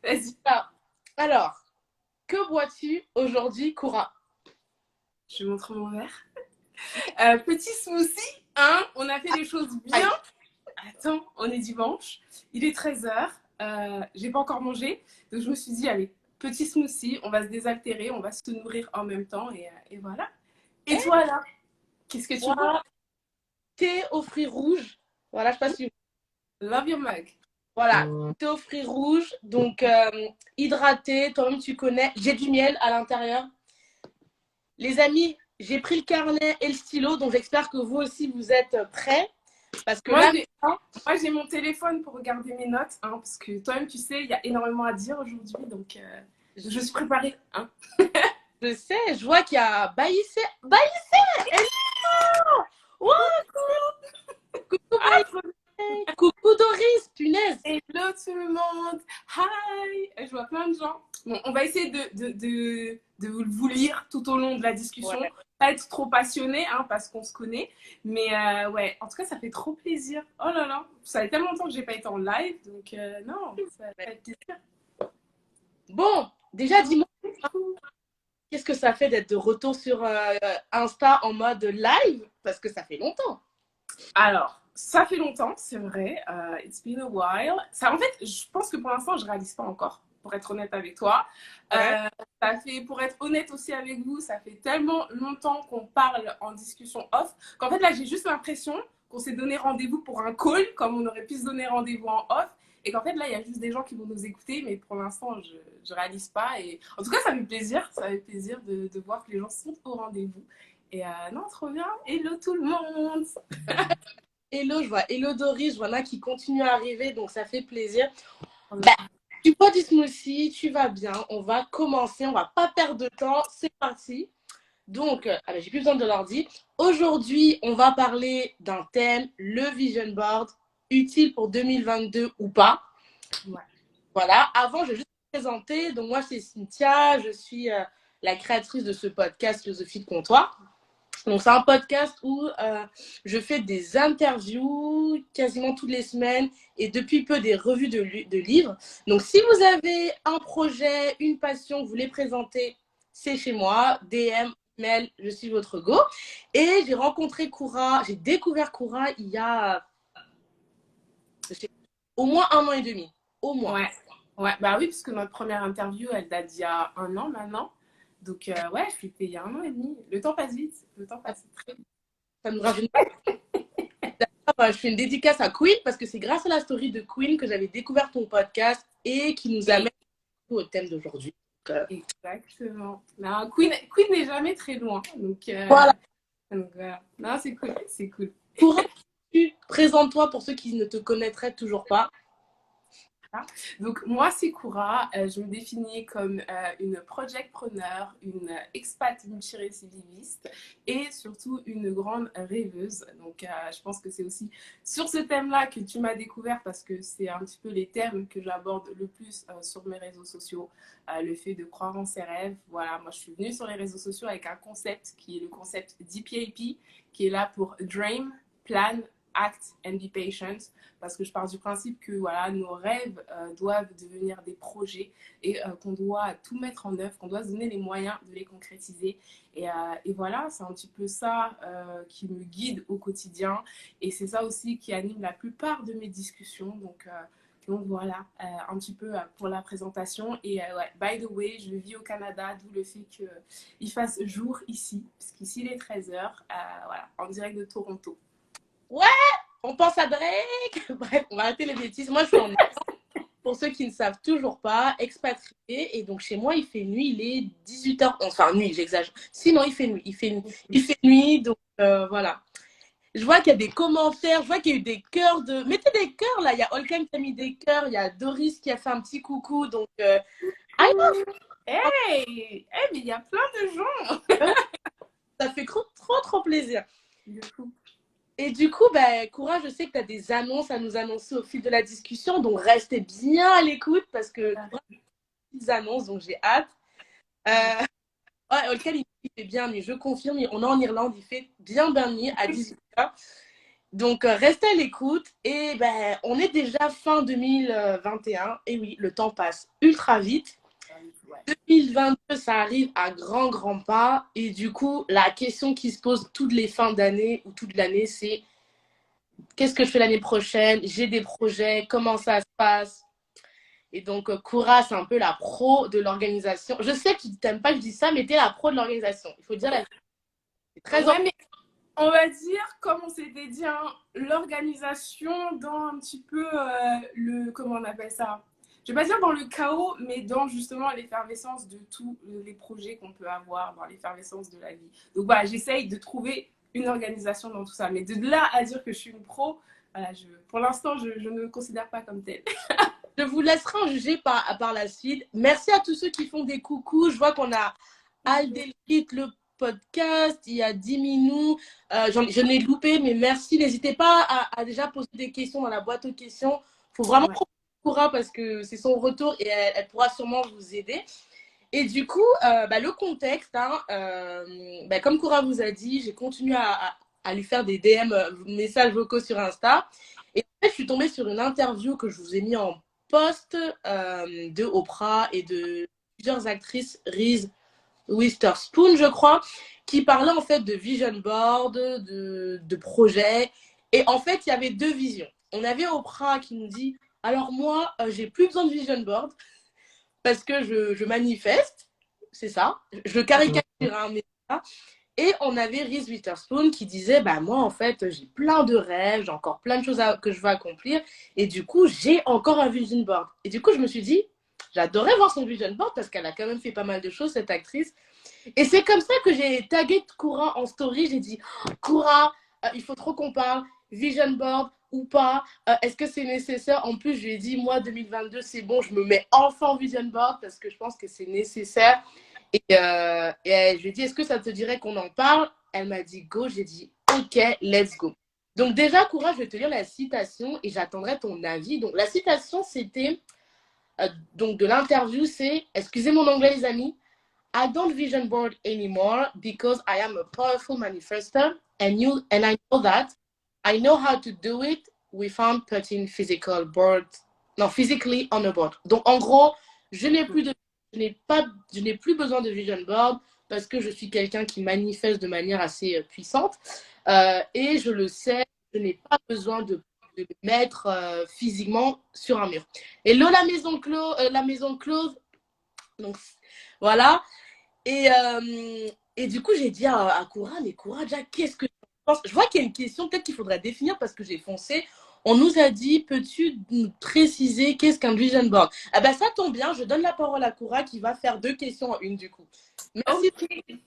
Vas-y. Ah, alors, que bois-tu aujourd'hui, Koura? Je montre mon verre. Petit smoothie, hein, on a fait les choses bien. Aïe. Attends, on est dimanche, il est 13h, j'ai pas encore mangé, donc je me suis dit, allez, petit smoothie, on va se désaltérer, on va se nourrir en même temps, et voilà. Et Eh, toi, là, qu'est-ce que tu bois? moi, thé aux fruits rouges. Voilà, je sais pas si... Love your mug. Voilà, thé aux fruits rouges. Donc, hydraté, toi-même, tu connais. J'ai du miel à l'intérieur. Les amis, j'ai pris le carnet et le stylo, donc j'espère que vous aussi, vous êtes prêts. Parce que Moi, là, j'ai moi, j'ai mon téléphone pour regarder mes notes, hein, parce que toi-même, tu sais, il y a énormément à dire aujourd'hui, donc je suis préparée. Hein. je sais, je vois qu'il y a Baïssé. Baïssé, elle est là. Ouais, coucou Ah, Baïssé. Coucou Doris, punaise. hello tout le monde! Hi! Je vois plein de gens. Bon, on va essayer de vous lire tout au long de la discussion. Ouais. Pas être trop passionné, hein, parce qu'on se connaît. Mais ouais, en tout cas, ça fait trop plaisir. Oh là là, ça fait tellement longtemps que j'ai pas été en live. Donc non, ça fait plaisir. Bon, déjà, dis-moi, qu'est-ce que ça fait d'être de retour sur Insta en mode live? Parce que ça fait longtemps. Alors, ça fait longtemps, c'est vrai. It's been a while. Ça, en fait, je pense que pour l'instant, je réalise pas encore, pour être honnête avec toi. Ouais. Ça fait, pour être honnête aussi avec vous, ça fait tellement longtemps qu'on parle en discussion off qu'en fait, là, j'ai juste l'impression qu'on s'est donné rendez-vous pour un call, comme on aurait pu se donner rendez-vous en off. Et qu'en fait, là, il y a juste des gens qui vont nous écouter, mais pour l'instant, je réalise pas. Et en tout cas, ça fait plaisir. Ça fait plaisir de voir que les gens sont au rendez-vous. Et non, trop bien. Hello tout le monde. Hello, je vois Hello Doris, je vois là qui continue à arriver, donc ça fait plaisir. Bah, tu bois du smoothie, tu vas bien, on va commencer, on va pas perdre de temps, c'est parti. Donc, allez, j'ai plus besoin de l'ordi. Aujourd'hui, on va parler d'un thème, le vision board, utile pour 2022 ou pas. Ouais. Voilà, avant, je vais juste me présenter. Donc, moi, c'est Cynthia, je suis la créatrice de ce podcast Philosophie de comptoir. Donc, c'est un podcast où je fais des interviews quasiment toutes les semaines et depuis peu des revues de livres. Donc, si vous avez un projet, une passion, vous voulez présenter, c'est chez moi. DM, mail, je suis votre go. Et j'ai rencontré Koura, j'ai découvert Koura il y a au moins un an et demi. Au moins. Ouais. Ouais, bah oui, parce que notre première interview, elle date d'il y a un an maintenant. Donc, ouais, je l'ai fait il y a un an et demi. Le temps passe vite. Le temps passe très vite. Ça nous rajeunit. Je fais une dédicace à Queen parce que c'est grâce à la story de Queen que j'avais découvert ton podcast et qui nous amène au thème d'aujourd'hui. Exactement. Non, Queen n'est jamais très loin. Voilà. Donc voilà. Non, c'est cool. C'est cool. Pour présente-toi pour ceux qui ne te connaîtraient toujours pas. Donc moi, c'est Koura. Je me définis comme une projectpreneur, une expat multirécidiviste et surtout une grande rêveuse. Donc je pense que c'est aussi sur ce thème-là que tu m'as découvert parce que c'est un petit peu les thèmes que j'aborde le plus sur mes réseaux sociaux. Le fait de croire en ses rêves. Voilà, moi je suis venue sur les réseaux sociaux avec un concept qui est le concept DPAP, qui est là pour Dream, Plan, Act and Be Patient, parce que je pars du principe que voilà, nos rêves doivent devenir des projets et qu'on doit tout mettre en œuvre, qu'on doit se donner les moyens de les concrétiser. Et voilà, c'est un petit peu ça qui me guide au quotidien et c'est ça aussi qui anime la plupart de mes discussions. Donc voilà, un petit peu pour la présentation. Et ouais, by the way, je vis au Canada, d'où le fait qu'il fasse jour ici, parce qu'ici il est 13h, voilà, en direct de Toronto. Ouais, on pense à Drake. Bref, on va arrêter les bêtises. Moi, je suis en pour ceux qui ne savent toujours pas, expatrié. Et donc, chez moi, il fait nuit. Il est 18h11. Enfin, nuit, j'exagère. Sinon, il fait nuit. Il fait nuit. Donc, voilà. Je vois qu'il y a des commentaires. Je vois qu'il y a eu des cœurs de. Mettez des cœurs là. Il y a Holken qui a mis des cœurs. Il y a Doris qui a fait un petit coucou. Donc, I Hey, hey, mais il y a plein de gens. love. Ça fait trop, trop, trop plaisir. Et du coup, ben, Courage, je sais que tu as des annonces à nous annoncer au fil de la discussion, donc restez bien à l'écoute parce que des annonces, donc j'ai hâte. Euh, ouais, auquel il fait bien nuit, je confirme, on est en Irlande, il fait bien nuit à 18h. Donc, restez à l'écoute. Et ben, on est déjà fin 2021. Et oui, le temps passe ultra vite. Ouais. 2022, ça arrive à grands pas. Et du coup, la question qui se pose toutes les fins d'année ou toute l'année, c'est qu'est-ce que je fais l'année prochaine? J'ai des projets, comment ça se passe? Et donc, Koura, c'est un peu la pro de l'organisation. Je sais que tu n'aimes pas que je dise ça, mais tu es la pro de l'organisation. Il faut dire la vérité. C'est très Ouais, mais on va dire, comme on s'était dit, hein, l'organisation dans un petit peu comment on appelle ça? Je vais pas dire dans le chaos, mais dans justement l'effervescence de tous les projets qu'on peut avoir, dans l'effervescence de la vie. Donc voilà, j'essaye de trouver une organisation dans tout ça. Mais de là à dire que je suis une pro, voilà, pour l'instant, je ne me considère pas comme telle. Je vous laisserai en juger par la suite. Merci à tous ceux qui font des coucous. Je vois qu'on a Aldelkit, le podcast, il y a Diminou. Je l'ai loupé, mais merci. N'hésitez pas à déjà poser des questions dans la boîte aux questions. Il faut vraiment Ouais. prendre Koura parce que c'est son retour et elle pourra sûrement vous aider. Et du coup, le contexte, hein, comme Koura vous a dit, j'ai continué à lui faire des DM, messages vocaux sur Insta. Et en fait, je suis tombée sur une interview que je vous ai mis en post de Oprah et de plusieurs actrices, Reese Witherspoon, je crois, qui parlaient en fait de vision board, de projets. Et en fait, il y avait deux visions. On avait Oprah qui nous dit, alors moi, j'ai plus besoin de vision board parce que je manifeste, c'est ça, je caricature, hein, mais ça. Et on avait Reese Witherspoon qui disait, bah moi en fait j'ai plein de rêves, j'ai encore plein de choses que je veux accomplir et du coup j'ai encore un vision board. Et du coup je me suis dit, j'adorais voir son vision board parce qu'elle a quand même fait pas mal de choses cette actrice. Et c'est comme ça que j'ai tagué Koura en story, j'ai dit, Koura, il faut trop qu'on parle, vision board ou pas, est-ce que c'est nécessaire? En plus je lui ai dit, moi 2022 c'est bon, je me mets enfin en vision board parce que je pense que c'est nécessaire. Et je lui ai dit, est-ce que ça te dirait qu'on en parle? Elle m'a dit go. J'ai dit, ok, let's go. Donc déjà, Koura, je vais te lire la citation et j'attendrai ton avis. Donc la citation, c'était, donc de l'interview, c'est, excusez mon anglais les amis, I don't vision board anymore because I am a powerful manifester and I know that I know how to do it without putting physical board, non, physically on a board. Donc en gros, je n'ai plus de je n'ai plus besoin de vision board parce que je suis quelqu'un qui manifeste de manière assez puissante et je le sais, je n'ai pas besoin de le mettre physiquement sur un mur. Hello la maison close. Donc voilà. Et du coup, j'ai dit à Koura, mais Koura, déjà, qu'est-ce que tu penses? Je vois qu'il y a une question, peut-être qu'il faudrait définir parce que j'ai foncé. On nous a dit, peux-tu nous préciser qu'est-ce qu'un vision board? Ah ben, ça tombe bien, je donne la parole à Koura qui va faire deux questions en une du coup. Merci. Ok.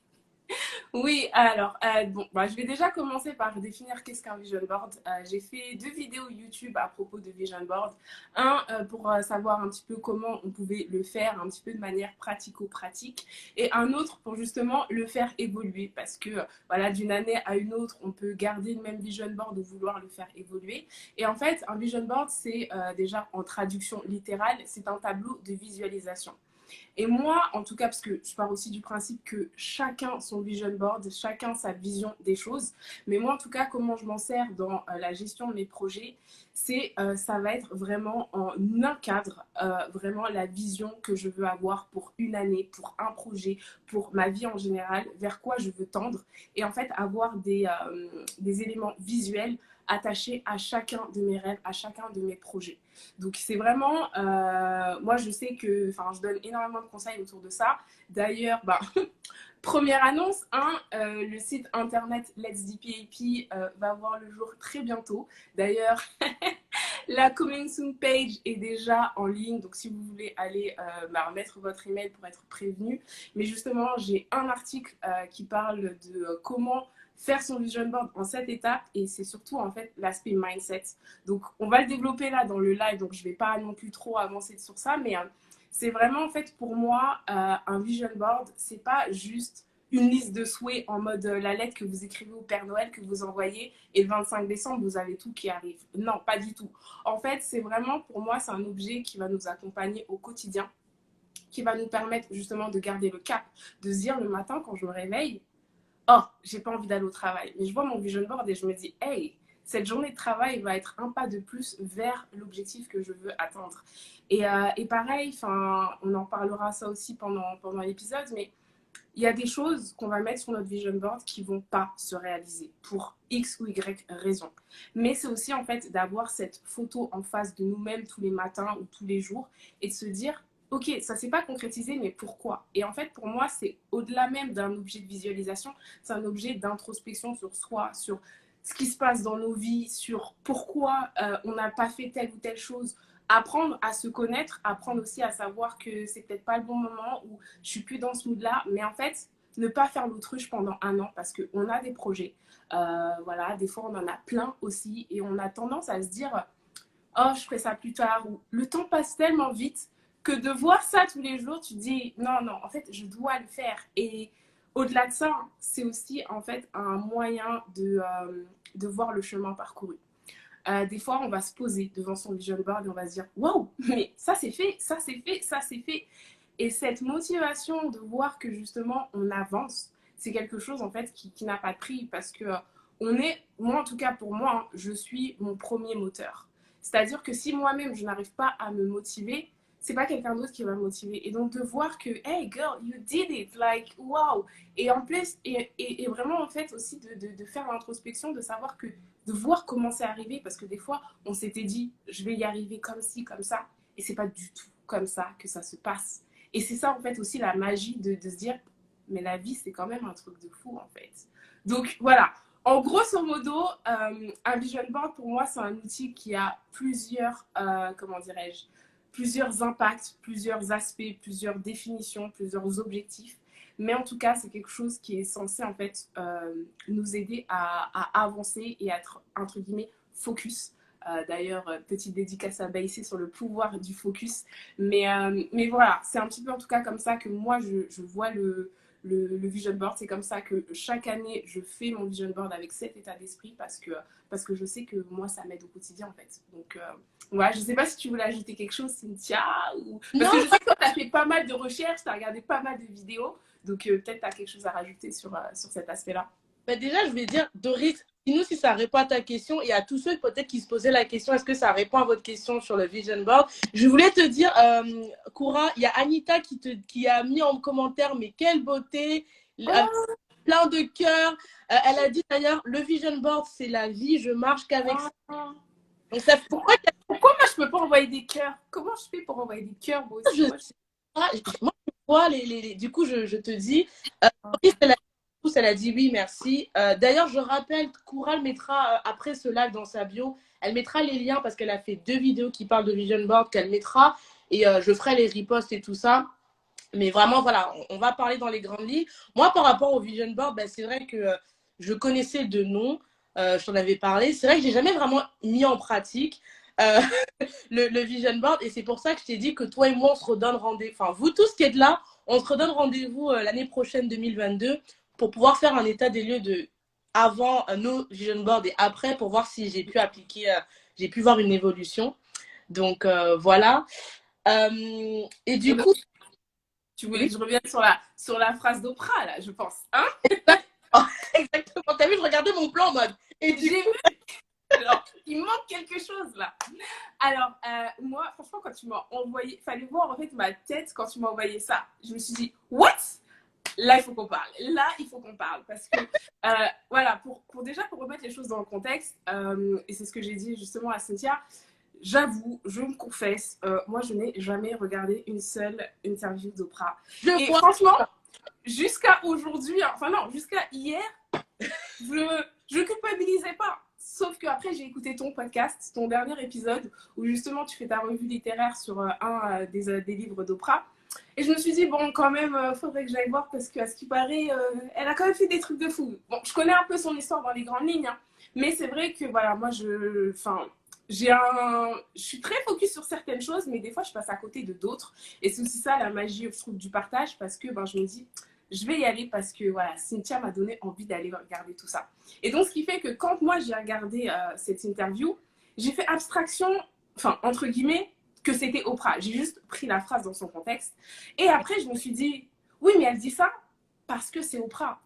Oui, alors, bon, je vais déjà commencer par définir qu'est-ce qu'un vision board. J'ai fait deux vidéos YouTube à propos de vision board. Un pour savoir un petit peu comment on pouvait le faire, un petit peu de manière pratico-pratique, et un autre pour justement le faire évoluer, parce que voilà, d'une année à une autre, on peut garder le même vision board ou vouloir le faire évoluer. Et en fait, un vision board, c'est déjà en traduction littérale, c'est un tableau de visualisation. Et moi, en tout cas, parce que je pars aussi du principe que chacun son vision board, chacun sa vision des choses. Mais moi, en tout cas, comment je m'en sers dans la gestion de mes projets, ça va être vraiment en un cadre, vraiment la vision que je veux avoir pour une année, pour un projet, pour ma vie en général, vers quoi je veux tendre. Et en fait, avoir des éléments visuels attachés à chacun de mes rêves, à chacun de mes projets. Donc c'est vraiment, moi je sais que, enfin je donne énormément de conseils autour de ça. D'ailleurs, première annonce, hein, le site internet Let's DPAP va voir le jour très bientôt. D'ailleurs, la Coming Soon page est déjà en ligne, donc si vous voulez aller mettre votre email pour être prévenu. Mais justement, j'ai un article qui parle de comment faire son vision board en 7 étapes et c'est surtout en fait l'aspect mindset. Donc on va le développer là dans le live, donc je ne vais pas non plus trop avancer sur ça, mais c'est vraiment en fait pour moi un vision board, c'est pas juste une liste de souhaits en mode la lettre que vous écrivez au Père Noël, que vous envoyez, et le 25 décembre, vous avez tout qui arrive. Non, pas du tout. En fait, c'est vraiment, pour moi, c'est un objet qui va nous accompagner au quotidien, qui va nous permettre justement de garder le cap, de se dire le matin quand je me réveille, oh, j'ai pas envie d'aller au travail. Mais je vois mon vision board et je me dis, hey, cette journée de travail va être un pas de plus vers l'objectif que je veux atteindre. Et pareil, on en parlera ça aussi pendant l'épisode, mais il y a des choses qu'on va mettre sur notre vision board qui vont pas se réaliser pour X ou Y raison. Mais c'est aussi en fait d'avoir cette photo en face de nous-mêmes tous les matins ou tous les jours et de se dire, ok, ça s'est pas concrétisé, mais pourquoi? Et en fait, pour moi, c'est au-delà même d'un objet de visualisation, c'est un objet d'introspection sur soi, sur ce qui se passe dans nos vies, sur pourquoi on n'a pas fait telle ou telle chose. Apprendre à se connaître, apprendre aussi à savoir que c'est peut-être pas le bon moment ou je suis plus dans ce mood-là, mais en fait, ne pas faire l'autruche pendant un an parce qu'on a des projets. Voilà, des fois, on en a plein aussi et on a tendance à se dire oh, je ferai ça plus tard ou le temps passe tellement vite que de voir ça tous les jours, tu dis non, non, en fait, je dois le faire. Et au-delà de ça, c'est aussi en fait un moyen de voir le chemin parcouru. Des fois, on va se poser devant son vision board et on va se dire waouh, mais ça c'est fait, ça c'est fait, ça c'est fait. Et cette motivation de voir que justement on avance, c'est quelque chose en fait qui n'a pas de prix parce que moi en tout cas pour moi, hein, je suis mon premier moteur. C'est-à-dire que si moi-même je n'arrive pas à me motiver, c'est pas quelqu'un d'autre qui va me motiver. Et donc de voir que hey girl, you did it, like wow. Et en plus, et vraiment en fait aussi de faire l'introspection, de savoir que de voir comment c'est arrivé parce que des fois on s'était dit je vais y arriver comme ci comme ça et c'est pas du tout comme ça que ça se passe et c'est ça en fait aussi la magie de se dire mais la vie c'est quand même un truc de fou en fait. Donc voilà, en grosso modo un vision board pour moi c'est un outil qui a plusieurs comment dirais-je, plusieurs impacts, plusieurs aspects, plusieurs définitions, plusieurs objectifs. Mais en tout cas, c'est quelque chose qui est censé en fait nous aider à avancer et à être entre guillemets focus. D'ailleurs, petite dédicace à Baïsé sur le pouvoir du focus. Mais voilà, c'est un petit peu en tout cas comme ça que moi je vois le vision board. C'est comme ça que chaque année je fais mon vision board avec cet état d'esprit parce que je sais que moi ça m'aide au quotidien en fait. Donc voilà, je ne sais pas si tu voulais ajouter quelque chose, Cynthia, ou... parce que je sais que tu as fait pas mal de recherches, tu as regardé pas mal de vidéos. Donc, peut-être tu as quelque chose à rajouter sur cet aspect-là. Bah déjà, je vais dire, Doris, dis-nous si ça répond à ta question et à tous ceux peut-être qui se posaient la question, est-ce que ça répond à votre question sur le vision board? Je voulais te dire, Coura, il y a Anita qui a mis en commentaire, mais quelle beauté, plein de cœurs. Elle a dit d'ailleurs, le vision board, c'est la vie, je marche qu'avec ça. Donc, ça pourquoi moi, je peux pas envoyer des cœurs? Comment je fais pour envoyer des cœurs, moi aussi? Moi, je vois du coup, je te dis, elle a dit oui, merci. D'ailleurs, je rappelle, Coura mettra après ce live dans sa bio, elle mettra les liens parce qu'elle a fait 2 vidéos qui parlent de vision board qu'elle mettra et je ferai les reposts et tout ça. Mais vraiment, voilà, on va parler dans les grandes lignes. Moi, par rapport au vision board, ben, c'est vrai que je connaissais de nom, je t'en avais parlé. C'est vrai que j'ai jamais vraiment mis en pratique le vision board et c'est pour ça que je t'ai dit que toi et moi, on se redonne rendez-vous. Enfin, vous tous qui êtes là, on se redonne rendez-vous l'année prochaine 2022 pour pouvoir faire un état des lieux de avant nos vision board et après pour voir si j'ai pu appliquer, j'ai pu voir une évolution. Donc voilà. Et du coup, tu voulais que je revienne sur la phrase d'Oprah, là, je pense. Hein? Exactement. T'as vu, je regardais mon plan en mode. Et j'ai vu. Alors, il manque quelque chose là. Alors, moi, franchement, quand tu m'as envoyé, fallait voir en fait ma tête quand tu m'as envoyé ça. Je me suis dit, what? Là, il faut qu'on parle. Là, il faut qu'on parle. Parce que, voilà, pour remettre les choses dans le contexte, et c'est ce que j'ai dit justement à Cynthia, j'avoue, je me confesse, moi, je n'ai jamais regardé une seule interview d'Oprah. Et franchement, jusqu'à aujourd'hui, enfin non, jusqu'à hier, je culpabilisais pas. Sauf qu'après, j'ai écouté ton podcast, ton dernier épisode, où justement, tu fais ta revue littéraire sur un des livres d'Oprah. Et je me suis dit, bon, quand même, faudrait que j'aille voir parce qu'à ce qui paraît, elle a quand même fait des trucs de fou. Bon, je connais un peu son histoire dans les grandes lignes, hein, mais c'est vrai que, voilà, moi, je suis très focus sur certaines choses, mais des fois, je passe à côté de d'autres. Et c'est aussi ça, la magie, je trouve, du partage, parce que, ben, je me dis, je vais y aller parce que, voilà, Cynthia m'a donné envie d'aller regarder tout ça. Et donc, ce qui fait que quand moi, j'ai regardé cette interview, j'ai fait abstraction, enfin, entre guillemets, que c'était Oprah. J'ai juste pris la phrase dans son contexte. Et après, je me suis dit, oui, mais elle dit ça parce que c'est Oprah.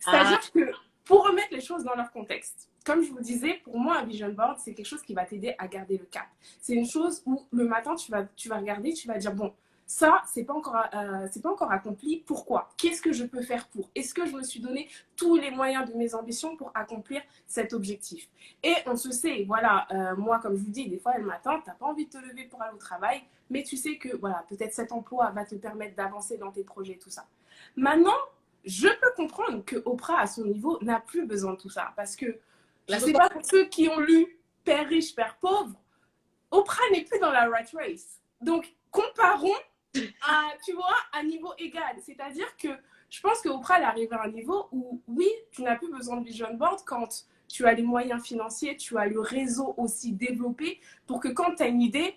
C'est-à-dire que, pour remettre les choses dans leur contexte, comme je vous disais, pour moi, un vision board, c'est quelque chose qui va t'aider à garder le cap. C'est une chose où le matin, tu vas regarder, tu vas dire, bon, ça, c'est pas encore accompli. Pourquoi? Qu'est-ce que je peux faire pour? Est-ce que je me suis donné tous les moyens de mes ambitions pour accomplir cet objectif? Et on se sait, voilà, moi, comme je vous dis, des fois, le matin, tu n'as pas envie de te lever pour aller au travail, mais tu sais que, voilà, peut-être cet emploi va te permettre d'avancer dans tes projets, tout ça. Maintenant, je peux comprendre que Oprah, à son niveau, n'a plus besoin de tout ça. Parce que, je ne sais pas, pour ceux qui ont lu Père riche, Père pauvre, Oprah n'est plus dans la rat race. Donc, comparons à, tu vois, à niveau égal. C'est-à-dire que je pense que Oprah elle arrive à un niveau où, oui, tu n'as plus besoin de vision board quand tu as les moyens financiers, tu as le réseau aussi développé pour que quand tu as une idée,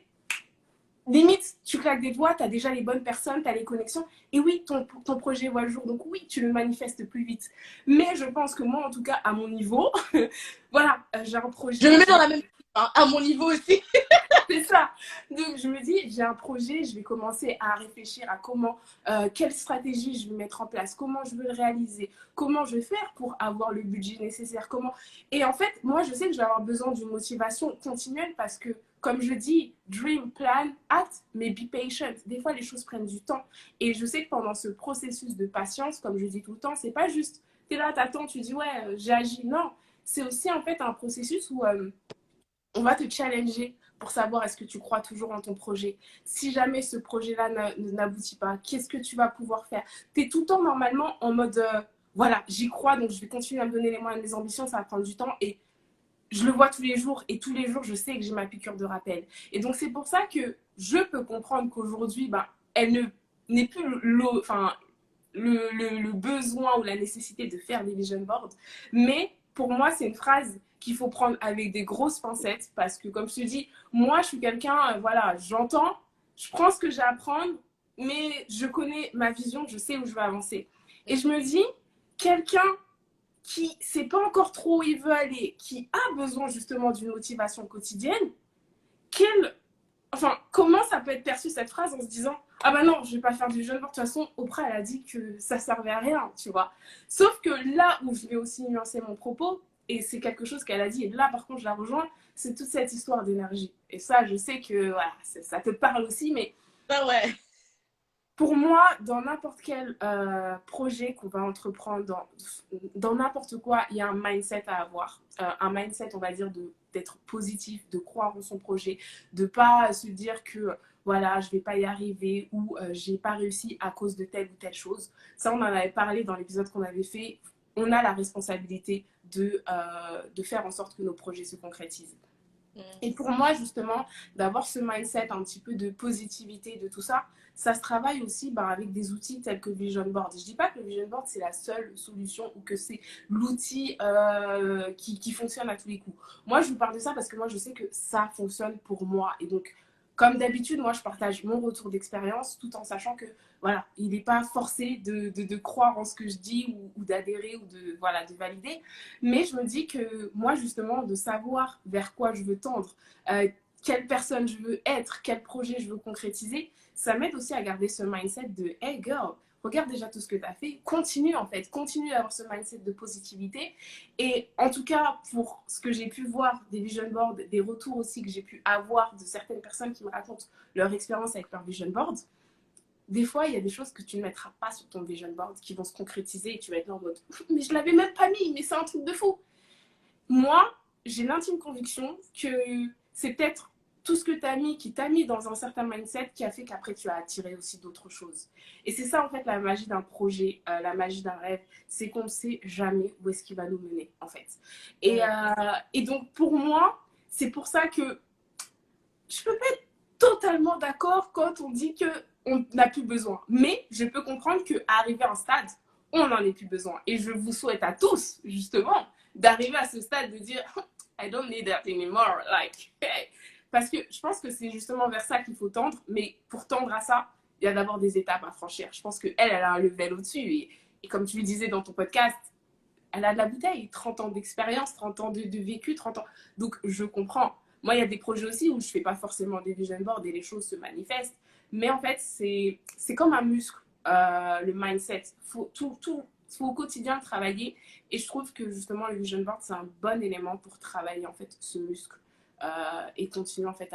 limite, tu claques des doigts, tu as déjà les bonnes personnes, tu as les connexions. Et oui, ton projet voit le jour. Donc oui, tu le manifestes plus vite. Mais je pense que moi, en tout cas, à mon niveau, voilà, j'ai un projet. Je me mets dans la même hein, à mon niveau aussi. C'est ça. Donc, je me dis, j'ai un projet, je vais commencer à réfléchir à comment, quelle stratégie je vais mettre en place, comment je veux le réaliser, comment je vais faire pour avoir le budget nécessaire, comment. Et en fait, moi, je sais que je vais avoir besoin d'une motivation continuelle parce que, comme je dis, dream, plan, act, mais be patient. Des fois, les choses prennent du temps. Et je sais que pendant ce processus de patience, comme je dis tout le temps, c'est pas juste, tu es là, t'attends, tu dis, ouais, j'ai agi. Non, c'est aussi en fait un processus où on va te challenger pour savoir est-ce que tu crois toujours en ton projet. Si jamais ce projet-là n'aboutit pas, qu'est-ce que tu vas pouvoir faire? Tu es tout le temps normalement en mode, voilà, j'y crois, donc je vais continuer à me donner les moyens de mes ambitions, ça va prendre du temps. Et je le vois tous les jours, et tous les jours, je sais que j'ai ma piqûre de rappel. Et donc, c'est pour ça que je peux comprendre qu'aujourd'hui, bah, elle n'est plus enfin, le besoin ou la nécessité de faire des vision boards. Mais pour moi, c'est une phrase qu'il faut prendre avec des grosses pincettes parce que, comme je te dis, moi, je suis quelqu'un, voilà, j'entends, je prends ce que j'ai à prendre, mais je connais ma vision, je sais où je veux avancer. Et je me dis, quelqu'un qui ne sait pas encore trop où il veut aller, qui a besoin justement d'une motivation quotidienne, comment ça peut être perçu cette phrase en se disant ah bah non, je vais pas faire du jeûne. De toute façon, Oprah, elle a dit que ça servait à rien, tu vois. Sauf que là où je vais aussi nuancer mon propos, et c'est quelque chose qu'elle a dit, et là par contre je la rejoins, c'est toute cette histoire d'énergie. Et ça, je sais que voilà, ça te parle aussi, mais Ah ouais. Pour moi, dans n'importe quel projet qu'on va entreprendre, dans n'importe quoi, il y a un mindset à avoir. Un mindset, on va dire, d'être positif, de croire en son projet, de ne pas se dire que voilà, je ne vais pas y arriver ou je n'ai pas réussi à cause de telle ou telle chose. Ça, on en avait parlé dans l'épisode qu'on avait fait. On a la responsabilité de faire en sorte que nos projets se concrétisent. Et pour moi, justement, d'avoir ce mindset un petit peu de positivité, de tout ça, ça se travaille aussi avec des outils tels que Vision Board. Je ne dis pas que le Vision Board, c'est la seule solution ou que c'est l'outil qui fonctionne à tous les coups. Moi, je vous parle de ça parce que moi, je sais que ça fonctionne pour moi. Et donc, comme d'habitude, moi, je partage mon retour d'expérience tout en sachant que, voilà, il n'est pas forcé de croire en ce que je dis ou d'adhérer ou voilà, de valider. Mais je me dis que moi, justement, de savoir vers quoi je veux tendre, quelle personne je veux être, quel projet je veux concrétiser, ça m'aide aussi à garder ce mindset de « Hey girl, regarde déjà tout ce que tu as fait, continue en fait, continue d'avoir ce mindset de positivité. » Et en tout cas, pour ce que j'ai pu voir des vision boards, des retours aussi que j'ai pu avoir de certaines personnes qui me racontent leur expérience avec leur vision board, des fois, il y a des choses que tu ne mettras pas sur ton vision board qui vont se concrétiser et tu vas être là en mode « Mais je ne l'avais même pas mis, mais c'est un truc de fou !» Moi, j'ai l'intime conviction que c'est peut-être tout ce que tu as mis, qui t'a mis dans un certain mindset qui a fait qu'après tu as attiré aussi d'autres choses. Et c'est ça en fait la magie d'un projet, la magie d'un rêve, c'est qu'on ne sait jamais où est-ce qu'il va nous mener en fait. Et donc pour moi, c'est pour ça que je peux pas être totalement d'accord quand on dit qu'on n'a plus besoin. Mais je peux comprendre qu'à arriver à un stade, on n'en ait plus besoin. Et je vous souhaite à tous, justement, d'arriver à ce stade de dire I don't need that anymore. Like, hey. Parce que je pense que c'est justement vers ça qu'il faut tendre. Mais pour tendre à ça, il y a d'abord des étapes à franchir. Je pense qu'elle, elle a un level au-dessus. Et comme tu le disais dans ton podcast, elle a de la bouteille. 30 ans d'expérience, 30 ans de vécu, 30 ans. Donc, je comprends. Moi, il y a des projets aussi où je ne fais pas forcément des vision boards et les choses se manifestent. Mais en fait, c'est comme un muscle, le mindset. faut au quotidien le travailler. Et je trouve que justement, le vision board, c'est un bon élément pour travailler en fait ce muscle et continuer en fait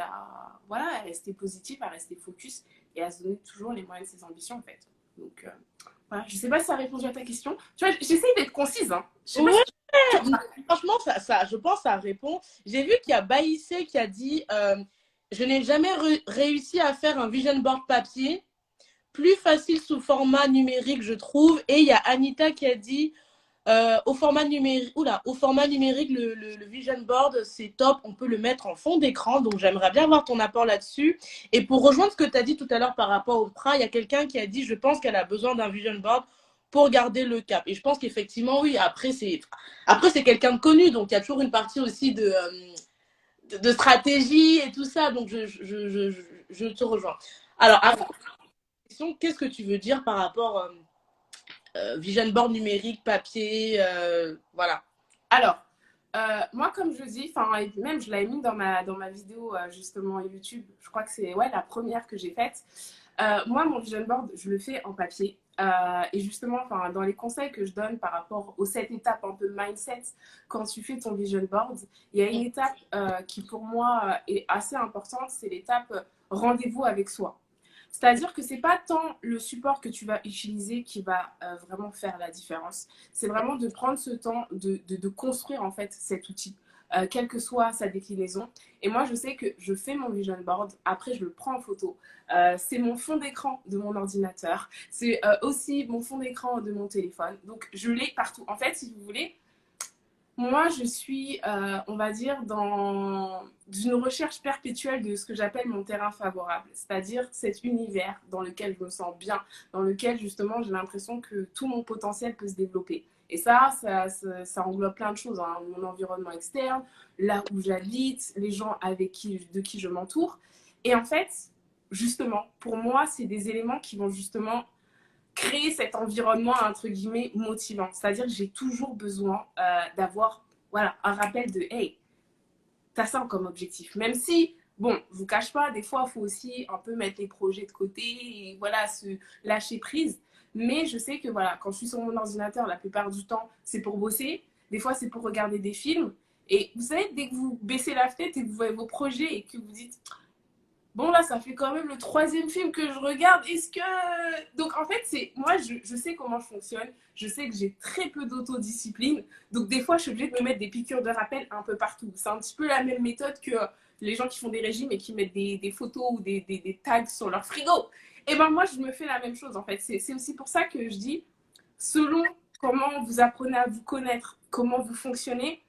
voilà, à rester positif, à rester focus et à se donner toujours les moyens de ses ambitions en fait. Donc, voilà. Je sais pas si ça a répondu à ta question. Tu vois, j'essaie d'être concise. Hein. Je sais pas Ouais, si tu franchement, je pense que ça répond. J'ai vu qu'il y a Baïssé qui a dit je n'ai jamais réussi à faire un vision board papier. Plus facile sous format numérique, je trouve. Et il y a Anita qui a dit au format numérique, le vision board, c'est top. On peut le mettre en fond d'écran. Donc, j'aimerais bien voir ton apport là-dessus. Et pour rejoindre ce que tu as dit tout à l'heure par rapport au PRA, il y a quelqu'un qui a dit je pense qu'elle a besoin d'un vision board pour garder le cap. Et je pense qu'effectivement, oui, après, c'est quelqu'un de connu. Donc, il y a toujours une partie aussi de stratégie et tout ça. Donc, je te rejoins. Alors, après, qu'est-ce que tu veux dire par rapport vision board numérique, papier, voilà. Alors, moi, comme je dis, même je l'avais mis dans ma vidéo justement YouTube, je crois que c'est ouais, la première que j'ai faite. Moi, mon vision board, je le fais en papier. Et justement, dans les conseils que je donne par rapport aux 7 étapes un peu mindset, quand tu fais ton vision board, il y a une étape qui pour moi est assez importante, c'est l'étape rendez-vous avec soi. C'est-à-dire que ce n'est pas tant le support que tu vas utiliser qui va vraiment faire la différence. C'est vraiment de prendre ce temps de construire en fait cet outil, quelle que soit sa déclinaison. Et moi, je sais que je fais mon vision board, après je le prends en photo. C'est mon fond d'écran de mon ordinateur. C'est aussi mon fond d'écran de mon téléphone. Donc, je l'ai partout. En fait, si vous voulez, moi, je suis, on va dire, dans une recherche perpétuelle de ce que j'appelle mon terrain favorable, c'est-à-dire cet univers dans lequel je me sens bien, dans lequel justement j'ai l'impression que tout mon potentiel peut se développer. Et ça englobe plein de choses, hein. Mon environnement externe, là où j'habite, les gens de qui je m'entoure. Et en fait, justement, pour moi, c'est des éléments qui vont justement créer cet environnement entre guillemets motivant. C'est-à-dire que j'ai toujours besoin d'avoir voilà, un rappel de hey, t'as ça comme objectif. Même si, bon, je vous cache pas, des fois, il faut aussi un peu mettre les projets de côté et voilà, se lâcher prise. Mais je sais que voilà, quand je suis sur mon ordinateur, la plupart du temps, c'est pour bosser. Des fois, c'est pour regarder des films. Et vous savez, dès que vous baissez la fenêtre et que vous voyez vos projets et que vous dites bon, là, ça fait quand même le troisième film que je regarde. Est-ce que. Donc, en fait, moi, je sais comment je fonctionne. Je sais que j'ai très peu d'autodiscipline. Donc, des fois, je suis obligée de me mettre des piqûres de rappel un peu partout. C'est un petit peu la même méthode que les gens qui font des régimes et qui mettent des photos ou des tags sur leur frigo. Et ben, moi, je me fais la même chose, en fait. C'est aussi pour ça que je dis, selon comment vous apprenez à vous connaître, comment vous fonctionnez,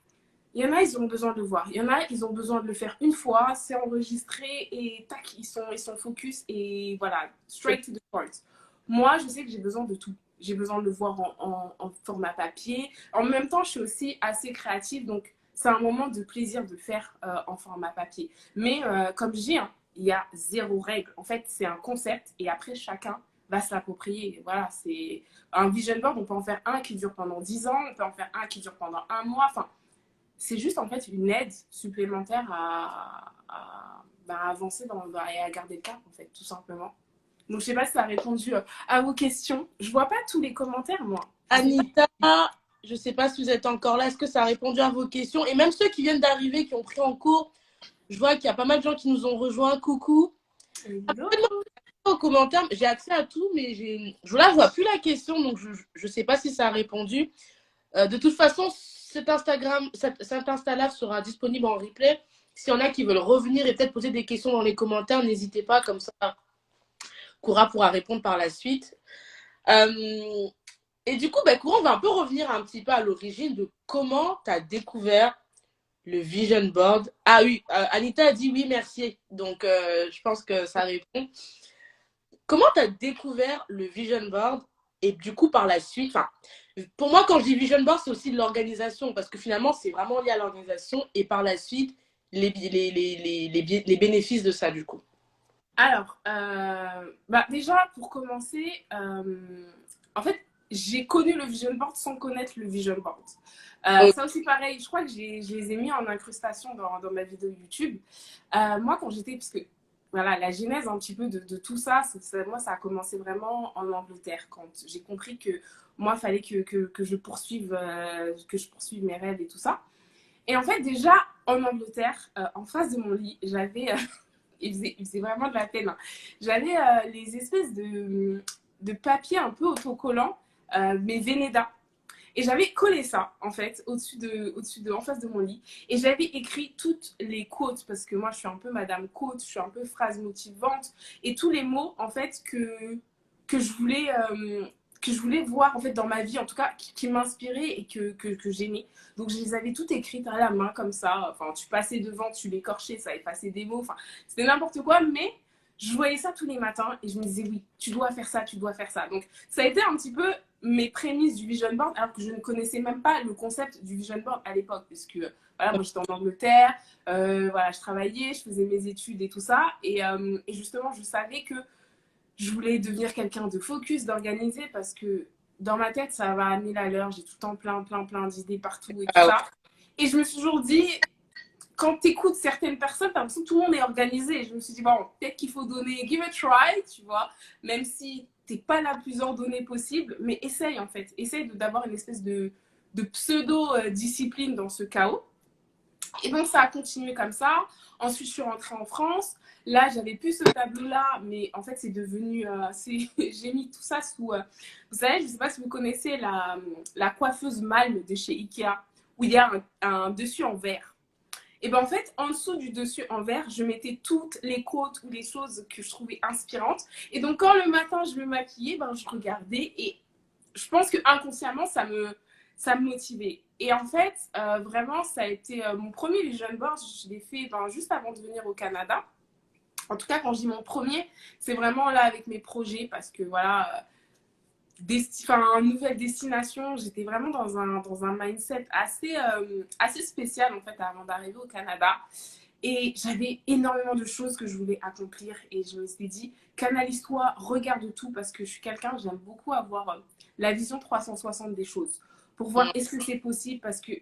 il y en a, ils ont besoin de le voir. Il y en a, ils ont besoin de le faire une fois, c'est enregistré et tac, ils sont focus et voilà, straight to the point. Moi, je sais que j'ai besoin de tout. J'ai besoin de le voir en format papier. En même temps, je suis aussi assez créative, donc c'est un moment de plaisir de le faire en format papier. Mais comme je dis, hein, il y a zéro règle. En fait, c'est un concept et après, chacun va se l'approprier. Voilà, c'est un vision board, on peut en faire un qui dure pendant 10 ans, on peut en faire un qui dure pendant un mois. Enfin, c'est juste en fait une aide supplémentaire à avancer et à garder le cap en fait, tout simplement. Donc je sais pas si ça a répondu à vos questions. Je vois pas tous les commentaires moi. Anita, je sais pas si vous êtes encore là. Est-ce que ça a répondu à vos questions? Et même ceux qui viennent d'arriver, qui ont pris en cours, je vois qu'il y a pas mal de gens qui nous ont rejoints. Coucou. Aux commentaires, j'ai accès à tout, mais je ne vois plus la question, donc je ne sais pas si ça a répondu. De toute façon, cet Insta Live sera disponible en replay. S'il y en a qui veulent revenir et peut-être poser des questions dans les commentaires, n'hésitez pas, comme ça, Koura pourra répondre par la suite. Et du coup, Koura, on va un peu revenir un petit peu à l'origine de comment tu as découvert le vision board. Ah oui, Anita a dit oui, merci. Donc, je pense que ça répond. Comment tu as découvert le vision board et du coup, par la suite, pour moi, quand je dis vision board, c'est aussi de l'organisation parce que finalement, c'est vraiment lié à l'organisation et par la suite, les bénéfices de ça, du coup. Alors, déjà, pour commencer, en fait, j'ai connu le vision board sans connaître le vision board. Ça aussi, pareil, je crois que je les ai mis en incrustation dans ma vidéo YouTube. Moi, quand j'étais, parce que voilà, la genèse un petit peu de tout ça, moi, ça a commencé vraiment en Angleterre, quand j'ai compris que moi, il fallait que que je poursuive mes rêves et tout ça. Et en fait, déjà, en Angleterre, en face de mon lit, j'avais, il faisait vraiment de la peine, hein. J'avais les espèces de papiers un peu autocollants, mais Vénéda. Et j'avais collé ça, en fait, en face de mon lit. Et j'avais écrit toutes les quotes, parce que moi, je suis un peu madame quote, je suis un peu phrase motivante, et tous les mots, en fait, que je voulais, que je voulais voir, en fait, dans ma vie, en tout cas, qui m'inspiraient et que j'aimais. Donc, je les avais toutes écrites à la main, comme ça. Enfin, tu passais devant, tu l'écorchais, ça effacait des mots. Enfin, c'était n'importe quoi, mais je voyais ça tous les matins et je me disais, oui, tu dois faire ça, tu dois faire ça. Donc, ça a été un petit peu mes prémices du vision board, alors que je ne connaissais même pas le concept du vision board à l'époque, parce que voilà, moi j'étais en Angleterre, voilà, je travaillais, je faisais mes études et tout ça, et justement je savais que je voulais devenir quelqu'un de focus, d'organisé, parce que dans ma tête ça va à 1000 à l'heure, j'ai tout le temps plein d'idées partout et tout ça. Et je me suis toujours dit, quand tu écoutes certaines personnes, t'as l'impression que tout le monde est organisé. Et je me suis dit, bon, peut-être qu'il faut donner, give a try, tu vois, même si t'es pas la plus ordonnée possible, mais essaye en fait. Essaye d'avoir une espèce de pseudo-discipline dans ce chaos. Et donc, ça a continué comme ça. Ensuite, je suis rentrée en France. Là, j'avais plus ce tableau-là, mais en fait, c'est devenu. J'ai mis tout ça sous. Vous savez, je ne sais pas si vous connaissez la coiffeuse Malm de chez Ikea, où il y a un dessus en verre. Et ben en fait, en dessous du dessus en vert, je mettais toutes les quotes ou les choses que je trouvais inspirantes. Et donc, quand le matin, je me maquillais, ben, je regardais et je pense que inconsciemment, ça me motivait. Et en fait, vraiment, ça a été mon premier vision board. Je l'ai fait ben, juste avant de venir au Canada. En tout cas, quand je dis mon premier, c'est vraiment là avec mes projets parce que voilà, nouvelle destination, j'étais vraiment dans un mindset assez spécial en fait avant d'arriver au Canada. Et j'avais énormément de choses que je voulais accomplir et je me suis dit, canalise-toi, regarde tout parce que je suis quelqu'un, j'aime beaucoup avoir la vision 360 des choses pour voir est-ce que c'est possible parce que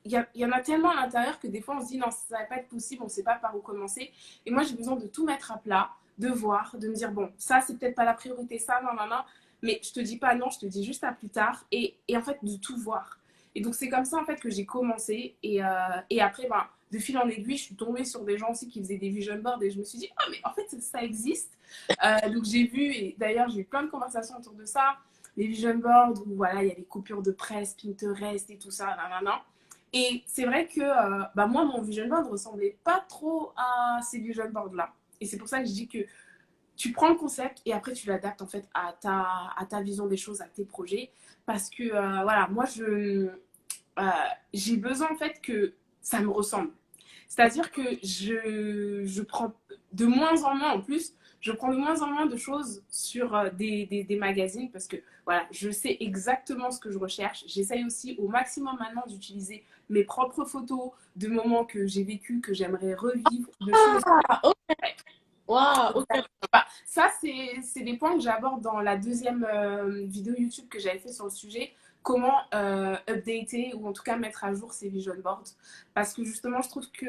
y en a tellement à l'intérieur que des fois on se dit non, ça va pas être possible, on ne sait pas par où commencer. Et moi j'ai besoin de tout mettre à plat, de voir, de me dire bon, ça c'est peut-être pas la priorité, ça, non, non, non. Mais je te dis pas non, je te dis juste à plus tard et en fait de tout voir. Et donc c'est comme ça en fait que j'ai commencé et après ben, de fil en aiguille je suis tombée sur des gens aussi qui faisaient des vision boards et je me suis dit oh mais en fait ça existe. Donc j'ai vu et d'ailleurs j'ai eu plein de conversations autour de ça, les vision boards où voilà il y a des coupures de presse, Pinterest et tout ça, nanana. Et c'est vrai que bah moi mon vision board ressemblait pas trop à ces vision boards là. Et c'est pour ça que je dis que tu prends le concept et après tu l'adaptes en fait à ta vision des choses, à tes projets. Parce que voilà, moi j'ai besoin en fait que ça me ressemble. C'est-à-dire que je prends de moins en moins en plus, je prends de moins en moins de choses sur des magazines parce que voilà, je sais exactement ce que je recherche. J'essaye aussi au maximum maintenant d'utiliser mes propres photos de moments que j'ai vécu, que j'aimerais revivre, de choses. Ok. Wow, ok. Ça, c'est des points que j'aborde dans la deuxième vidéo YouTube que j'avais fait sur le sujet. Comment updater ou en tout cas mettre à jour ces vision boards. Parce que justement, je trouve que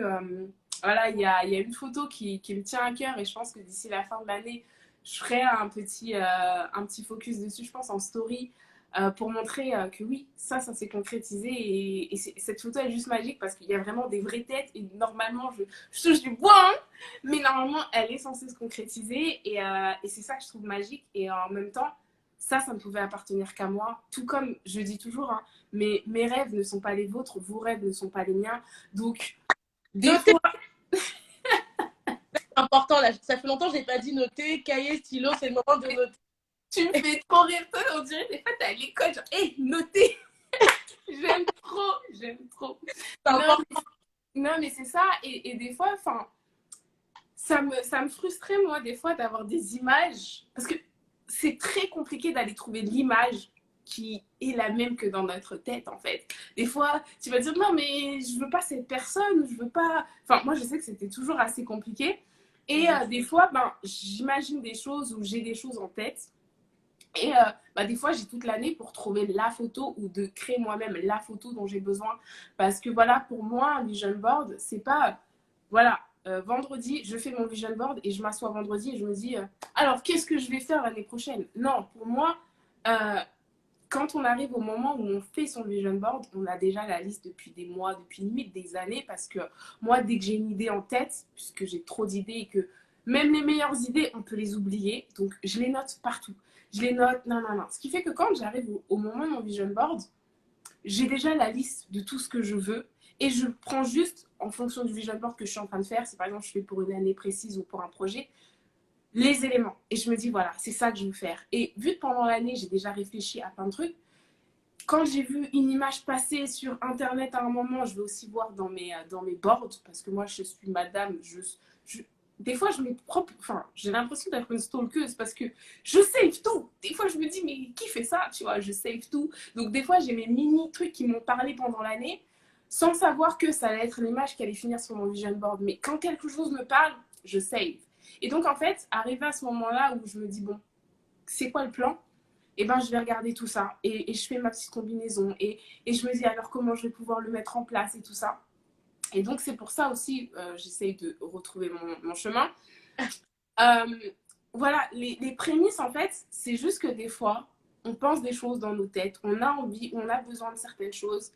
voilà, il y a une photo qui me tient à cœur et je pense que d'ici la fin de l'année, je ferai un petit focus dessus, je pense, en story. Pour montrer que oui, ça s'est concrétisé et cette photo est juste magique parce qu'il y a vraiment des vraies têtes et normalement, je touche du bois, hein, mais normalement, elle est censée se concrétiser et c'est ça que je trouve magique. Et en même temps, ça ne pouvait appartenir qu'à moi. Tout comme je dis toujours, hein, mes rêves ne sont pas les vôtres, vos rêves ne sont pas les miens. Donc, des Noter, fois, c'est important. Là. Ça fait longtemps que je n'ai pas dit noter, cahier, stylo, c'est le moment de noter. tu me fais trop rire. Toi, on dirait des fois, t'es à l'école, genre, hé, notez. J'aime trop, j'aime trop. C'est Non, important. non, mais c'est ça. Et des fois, enfin, ça me frustrait, moi, des fois, d'avoir des images. Parce que c'est très compliqué d'aller trouver l'image qui est la même que dans notre tête, en fait. Des fois, tu vas dire, non, mais je veux pas cette personne, je veux pas... Enfin, moi, je sais que c'était toujours assez compliqué. Et des fois, ben, j'imagine des choses ou j'ai des choses en tête. Et bah, des fois, j'ai toute l'année pour trouver la photo ou de créer moi-même la photo dont j'ai besoin. Parce que voilà, pour moi, un vision board, c'est pas... Voilà, vendredi, je fais mon vision board et je m'assois vendredi et je me dis, alors qu'est-ce que je vais faire l'année prochaine? Non, pour moi, euh, quand on arrive au moment où on fait son vision board, on a déjà la liste depuis des mois, depuis limite des années, parce que moi, dès que j'ai une idée en tête, puisque j'ai trop d'idées et que même les meilleures idées, on peut les oublier, donc je les note partout. Je les note, non, non, non. Ce qui fait que quand j'arrive au moment de mon vision board, j'ai déjà la liste de tout ce que je veux et je prends juste, en fonction du vision board que je suis en train de faire, si par exemple je fais pour une année précise ou pour un projet, les éléments. Et je me dis, voilà, c'est ça que je veux faire. Et vu que pendant l'année, j'ai déjà réfléchi à plein de trucs, quand j'ai vu une image passer sur Internet à un moment, je vais aussi voir dans mes boards, parce que moi, je suis madame, des fois, je mets propre, enfin, j'ai l'impression d'être une stalkeuse parce que je save tout. Des fois, je me dis, mais qui fait ça? Tu vois, je save tout. Donc, des fois, j'ai mes mini trucs qui m'ont parlé pendant l'année sans savoir que ça allait être l'image qui allait finir sur mon vision board. Mais quand quelque chose me parle, je save. Et donc, en fait, arrivé à ce moment-là où je me dis, bon, c'est quoi le plan? Et ben, je vais regarder tout ça et je fais ma petite combinaison et je me dis alors comment je vais pouvoir le mettre en place et tout ça. Et donc, c'est pour ça aussi, j'essaye de retrouver mon chemin. Euh, voilà, les prémices, en fait, c'est juste que des fois, on pense des choses dans nos têtes, on a envie, on a besoin de certaines choses,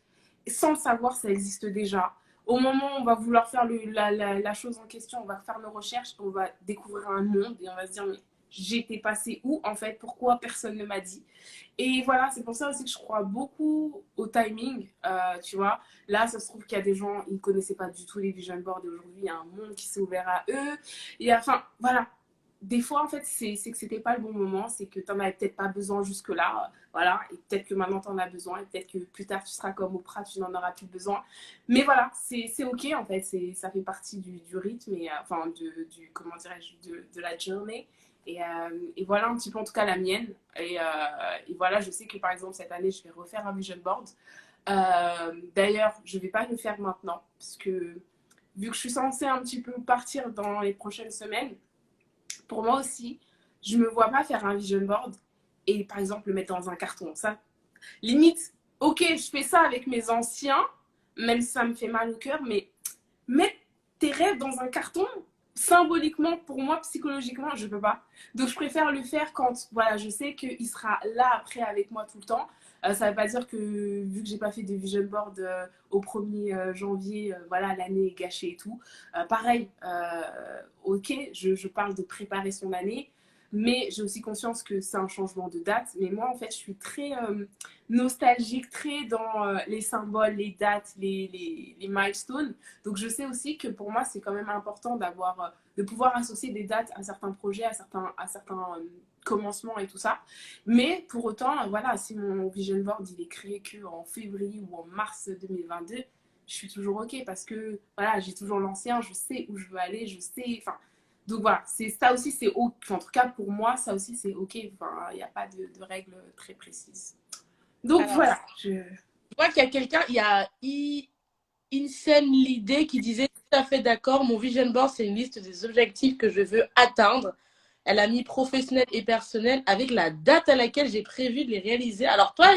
sans le savoir, ça existe déjà. Au moment où on va vouloir faire la chose en question, on va faire nos recherches, on va découvrir un monde et on va se dire, mais j'étais passé où en fait? Pourquoi personne ne m'a dit? Et voilà, c'est pour ça aussi que je crois beaucoup au timing, tu vois. Là, ça se trouve qu'il y a des gens, ils ne connaissaient pas du tout les vision boards et aujourd'hui, il y a un monde qui s'est ouvert à eux. Et enfin, voilà. Des fois, en fait, c'est que c'était pas le bon moment, c'est que tu n'en avais peut-être pas besoin jusque-là, voilà, et peut-être que maintenant tu en as besoin, et peut-être que plus tard tu seras comme Oprah, tu n'en auras plus besoin. Mais voilà, c'est ok en fait, ça fait partie du rythme, et enfin, comment dirais-je, de la journée. Et voilà un petit peu en tout cas la mienne. Et voilà, je sais que par exemple cette année, je vais refaire un vision board. D'ailleurs, je ne vais pas le faire maintenant, parce que vu que je suis censée un petit peu partir dans les prochaines semaines, pour moi aussi, je me vois pas faire un vision board et par exemple le mettre dans un carton. Ça, limite, ok, je fais ça avec mes anciens, même si ça me fait mal au cœur, mais mettre tes rêves dans un carton, symboliquement, pour moi, psychologiquement, je peux pas. Donc, je préfère le faire quand, voilà, je sais qu'il sera là après avec moi tout le temps. Ça veut pas dire que, vu que j'ai pas fait de vision board au 1er janvier, voilà, l'année est gâchée et tout. Pareil, ok, je parle de préparer son année, mais j'ai aussi conscience que c'est un changement de date. Mais moi, en fait, je suis très nostalgique, très dans les symboles, les dates, les milestones. Donc, je sais aussi que pour moi, c'est quand même important de pouvoir associer des dates à certains projets, à certains commencements et tout ça. Mais pour autant, voilà, si mon vision board il est créé qu'en février ou en mars 2022, je suis toujours OK parce que voilà, j'ai toujours l'ancien, je sais où je veux aller, je sais. Enfin, donc voilà, c'est ça aussi, c'est OK. En tout cas, pour moi, ça aussi, c'est OK. Enfin, il n'y a pas de règles très précises. Donc Alors, voilà. je vois qu'il y a quelqu'un, il y a Insane l'idée qui disait tout à fait d'accord, mon vision board, c'est une liste des objectifs que je veux atteindre. Elle a mis professionnel et personnel avec la date à laquelle j'ai prévu de les réaliser. Alors toi,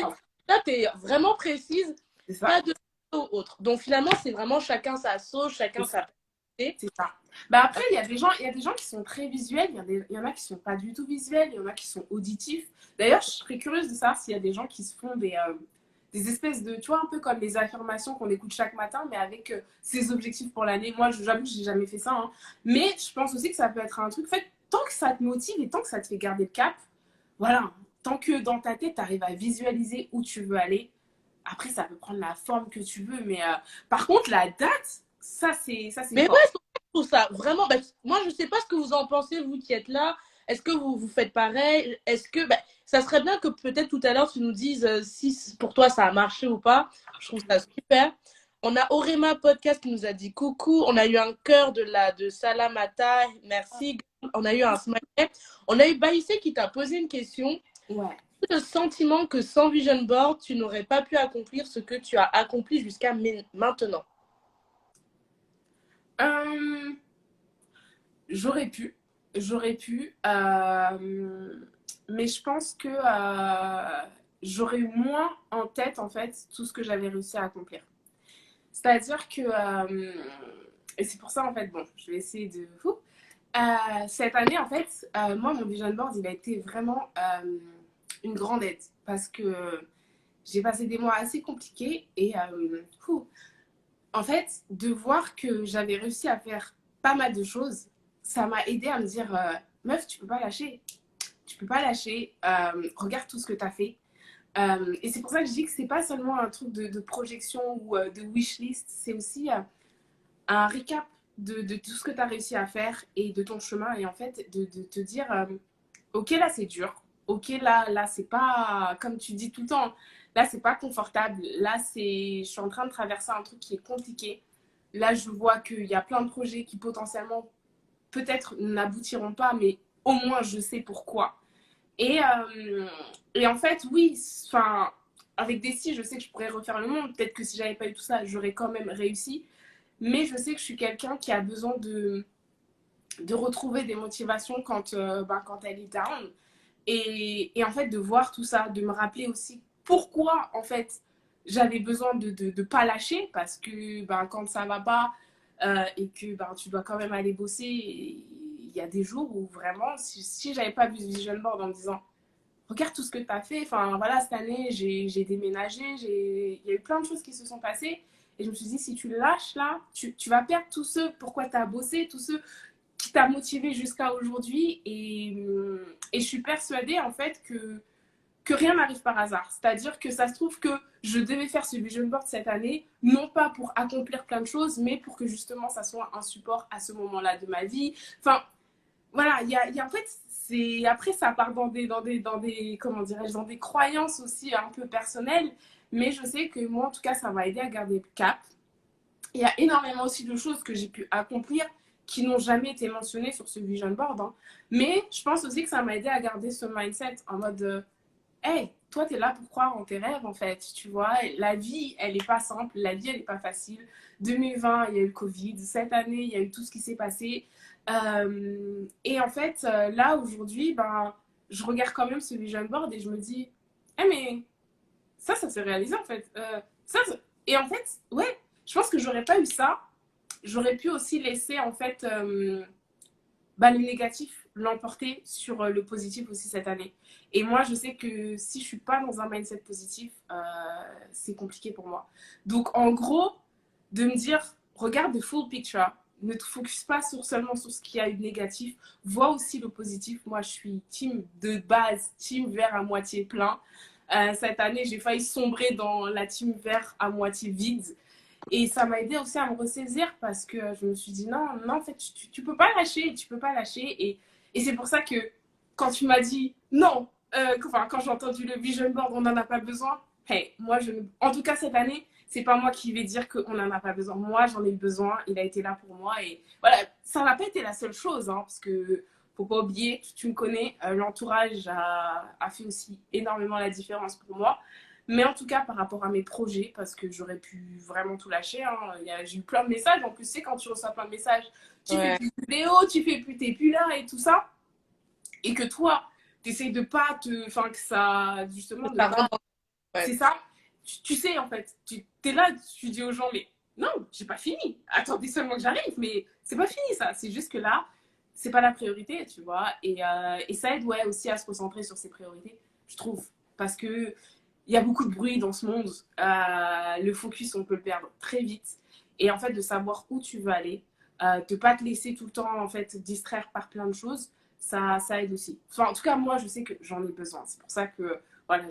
là, tu es vraiment précise, C'est ça. pas de autre. Donc finalement, c'est vraiment chacun sa sauce, chacun sa personnalité. C'est ça. Bah après, il y a des gens qui sont très visuels, il y en a qui sont pas du tout visuels, il y en a qui sont auditifs. D'ailleurs, je serais curieuse de savoir s'il y a des gens qui se font des espèces de, tu vois, un peu comme les affirmations qu'on écoute chaque matin, mais avec ses objectifs pour l'année. Moi, j'avoue que j'ai jamais fait ça, hein. Mais je pense aussi que ça peut être un truc. En fait, tant que ça te motive et tant que ça te fait garder le cap, voilà. Tant que dans ta tête, tu arrives à visualiser où tu veux aller, après, ça peut prendre la forme que tu veux. Mais par contre, la date, ça, c'est Mais ouais, fort. c'est pour ça. Vraiment, bah, moi, je sais pas ce que vous en pensez, vous qui êtes là. Est-ce que vous faites pareil? Est-ce que ça serait bien que peut-être tout à l'heure tu nous dises si pour toi ça a marché ou pas. Je trouve ça super. On a Orema Podcast qui nous a dit coucou. On a eu un cœur de Salamata. Merci. On a eu un smiley. On a eu Baïsé qui t'a posé une question. Ouais. Le sentiment que sans Vision Board, tu n'aurais pas pu accomplir ce que tu as accompli jusqu'à maintenant. Euh, j'aurais pu, mais je pense que j'aurais eu moins en tête en fait tout ce que j'avais réussi à accomplir. C'est-à-dire que et c'est pour ça, en fait, bon, je vais essayer de... cette année, en fait, moi, mon vision board, il a été vraiment une grande aide parce que j'ai passé des mois assez compliqués et en fait, de voir que j'avais réussi à faire pas mal de choses, ça m'a aidé à me dire, meuf, tu peux pas lâcher. Tu peux pas lâcher. Regarde tout ce que tu as fait. Et c'est pour ça que je dis que c'est pas seulement un truc de projection ou de wish list, c'est aussi un récap de tout ce que tu as réussi à faire et de ton chemin. Et en fait, de te dire, ok, là, c'est dur. Ok, là, c'est pas, comme tu dis tout le temps, là, c'est pas confortable. Là, je suis en train de traverser un truc qui est compliqué. Là, je vois qu'il y a plein de projets qui potentiellement, peut-être, n'aboutiront pas, mais au moins, je sais pourquoi. Et, et en fait, oui, enfin, avec des si, je sais que je pourrais refaire le monde. Peut-être que si j'avais pas eu tout ça, j'aurais quand même réussi. Mais je sais que je suis quelqu'un qui a besoin de retrouver des motivations quand elle est down. Et en fait, de voir tout ça, de me rappeler aussi pourquoi, en fait, j'avais besoin de pas lâcher. Parce que quand ça va pas et que tu dois quand même aller bosser, il y a des jours où vraiment, si j'avais pas vu ce vision board en me disant regarde tout ce que tu as fait. Enfin, voilà, cette année, j'ai déménagé, il y a eu plein de choses qui se sont passées. Et je me suis dit, si tu lâches là, tu vas perdre tous ceux pourquoi tu as bossé, tous ceux qui t'a motivé jusqu'à aujourd'hui. Et je suis persuadée, en fait, que rien n'arrive par hasard. C'est-à-dire que ça se trouve que je devais faire ce vision board cette année, non pas pour accomplir plein de choses, mais pour que justement ça soit un support à ce moment-là de ma vie. Enfin, voilà, en fait, après, ça part comment dirais-je, dans des croyances aussi un peu personnelles, mais je sais que moi, en tout cas, ça m'a aidé à garder le cap. Il y a énormément aussi de choses que j'ai pu accomplir qui n'ont jamais été mentionnées sur ce vision board, hein. Mais je pense aussi que ça m'a aidé à garder ce mindset en mode hey, toi, tu es là pour croire en tes rêves, en fait, tu vois. La vie, elle n'est pas simple, la vie, elle n'est pas facile. 2020, il y a eu le Covid. Cette année, il y a eu tout ce qui s'est passé. Et en fait, là, aujourd'hui, je regarde quand même ce vision board et je me dis, eh, mais ça s'est réalisé, en fait. Et en fait, ouais, je pense que j'aurais pas eu ça. J'aurais pu aussi laisser, en fait, le négatif l'emporter sur le positif aussi cette année. Et moi, je sais que si je suis pas dans un mindset positif, c'est compliqué pour moi. Donc, en gros, de me dire, regarde the full picture, ne te focus pas seulement sur ce qu'il y a eu de négatif, vois aussi le positif. Moi, je suis team de base, team vert à moitié plein. Cette année, j'ai failli sombrer dans la team vert à moitié vide. Et ça m'a aidé aussi à me ressaisir parce que je me suis dit non, non, en fait, tu peux pas lâcher, tu peux pas lâcher. Et c'est pour ça que quand tu m'as dit non, quand j'ai entendu le vision board, on n'en a pas besoin. Hey, moi, en tout cas, cette année, c'est pas moi qui vais dire qu'on n'en a pas besoin. Moi, j'en ai besoin. Il a été là pour moi. Et voilà, ça n'a pas été la seule chose, hein, parce que faut pas oublier, tu me connais, l'entourage a fait aussi énormément la différence pour moi. Mais en tout cas, par rapport à mes projets, parce que j'aurais pu vraiment tout lâcher, hein. J'ai eu plein de messages. En plus, tu sais, quand tu reçois plein de messages, tu fais plus de vidéos, t'es plus là et tout ça. Et que toi, tu essayes de pas enfin, que ça, justement, de pas. Ouais. C'est ça. Tu sais, en fait, tu es là, tu dis aux gens, mais non, j'ai pas fini. Attendez seulement que j'arrive, mais c'est pas fini ça. C'est juste que là, c'est pas la priorité, tu vois. Et ça aide, ouais, aussi à se concentrer sur ses priorités, je trouve. Parce que il y a beaucoup de bruit dans ce monde. Le focus, on peut le perdre très vite. Et en fait, de savoir où tu veux aller, de pas te laisser tout le temps en fait distraire par plein de choses, ça aide aussi. Enfin, en tout cas, moi, je sais que j'en ai besoin. C'est pour ça que voilà,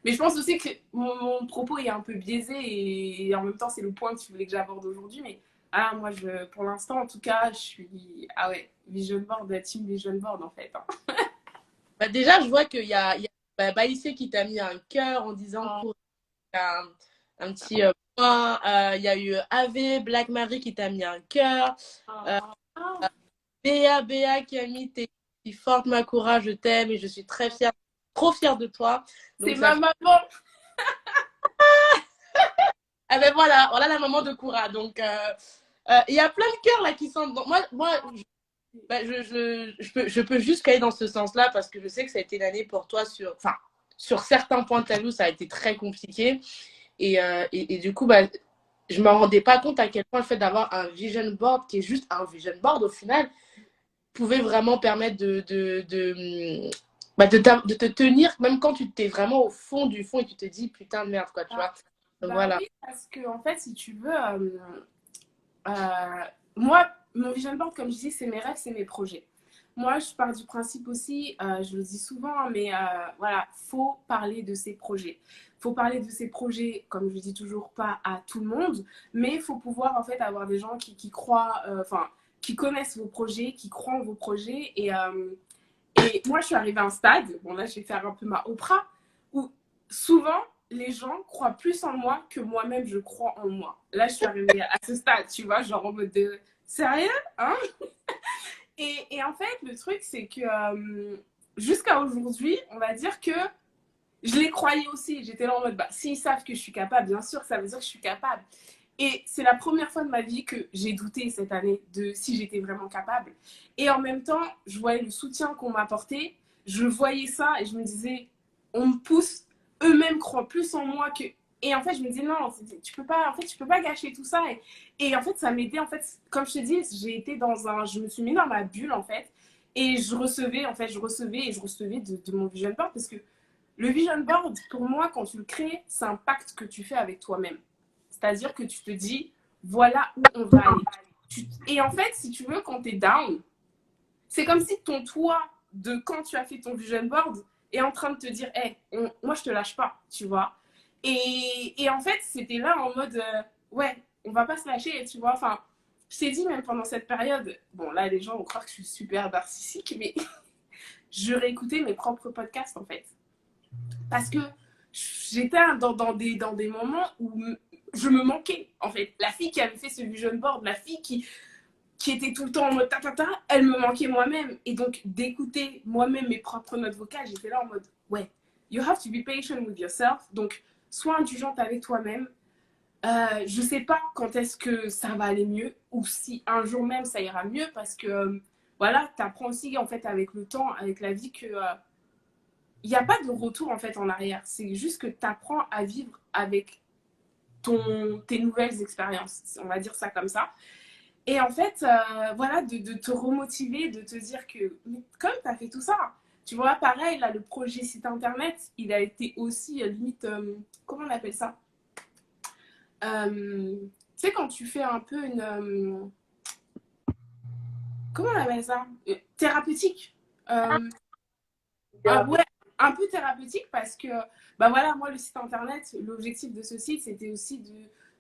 mais je pense aussi que mon propos est un peu biaisé et en même temps, c'est le point que tu voulais que j'aborde aujourd'hui. Mais moi, pour l'instant, en tout cas, je suis vision board, team vision board en fait, hein. Déjà, je vois qu'il y a Baïssé qui t'a mis un cœur en disant un petit point. Il y a eu Ave, Black Marie qui t'a mis un cœur. Béa qui a mis t'es forte, Makura, je t'aime et je suis très fière, trop fière de toi. C'est ma maman. Ah ben voilà la maman de Koura. Donc, il y a plein de cœurs là qui sont. Donc, moi je peux juste aller dans ce sens-là parce que je sais que ça a été une année pour toi sur certains points de ta vie, ça a été très compliqué. Et du coup, je me rendais pas compte à quel point le fait d'avoir un vision board, qui est juste un vision board au final, pouvait vraiment permettre de te tenir, même quand tu t'es vraiment au fond du fond et tu te dis putain de merde, quoi, tu Ah, vois. Donc bah voilà. oui, parce que en fait, si tu veux, moi, mon vision board, comme je dis, c'est mes rêves, c'est mes projets. Moi, je pars du principe aussi, je le dis souvent, mais voilà, faut parler de ses projets. Faut parler de ses projets, comme je dis toujours, pas à tout le monde, mais il faut pouvoir en fait avoir des gens qui croient, enfin, qui connaissent vos projets, qui croient en vos projets. Et moi, je suis arrivée à un stade, bon là, je vais faire un peu ma Oprah, où souvent, les gens croient plus en moi que moi-même, je crois en moi. Là, je suis arrivée à ce stade, tu vois, genre en mode de sérieux, hein? Et en fait, le truc, c'est que jusqu'à aujourd'hui, on va dire que je les croyais aussi. J'étais là en mode, bah, s'ils savent que je suis capable, bien sûr, ça veut dire que je suis capable. Et c'est la première fois de ma vie que j'ai douté cette année de si j'étais vraiment capable. Et en même temps, je voyais le soutien qu'on m'apportait, je voyais ça et je me disais, on me pousse, eux-mêmes croient plus en moi que. Et en fait, je me disais, non, tu peux pas, en fait, tu peux pas gâcher tout ça. Et en fait, ça m'aidait, en fait, comme je te dis, j'ai été dans un. Je me suis mis dans ma bulle, en fait. Et je recevais, en fait, je recevais et je recevais de mon vision board parce que le vision board, pour moi, quand tu le crées, c'est un pacte que tu fais avec toi-même. C'est-à-dire que tu te dis, voilà où on va aller. Et en fait, si tu veux, quand tu es down, c'est comme si ton toi de quand tu as fait ton vision board est en train de te dire, hey, moi, je te lâche pas, tu vois. Et en fait, c'était là en mode, ouais, on va pas se lâcher, tu vois. Enfin, je t'ai dit, même pendant cette période, bon, là, les gens vont croire que je suis super narcissique, mais je réécoutais mes propres podcasts, en fait. Parce que j'étais dans des moments où je me manquais, en fait. La fille qui avait fait ce vision board, la fille qui était tout le temps en mode ta, elle me manquait moi-même. Et donc, d'écouter moi-même mes propres notes vocales, j'étais là en mode, ouais, you have to be patient with yourself. Donc, sois indulgente avec toi-même. Je sais pas quand est-ce que ça va aller mieux ou si un jour même ça ira mieux parce que, voilà, tu apprends aussi, en fait, avec le temps, avec la vie que il n'y a pas de retour en fait en arrière. C'est juste que tu apprends à vivre avec tes nouvelles expériences. On va dire ça comme ça. Et en fait, voilà, de te remotiver, de te dire que mais comme tu as fait tout ça, tu vois, pareil, là, le projet site internet, il a été aussi limite, comment on appelle ça Tu sais, quand tu fais un peu une. Comment on appelle ça thérapeutique. Ouais, un peu thérapeutique parce que, bah voilà, moi, le site internet, l'objectif de ce site, c'était aussi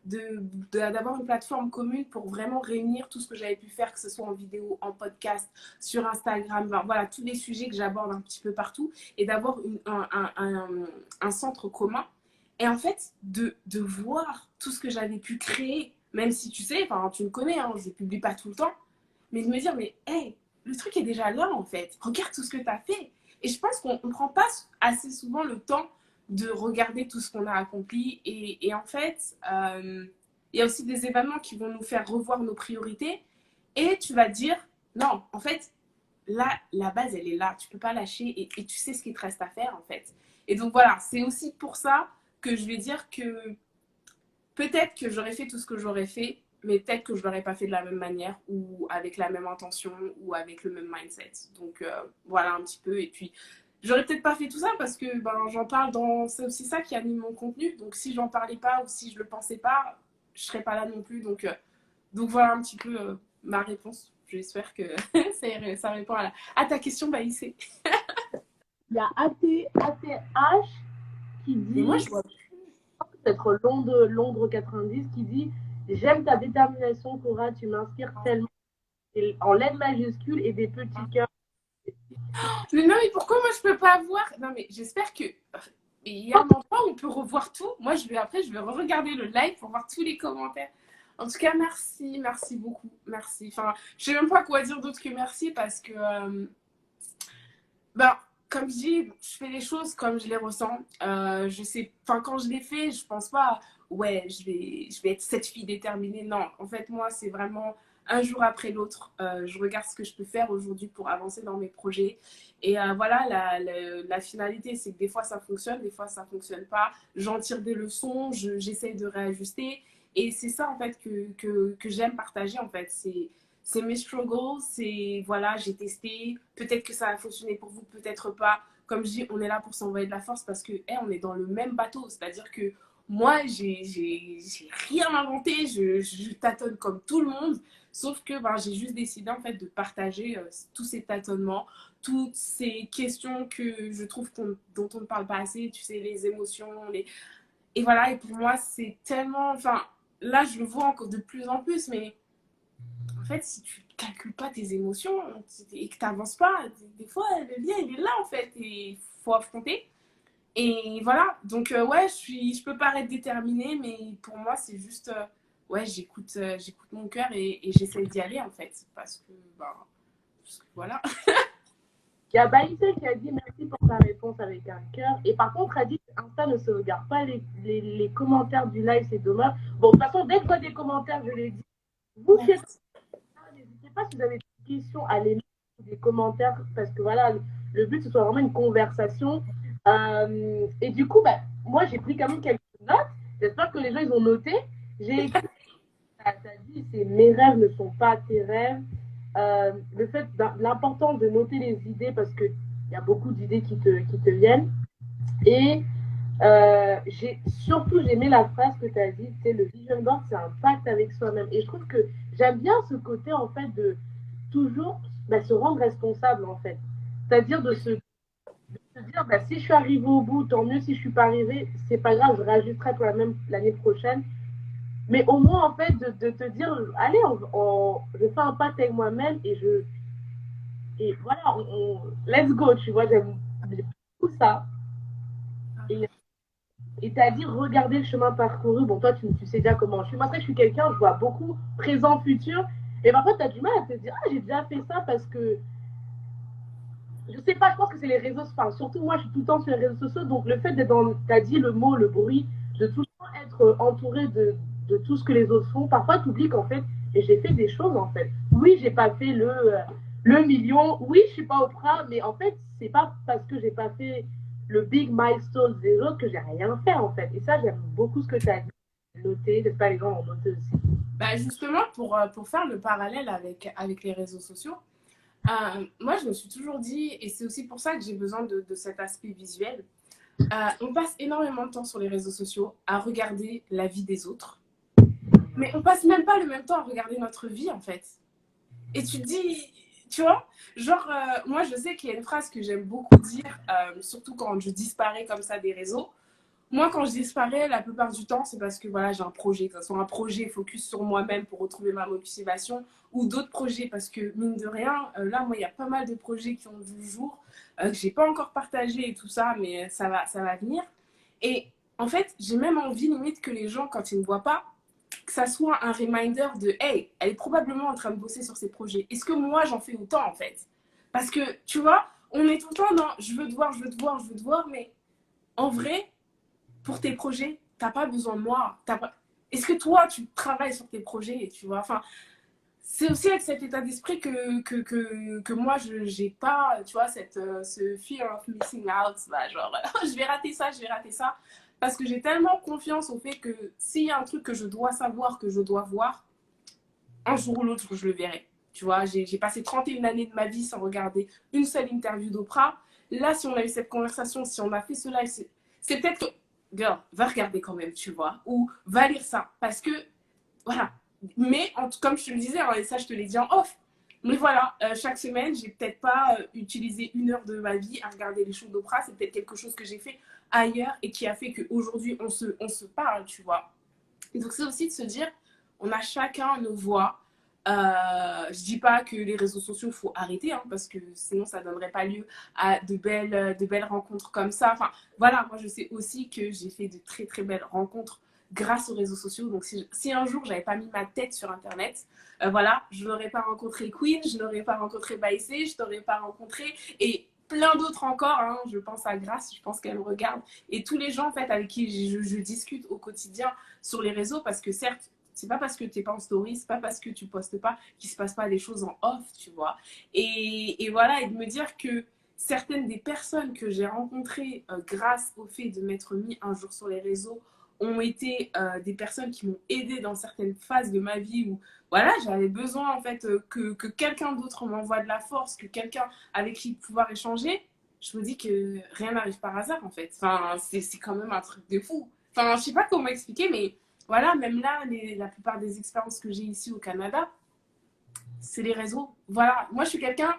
d'avoir une plateforme commune pour vraiment réunir tout ce que j'avais pu faire, que ce soit en vidéo, en podcast, sur Instagram, ben, voilà, tous les sujets que j'aborde un petit peu partout et d'avoir un centre commun. Et en fait, de voir tout ce que j'avais pu créer, même si tu sais, enfin, tu me connais, hein, je ne publie pas tout le temps, mais de me dire, mais hey, le truc est déjà là en fait, regarde tout ce que tu as fait. Et je pense qu'on ne prend pas assez souvent le temps de regarder tout ce qu'on a accompli. Et en fait, il y a aussi des événements qui vont nous faire revoir nos priorités. Et tu vas te dire, non, en fait, là, la base, elle est là. Tu ne peux pas lâcher et tu sais ce qu'il te reste à faire, en fait. Et donc voilà, c'est aussi pour ça que je vais dire que peut-être que j'aurais fait tout ce que j'aurais fait, mais peut-être que je ne l'aurais pas fait de la même manière ou avec la même intention ou avec le même mindset. Donc voilà un petit peu. Et puis, j'aurais peut-être pas fait tout ça parce que ben, j'en parle dans. C'est aussi ça qui anime mon contenu. Donc si j'en parlais pas ou si je le pensais pas, je serais pas là non plus. Donc voilà un petit peu ma réponse. J'espère que ça répond à ta question, Baïsé. Il y a ATH qui Mais moi, dit, je vois. peut-être Londres 90, qui dit j'aime ta détermination, Cora, tu m'inspires tellement. En lettres majuscules et des petits cœurs. Mais non, mais pourquoi moi je peux pas voir? Non, mais j'espère que. Il y a un endroit où on peut revoir tout. Moi, après, je vais regarder le live pour voir tous les commentaires. En tout cas, merci, merci beaucoup, merci. Enfin, je sais même pas quoi dire d'autre que merci parce que, ben, comme je dis, je fais les choses comme je les ressens. Je sais, enfin, quand je les fais, je pense pas, ouais, je vais être cette fille déterminée. Non, en fait, moi, c'est vraiment un jour après l'autre. Je regarde ce que je peux faire aujourd'hui pour avancer dans mes projets. Et voilà, la finalité, c'est que des fois ça fonctionne, des fois ça fonctionne pas. J'en tire des leçons, j'essaie de réajuster. Et c'est ça, en fait, que j'aime partager, en fait. C'est mes struggles, c'est, voilà, j'ai testé. Peut-être que ça a fonctionné pour vous, peut-être pas. Comme je dis, on est là pour s'envoyer de la force parce que, hey, on est dans le même bateau. C'est-à-dire que moi, j'ai rien inventé. Je tâtonne comme tout le monde. Sauf que ben, j'ai juste décidé, en fait, de partager tous ces tâtonnements, toutes ces questions que je trouve dont on ne parle pas assez. Tu sais, les émotions, les... Et voilà, et pour moi, c'est tellement... Enfin, là, je le vois encore de plus en plus, mais en fait, si tu ne calcules pas tes émotions et que tu n'avances pas, des fois, le lien, il est là, en fait, et il faut affronter. Et voilà, donc ouais, je peux paraître déterminée, mais pour moi, c'est juste, ouais, j'écoute mon cœur et j'essaie d'y aller, en fait, ben, parce que voilà. Il y a Baïsé qui a dit merci pour ta réponse avec un cœur. Et par contre, elle dit que Insta ne se regarde pas les commentaires du live, c'est dommage. Bon, de toute façon, dès que je vois des commentaires, je l'ai dit. Vous, chez n'hésitez pas si vous avez des questions à les mettre des commentaires parce que voilà, le but, ce soit vraiment une conversation. Et du coup, bah, moi, j'ai pris quand même quelques notes. J'espère que les gens, ils ont noté. J'ai écrit, tu as dit, c'est mes rêves ne sont pas tes rêves. Le fait, l'important de noter les idées parce qu'il y a beaucoup d'idées qui te viennent. Et j'ai aimé la phrase que tu as dit, c'est le vision board, c'est un pacte avec soi-même. Et je trouve que j'aime bien ce côté, en fait, de toujours se rendre responsable, en fait. C'est-à-dire de se dire, si je suis arrivée au bout, tant mieux. Si je suis pas arrivée, c'est pas grave, je réajusterai pour l'année prochaine. Mais au moins, en fait, de te dire, allez, je fais un pacte avec moi-même et voilà, let's go, tu vois, j'aime tout ça. Et t'as dit regarder le chemin parcouru. Bon, toi, tu sais déjà comment je suis. Moi, après, je suis quelqu'un, je vois beaucoup présent, futur. Et parfois, tu as du mal à te dire, ah, j'ai déjà fait ça parce que je sais pas, je pense que c'est les réseaux sociaux. Enfin, surtout moi, je suis tout le temps sur les réseaux sociaux. Donc, le fait d'être dans, tu as dit le mot, le bruit, de tout le temps être entouré de tout ce que les autres font, parfois, tu oublies qu'en fait, et j'ai fait des choses en fait. Oui, j'ai pas fait le million. Oui, je suis pas au Oprah, mais en fait, c'est pas parce que j'ai pas fait le big milestone des autres que j'ai rien fait en fait. Et ça, j'aime beaucoup ce que tu as noté. J'espère pas les gens ont noté aussi. Bah justement, pour faire le parallèle avec les réseaux sociaux, moi, je me suis toujours dit, et c'est aussi pour ça que j'ai besoin de cet aspect visuel, on passe énormément de temps sur les réseaux sociaux à regarder la vie des autres, mais on passe même pas le même temps à regarder notre vie, en fait. Et tu te dis, tu vois, genre, moi, je sais qu'il y a une phrase que j'aime beaucoup dire, surtout quand je disparais comme ça des réseaux. Moi, quand je disparais, la plupart du temps, c'est parce que voilà, j'ai un projet, que ce soit un projet focus sur moi-même pour retrouver ma motivation ou d'autres projets parce que, mine de rien, là, moi, il y a pas mal de projets qui ont vu le jour, que j'ai pas encore partagé et tout ça, mais ça va venir. Et en fait, j'ai même envie limite que les gens, quand ils ne me voient pas, que ça soit un reminder de hey, elle est probablement en train de bosser sur ses projets. Est-ce que moi, j'en fais autant en fait? Parce que, tu vois, on est tout le temps dans je veux te voir, je veux te voir, je veux te voir, mais en vrai, pour tes projets, t'as pas besoin de moi. Pas... Est-ce que toi, tu travailles sur tes projets, tu vois? Enfin, c'est aussi avec cet état d'esprit que moi, je j'ai pas, tu vois, ce fear of missing out, là, genre, je vais rater ça, je vais rater ça. Parce que j'ai tellement confiance au fait que s'il y a un truc que je dois savoir, que je dois voir, un jour ou l'autre, je le verrai. Tu vois, j'ai passé 31 années de ma vie sans regarder une seule interview d'Oprah. Là, si on a eu cette conversation, si on a fait cela, c'est peut-être que, girl, va regarder quand même, tu vois, ou va lire ça. Parce que, voilà. Mais, comme je te le disais, hein, et ça, je te l'ai dit en off, mais voilà, chaque semaine, j'ai peut-être pas utilisé 1 heure de ma vie à regarder les shows d'Oprah. C'est peut-être quelque chose que j'ai fait ailleurs et qui a fait qu'aujourd'hui, on se parle, tu vois. Et donc, c'est aussi de se dire, on a chacun nos voix. Je dis pas que les réseaux sociaux, il faut arrêter, hein, parce que sinon, ça donnerait pas lieu à de belles rencontres comme ça. Enfin, voilà, moi, je sais aussi que j'ai fait de très, très belles rencontres grâce aux réseaux sociaux. Donc, si un jour, j'avais pas mis ma tête sur Internet, voilà, je n'aurais pas rencontré Queen, je n'aurais pas rencontré Baïsé, je n'aurais pas rencontré... Et plein d'autres encore, hein, je pense à Grace, je pense qu'elle me regarde, et tous les gens en fait avec qui je discute au quotidien sur les réseaux, parce que certes, c'est pas parce que tu n'es pas en story, c'est pas parce que tu postes pas qu'il se passe pas des choses en off, tu vois. Et voilà, et de me dire que certaines des personnes que j'ai rencontrées grâce au fait de m'être mis un jour sur les réseaux ont été des personnes qui m'ont aidé dans certaines phases de ma vie où voilà, j'avais besoin en fait que quelqu'un d'autre m'envoie de la force, que quelqu'un avec qui pouvoir échanger. Je me dis que rien n'arrive par hasard en fait. Enfin, c'est quand même un truc de fou. Enfin, je sais pas comment expliquer, mais voilà, même là, la plupart des expériences que j'ai ici au Canada, c'est les réseaux. Voilà, moi je suis quelqu'un,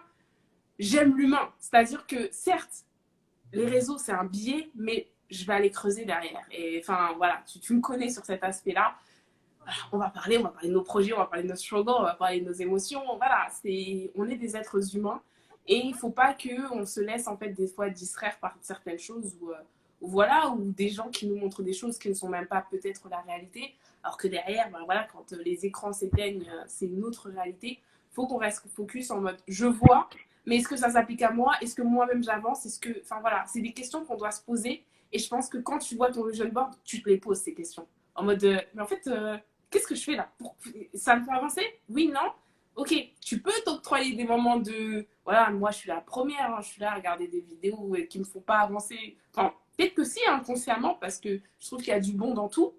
j'aime l'humain. C'est-à-dire que certes, les réseaux c'est un biais, mais je vais aller creuser derrière. Et enfin voilà, tu me connais sur cet aspect-là. On va parler de nos projets, on va parler de nos struggles, on va parler de nos émotions. Voilà, on est des êtres humains et il ne faut pas qu'on se laisse en fait des fois distraire par certaines choses ou voilà, ou des gens qui nous montrent des choses qui ne sont même pas peut-être la réalité, alors que derrière, ben voilà, quand les écrans s'éteignent, c'est une autre réalité. Il faut qu'on reste focus en mode je vois, mais est-ce que ça s'applique à moi? Est-ce que moi-même j'avance? Est-ce que, enfin voilà, c'est des questions qu'on doit se poser et je pense que quand tu vois ton vision board, tu te les poses ces questions. En mode, mais en fait, qu'est-ce que je fais là? Ça me fait avancer? Oui, non? Ok, tu peux t'octroyer des moments de. Voilà, moi je suis la première, hein, je suis là à regarder des vidéos qui ne me font pas avancer. Enfin, peut-être que si, inconsciemment, parce que je trouve qu'il y a du bon dans tout.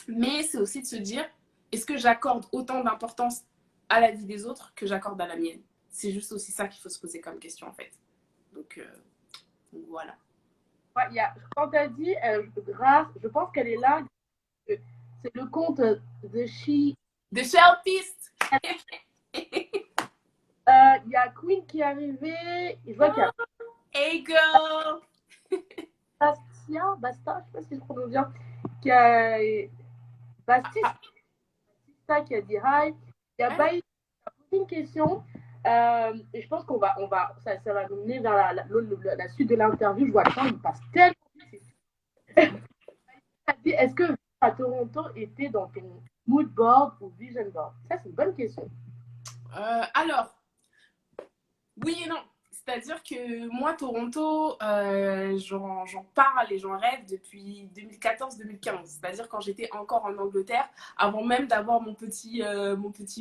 Mais c'est aussi de se dire, est-ce que j'accorde autant d'importance à la vie des autres que j'accorde à la mienne? C'est juste aussi ça qu'il faut se poser comme question en fait. Donc, voilà. Ouais, quand tu as dit grâce, je pense qu'elle est là. C'est le compte de She. The Shelfist! Il y a Queen qui est arrivée. Je vois qu'il y a Hey girl! Basta, je sais pas si je prononce bien, qui a Bastista qui a dit hi. Il y a Baï qui a posé une question. Et je pense ça va nous mener vers la suite de l'interview. Je vois le temps, il passe tellement vite. Est-ce que à Toronto était dans ton mood board ou vision board? Ça, c'est une bonne question. Alors, oui et non. C'est-à-dire que moi, Toronto, j'en parle et j'en rêve depuis 2014-2015. C'est-à-dire quand j'étais encore en Angleterre, avant même d'avoir mon petit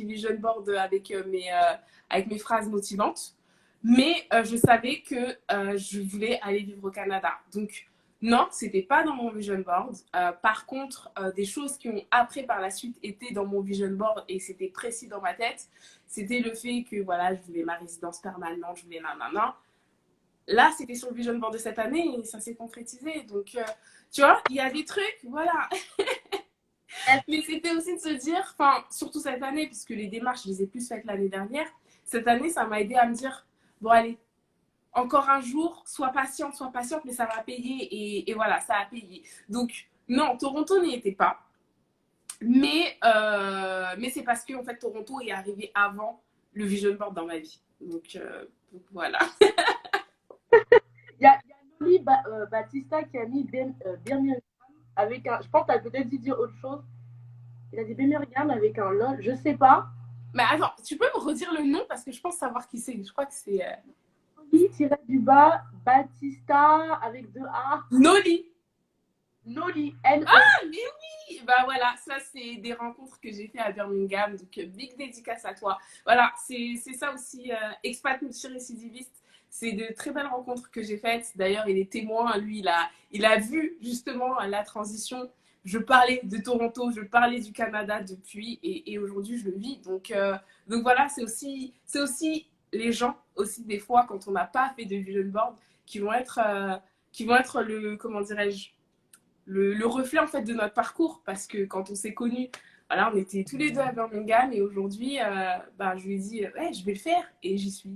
vision board avec mes phrases motivantes. Mais je savais que je voulais aller vivre au Canada. Donc, non, c'était pas dans mon vision board. Par contre, des choses qui ont après par la suite été dans mon vision board et c'était précis dans ma tête, c'était le fait que voilà, je voulais ma résidence permanente, je voulais nanana. Là, c'était sur le vision board de cette année et ça s'est concrétisé. Donc, tu vois, il y a des trucs, voilà. Mais c'était aussi de se dire, enfin, surtout cette année, puisque les démarches, je les ai plus faites l'année dernière. Cette année, ça m'a aidé à me dire, bon, allez, encore un jour, sois patiente, mais ça va payer. Et voilà, ça a payé. Donc, non, Toronto n'y était pas. Mais c'est parce que en fait, Toronto est arrivé avant le vision board dans ma vie. Donc voilà. Il y a Noli Batista qui a mis Birmingham avec un. Je pense que tu as peut-être dit dire autre chose. Il a dit Birmingham avec un LOL, je sais pas. Mais attends, tu peux me redire le nom parce que je pense savoir qui c'est. Je crois que c'est. Noli-du-bas Batista avec deux A. Noli. Noli, N. Ah, mais oui! Bah voilà, ça c'est des rencontres que j'ai fait à Birmingham. Donc, big dédicace à toi. Voilà, c'est ça aussi, expat multirécidiviste. C'est de très belles rencontres que j'ai faites. D'ailleurs, il est témoin. Lui, il a vu justement la transition. Je parlais de Toronto, je parlais du Canada depuis et aujourd'hui, je le vis. Donc voilà, c'est aussi les gens, aussi des fois, quand on n'a pas fait de vision board, qui vont être comment dirais-je, le reflet en fait de notre parcours parce que quand on s'est connus, voilà, on était tous les deux à Birmingham et aujourd'hui, bah, je lui ai dit, ouais, je vais le faire et j'y suis.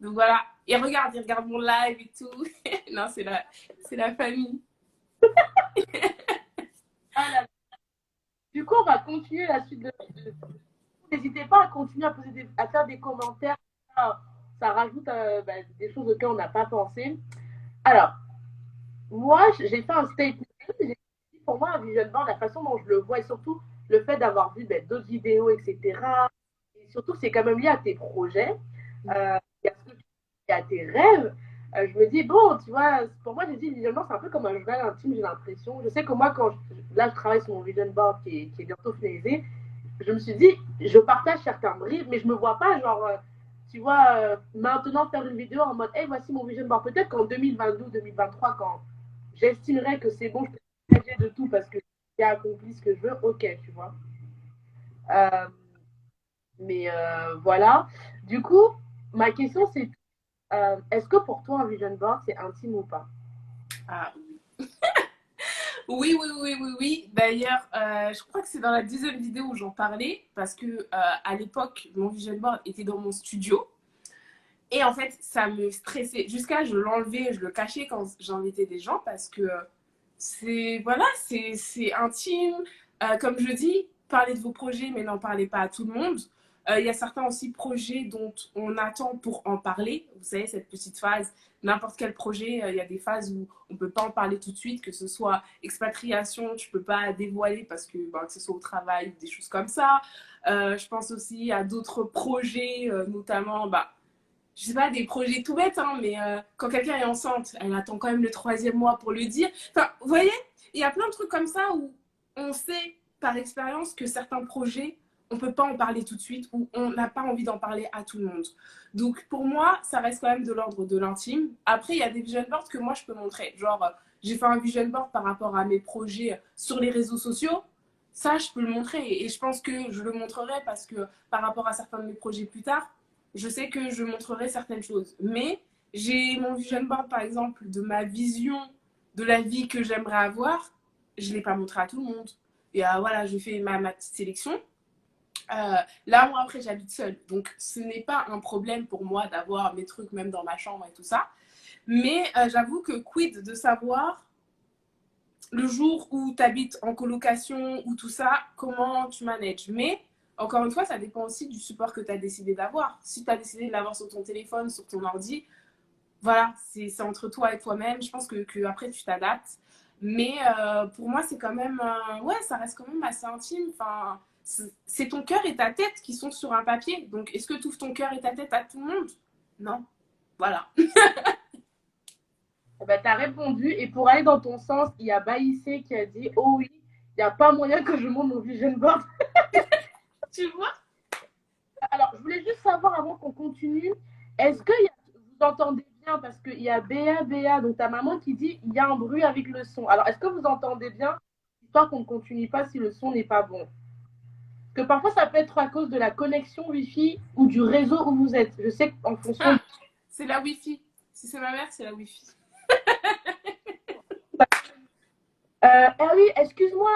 Donc voilà. Et regarde, il regarde mon live et tout. Non, c'est la famille. Du coup, on va continuer la suite N'hésitez pas à continuer à faire des commentaires. Ça rajoute des choses auxquelles on n'a pas pensé. Alors, moi, j'ai fait un statement. Pour moi, un vision board, la façon dont je le vois, et surtout le fait d'avoir vu d'autres vidéos, etc. Et surtout, c'est quand même lié à tes projets, et à tes rêves. Je me dis, bon, tu vois, pour moi, j'ai dit, vision board, c'est un peu comme un journal intime, j'ai l'impression. Je sais que moi, là, je travaille sur mon vision board qui est bientôt finalisé, je me suis dit, je partage certains briefs, mais je me vois pas, genre, tu vois, maintenant faire une vidéo en mode, hey, voici mon vision board. Peut-être qu'en 2022, 2023, quand j'estimerais que c'est bon, je peux protéger de tout parce que j'ai accompli ce que je veux, ok, tu vois. Euh, mais voilà. Du coup, ma question, c'est est-ce que pour toi, un vision board, c'est intime ou pas? Ah, oui, oui, oui, oui, oui. D'ailleurs, je crois que c'est dans la deuxième vidéo où j'en parlais parce que à l'époque, mon vision board était dans mon studio. Et en fait, ça me stressait. Jusqu'à je l'enlevais, je le cachais quand j'invitais des gens parce que c'est voilà, c'est intime. Comme je dis, parlez de vos projets, mais n'en parlez pas à tout le monde. Il y a certains aussi projets dont on attend pour en parler. Vous savez, cette petite phase, n'importe quel projet, il y a des phases où on ne peut pas en parler tout de suite, que ce soit expatriation, tu ne peux pas dévoiler parce que, ben, que ce soit au travail, des choses comme ça. Je pense aussi à d'autres projets, notamment, bah, je sais pas, des projets tout bêtes, hein, mais quand quelqu'un est enceinte, elle attend quand même le troisième mois pour le dire. Enfin, vous voyez, il y a plein de trucs comme ça où on sait par expérience que certains projets, on ne peut pas en parler tout de suite ou on n'a pas envie d'en parler à tout le monde. Donc pour moi, ça reste quand même de l'ordre de l'intime. Après, il y a des vision boards que moi je peux montrer. Genre, j'ai fait un vision board par rapport à mes projets sur les réseaux sociaux. Ça, je peux le montrer et je pense que je le montrerai parce que par rapport à certains de mes projets plus tard, je sais que je montrerai certaines choses. Mais j'ai mon vision board, par exemple, de ma vision de la vie que j'aimerais avoir. Je ne l'ai pas montré à tout le monde. Et voilà, j'ai fait ma petite sélection. Là, moi, après, j'habite seule. Donc, ce n'est pas un problème pour moi d'avoir mes trucs même dans ma chambre et tout ça. Mais j'avoue que quid de savoir le jour où tu habites en colocation ou tout ça, comment tu manages. Mais encore une fois, ça dépend aussi du support que tu as décidé d'avoir. Si tu as décidé de l'avoir sur ton téléphone, sur ton ordi, voilà, c'est entre toi et toi-même. Je pense que après, tu t'adaptes. Mais pour moi, c'est quand même, ouais, ça reste quand même assez intime. Enfin, c'est ton cœur et ta tête qui sont sur un papier. Donc, est-ce que tu ouvres ton cœur et ta tête à tout le monde? Non. Voilà. Eh ben, tu as répondu. Et pour aller dans ton sens, il y a Baïssé qui a dit oh oui, il n'y a pas moyen que je monte mon vision board. Tu vois? Alors, je voulais juste savoir avant qu'on continue, est-ce que vous entendez bien? Parce qu'il y a Béa, donc ta maman qui dit il y a un bruit avec le son. Alors, est-ce que vous entendez bien? Histoire qu'on ne continue pas si le son n'est pas bon. Parce que parfois, ça peut être à cause de la connexion Wi-Fi ou du réseau où vous êtes. Je sais qu'en fonction. Ah, c'est la Wi-Fi. Si c'est ma mère, c'est la Wi-Fi. Ah oui, excuse-moi,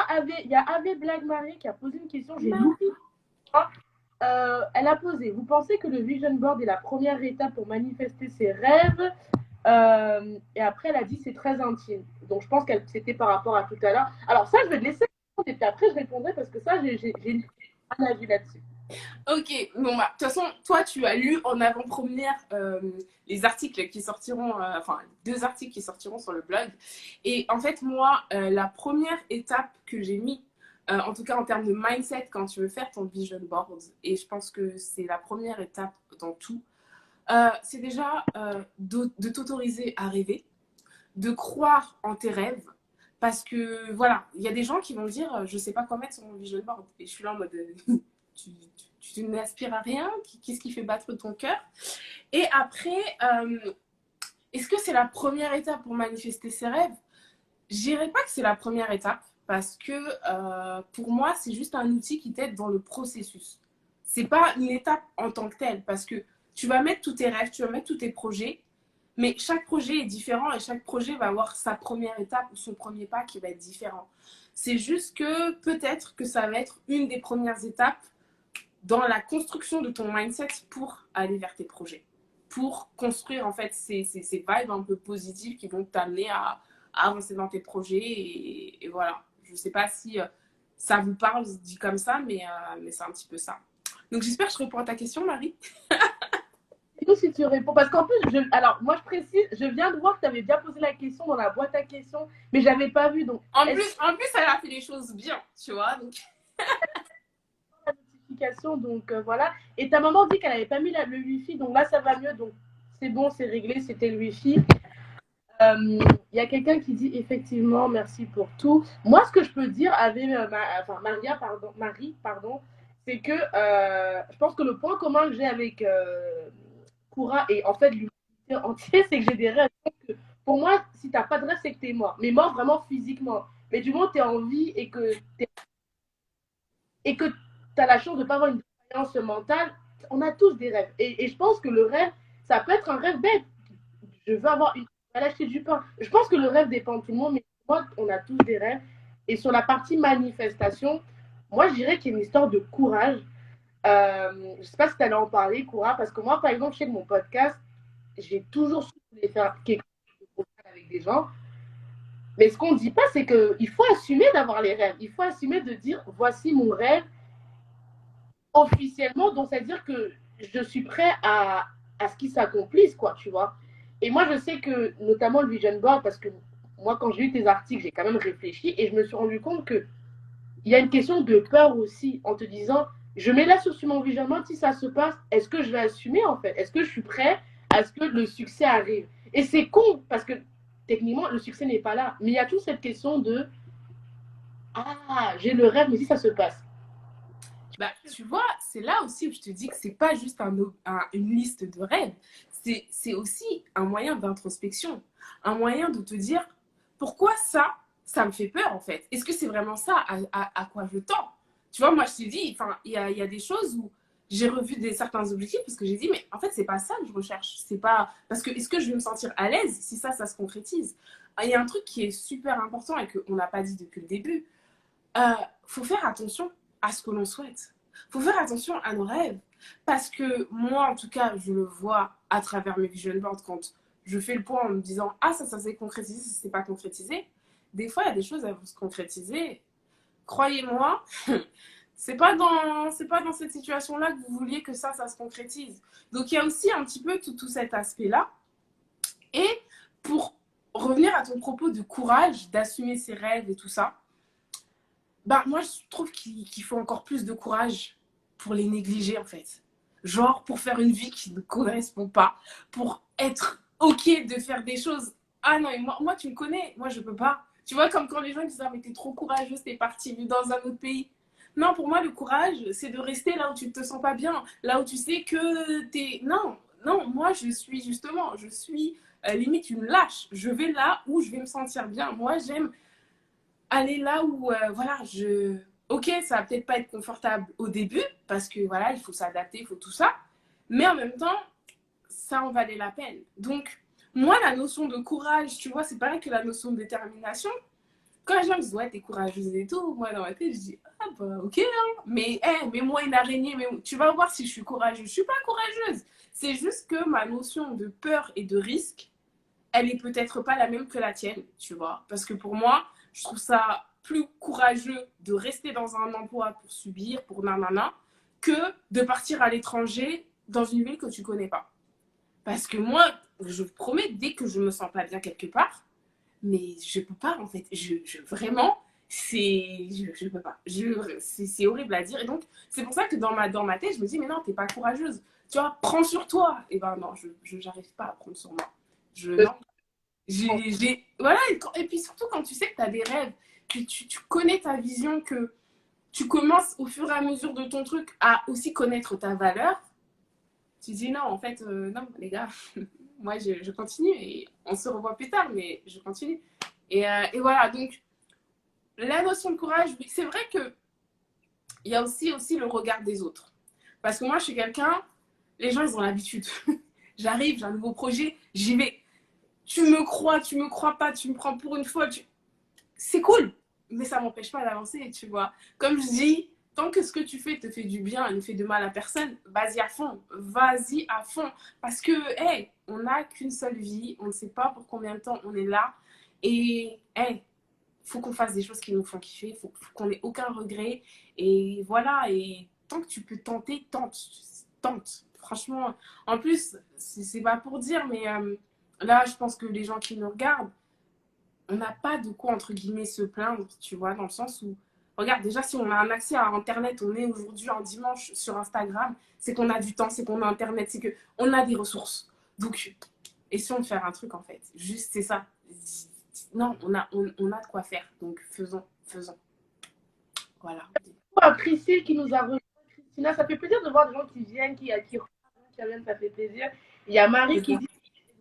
il y a Ave Black Marie qui a posé une question. J'ai loupé. Elle a posé, vous pensez que le vision board est la première étape pour manifester ses rêves? Et après, elle a dit c'est très intime. Donc, je pense que c'était par rapport à tout à l'heure. Alors, ça, je vais te laisser répondre et puis après, je répondrai parce que ça, j'ai un avis là-dessus. Ok, bon bah, de toute façon, toi, tu as lu en avant-première les articles qui sortiront, enfin, 2 articles qui sortiront sur le blog. Et en fait, moi, la première étape que j'ai mis, en tout cas en termes de mindset, quand tu veux faire ton vision board, et je pense que c'est la première étape dans tout, c'est déjà de t'autoriser à rêver, de croire en tes rêves. Parce que voilà, il y a des gens qui vont dire je sais pas quoi mettre sur mon vision board. Et je suis là en mode tu n'aspires à rien, qu'est-ce qui fait battre ton cœur? Et après, est-ce que c'est la première étape pour manifester ses rêves? Je dirais pas que c'est la première étape parce que pour moi, c'est juste un outil qui t'aide dans le processus. C'est pas une étape en tant que telle parce que tu vas mettre tous tes rêves, tu vas mettre tous tes projets, mais chaque projet est différent et chaque projet va avoir sa première étape ou son premier pas qui va être différent. C'est juste que peut-être que ça va être une des premières étapes dans la construction de ton mindset pour aller vers tes projets. Pour construire en fait ces vibes un peu positives qui vont t'amener à avancer dans tes projets. Et voilà. Je ne sais pas si ça vous parle dit comme ça, mais c'est un petit peu ça. Donc j'espère que je réponds à ta question, Marie. Nous, si tu réponds, parce qu'en plus, alors moi je précise, je viens de voir que tu avais bien posé la question dans la boîte à questions, mais je n'avais pas vu. Donc, en plus, elle a fait les choses bien, tu vois. Donc... la notification, donc voilà. Et ta maman dit qu'elle n'avait pas mis le Wi-Fi, donc là ça va mieux, donc c'est bon, c'est réglé, c'était le Wi-Fi. Il y a quelqu'un qui dit effectivement merci pour tout. Moi, ce que je peux dire avec Marie, pardon, c'est que je pense que le point commun que j'ai avec Koura et en fait l'humanité entière, c'est que j'ai des rêves. Que pour moi, si t'as pas de rêve, c'est que t'es mort. Mais mort vraiment physiquement. Mais du moment où tu es en vie et que tu as la chance de ne pas avoir une défaillance mentale, on a tous des rêves. Et je pense que le rêve, ça peut être un rêve bête. Je veux avoir une. Acheter du pain. Je pense que le rêve dépend de tout le monde, mais moi, on a tous des rêves. Et sur la partie manifestation, moi, je dirais qu'il y a une histoire de courage. Je ne sais pas si tu allais en parler, Koura, parce que moi, par exemple, je sais que mon podcast, j'ai toujours su faire quelque chose avec des gens. Mais ce qu'on ne dit pas, c'est qu'il faut assumer d'avoir les rêves. Il faut assumer de dire voici mon rêve officiellement. Donc, c'est-à-dire que je suis prêt à ce qu'il s'accomplisse, quoi, tu vois. Et moi, je sais que, notamment le vision board, parce que moi, quand j'ai eu tes articles, j'ai quand même réfléchi et je me suis rendu compte qu'il y a une question de peur aussi en te disant je mets là sur mon vision board, si ça se passe, est-ce que je vais assumer en fait? Est-ce que je suis prêt à ce que le succès arrive? Et c'est con parce que techniquement, le succès n'est pas là. Mais il y a toujours cette question de ah, j'ai le rêve, mais si ça se passe. Bah, tu vois, c'est là aussi où je te dis que c'est pas juste une liste de rêves, c'est aussi un moyen d'introspection, un moyen de te dire pourquoi ça me fait peur en fait. Est-ce que c'est vraiment ça à quoi je tends? Tu vois, moi je t'ai dit, il y a des choses où j'ai revu certains objectifs parce que j'ai dit, mais en fait, c'est pas ça que je recherche. C'est pas. Parce que est-ce que je vais me sentir à l'aise si ça se concrétise? Il y a un truc qui est super important et qu'on n'a pas dit depuis le début. Faut faire attention à ce que l'on souhaite. Faut faire attention à nos rêves. Parce que moi, en tout cas, je le vois à travers mes vision boards quand je fais le point en me disant ah, ça s'est concrétisé, ça s'est pas concrétisé. Des fois, il y a des choses à vous se concrétiser. Croyez-moi, c'est pas dans cette situation-là que vous vouliez que ça se concrétise. Donc, il y a aussi un petit peu tout cet aspect-là. Et pour revenir à ton propos de courage, d'assumer ses rêves et tout ça, bah, moi, je trouve qu'il faut encore plus de courage pour les négliger, en fait. Genre, pour faire une vie qui ne correspond pas, pour être OK de faire des choses. Ah non, moi, tu me connais, moi, je peux pas. Tu vois, comme quand les gens disent, ah, mais t'es trop courageuse, t'es partie vivre dans un autre pays. Non, pour moi, le courage, c'est de rester là où tu ne te sens pas bien, là où tu sais que t'es. Non, non, moi, je suis limite une lâche. Je vais là où je vais me sentir bien. Moi, j'aime aller là où, voilà, ok, ça va peut-être pas être confortable au début, parce que voilà, il faut s'adapter, il faut tout ça, mais en même temps, ça en valait la peine. Donc, moi, la notion de courage, tu vois, c'est pareil que la notion de détermination. Quand les gens me disent, ouais, t'es courageuse et tout, moi, dans ma tête, je dis, ah bah, ok, hein. Mais, mets-moi une araignée, mais tu vas voir si je suis courageuse. Je suis pas courageuse. C'est juste que ma notion de peur et de risque, elle est peut-être pas la même que la tienne, tu vois. Parce que pour moi, je trouve ça plus courageux de rester dans un emploi pour subir, pour nanana, que de partir à l'étranger dans une ville que tu connais pas. Parce que moi, je vous promets, dès que je me sens pas bien quelque part, mais je peux pas en fait. Vraiment, je peux pas. C'est horrible à dire. Et donc, c'est pour ça que dans ma tête, je me dis, mais non, t'es pas courageuse. Tu vois, prends sur toi. Et ben non, j'arrive pas à prendre sur moi. Non, voilà, et puis surtout quand tu sais que tu as des rêves, que tu connais ta vision, que tu commences au fur et à mesure de ton truc à aussi connaître ta valeur, tu dis non, en fait, non, les gars, moi je continue et on se revoit plus tard, mais je continue. Et voilà, donc la notion de courage, c'est vrai que il y a aussi le regard des autres. Parce que moi, je suis quelqu'un, les gens, ils ont l'habitude. J'arrive, j'ai un nouveau projet, j'y vais. Tu me crois pas, tu me prends pour une folle. C'est cool, mais ça m'empêche pas d'avancer, tu vois. Comme je dis, tant que ce que tu fais te fait du bien et ne fait de mal à personne, vas-y à fond, vas-y à fond. Parce que, hey, on n'a qu'une seule vie, on ne sait pas pour combien de temps on est là. Et, hey, faut qu'on fasse des choses qui nous font kiffer, faut qu'on ait aucun regret. Et voilà, et tant que tu peux tenter, tente. Franchement, en plus, c'est pas pour dire, mais là, je pense que les gens qui nous regardent, on n'a pas de quoi, entre guillemets, se plaindre, tu vois, dans le sens où, regarde, déjà, si on a un accès à Internet, on est aujourd'hui un dimanche sur Instagram, c'est qu'on a du temps, c'est qu'on a Internet, c'est qu'on a des ressources. Donc, essayons de faire un truc, en fait. Juste, c'est ça. Non, on a de quoi faire. Donc, faisons. Voilà. Priscille qui nous a rejoint. Christina, ça fait plaisir de voir des gens qui viennent, qui reviennent, ça fait plaisir. Il y a Marie qui dit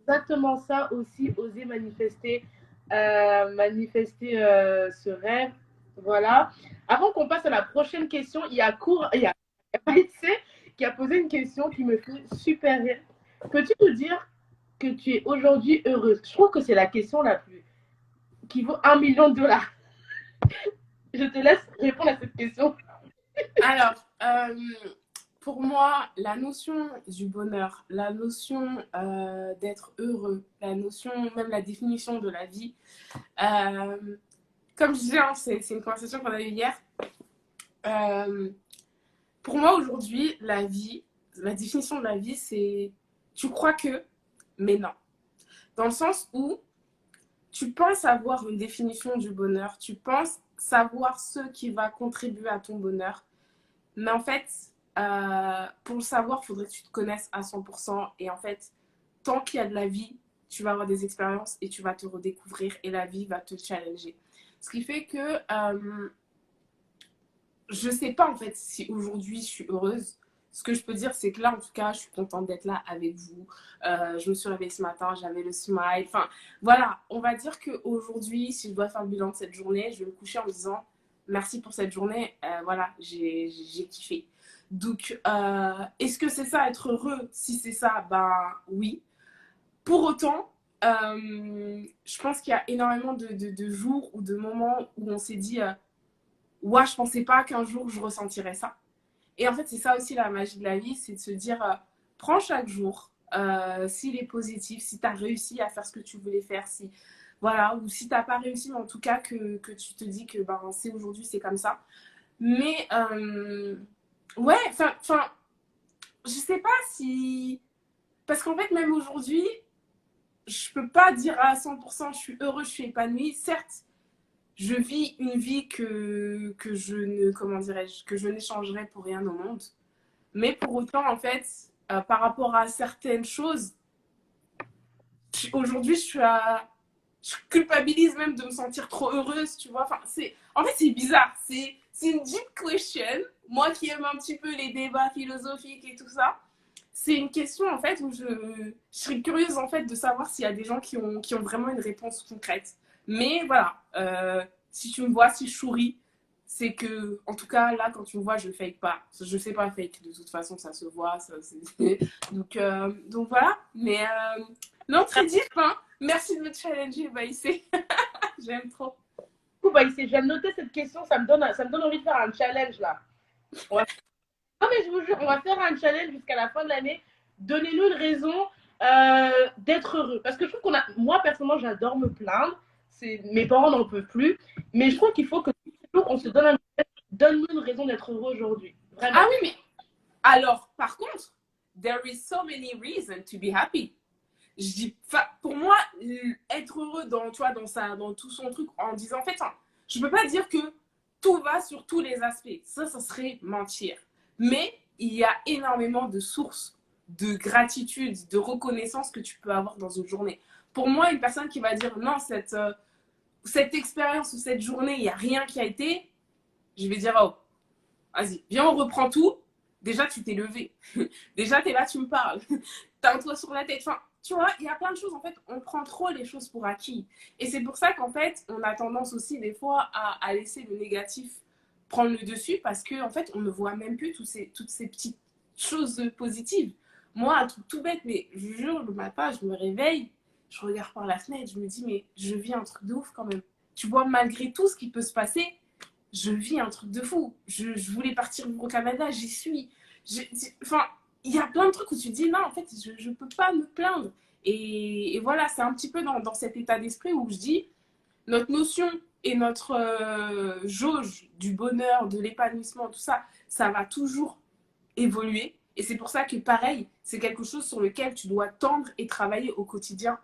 exactement ça aussi, oser manifester. manifester ce rêve. Voilà. Avant qu'on passe à la prochaine question, il y a Maïsé qui a posé une question qui me fait super rire. Peux-tu nous dire que tu es aujourd'hui heureuse? Je trouve que c'est la question la plus qui vaut 1 million de dollars. Je te laisse répondre à cette question. Alors, pour moi, la notion du bonheur, la notion d'être heureux, la notion, même la définition de la vie, euh, comme je disais, hein, c'est une conversation qu'on a eue hier. Euh, pour moi, aujourd'hui, la vie, la définition de la vie, c'est tu crois que, mais non. Dans le sens où tu penses avoir une définition du bonheur, tu penses savoir ce qui va contribuer à ton bonheur, mais en fait, pour le savoir, il faudrait que tu te connaisses à 100%. Et en fait, tant qu'il y a de la vie, tu vas avoir des expériences et tu vas te redécouvrir et la vie va te challenger. Ce qui fait que je ne sais pas en fait si aujourd'hui je suis heureuse. Ce que je peux dire, c'est que là, en tout cas, je suis contente d'être là avec vous. Je me suis réveillée ce matin, j'avais le smile. Enfin, voilà, on va dire qu'aujourd'hui, si je dois faire le bilan de cette journée, je vais me coucher en me disant merci pour cette journée. Voilà, j'ai kiffé. Donc, est-ce que c'est ça être heureux? Si c'est ça, ben oui. Pour autant, je pense qu'il y a énormément de jours ou de moments où on s'est dit ouais, je pensais pas qu'un jour je ressentirais ça. Et en fait, c'est ça aussi la magie de la vie, c'est de se dire, prends chaque jour, s'il est positif, si tu as réussi à faire ce que tu voulais faire, si, voilà, ou si tu n'as pas réussi, mais en tout cas que tu te dis que ben, c'est aujourd'hui, c'est comme ça. Mais, ouais, enfin, je sais pas si... Parce qu'en fait, même aujourd'hui, je peux pas dire à 100% je suis heureux, je suis épanouie. Certes, je vis une vie que je ne, comment dirais-je, que je n'échangerai pour rien au monde. Mais pour autant, en fait, par rapport à certaines choses, aujourd'hui, je culpabilise même de me sentir trop heureuse, tu vois. Enfin, en fait, c'est bizarre. C'est une deep question. Moi qui aime un petit peu les débats philosophiques et tout ça, c'est une question, en fait, où je serais curieuse, en fait, de savoir s'il y a des gens qui ont vraiment une réponse concrète. Mais voilà, si tu me vois, si je souris, c'est que, en tout cas, là, quand tu me vois, je fake pas. Je sais pas fake, de toute façon, ça se voit. Ça, donc voilà. Mais non, très deep, hein. Merci de me challenger, Baïsé. J'aime trop. Du coup, bah, je viens de noter cette question, ça me donne envie de faire un challenge là. Va... Non, mais je vous jure, on va faire un challenge jusqu'à la fin de l'année. Donnez-nous une raison d'être heureux. Parce que je trouve moi personnellement, j'adore me plaindre. Mes parents n'en peuvent plus. Mais je trouve qu'il faut que toujours on se donne-nous une raison d'être heureux aujourd'hui. Ah Vraiment. oui, mais alors, par contre, there is so many reasons to be happy. Je dis, pour moi, être heureux dans, tu vois, dans tout son truc, en disant, en fait, hein, je ne peux pas dire que tout va sur tous les aspects. Ça serait mentir. Mais il y a énormément de sources de gratitude, de reconnaissance que tu peux avoir dans une journée. Pour moi, une personne qui va dire, non, cette expérience ou cette journée, il n'y a rien qui a été, je vais dire, oh, vas-y, viens, on reprend tout. Déjà, tu t'es levé. Déjà, tu es là, tu me parles. T'as un toit sur la tête. Enfin, tu vois, il y a plein de choses. En fait, on prend trop les choses pour acquis. Et c'est pour ça qu'en fait, on a tendance aussi des fois à laisser le négatif prendre le dessus parce qu'en fait, on ne voit même plus toutes ces petites choses positives. Moi, un truc tout bête, mais je vous jure, le matin, je me réveille, je regarde par la fenêtre, je me dis, mais je vis un truc de ouf quand même. Tu vois, malgré tout ce qui peut se passer, je vis un truc de fou. Je voulais partir vivre au Canada, j'y suis. Enfin, il y a plein de trucs où tu te dis, non, en fait, je ne peux pas me plaindre. Et voilà, c'est un petit peu dans cet état d'esprit où je dis, notre notion et notre jauge du bonheur, de l'épanouissement, tout ça, ça va toujours évoluer. Et c'est pour ça que, pareil, c'est quelque chose sur lequel tu dois tendre et travailler au quotidien.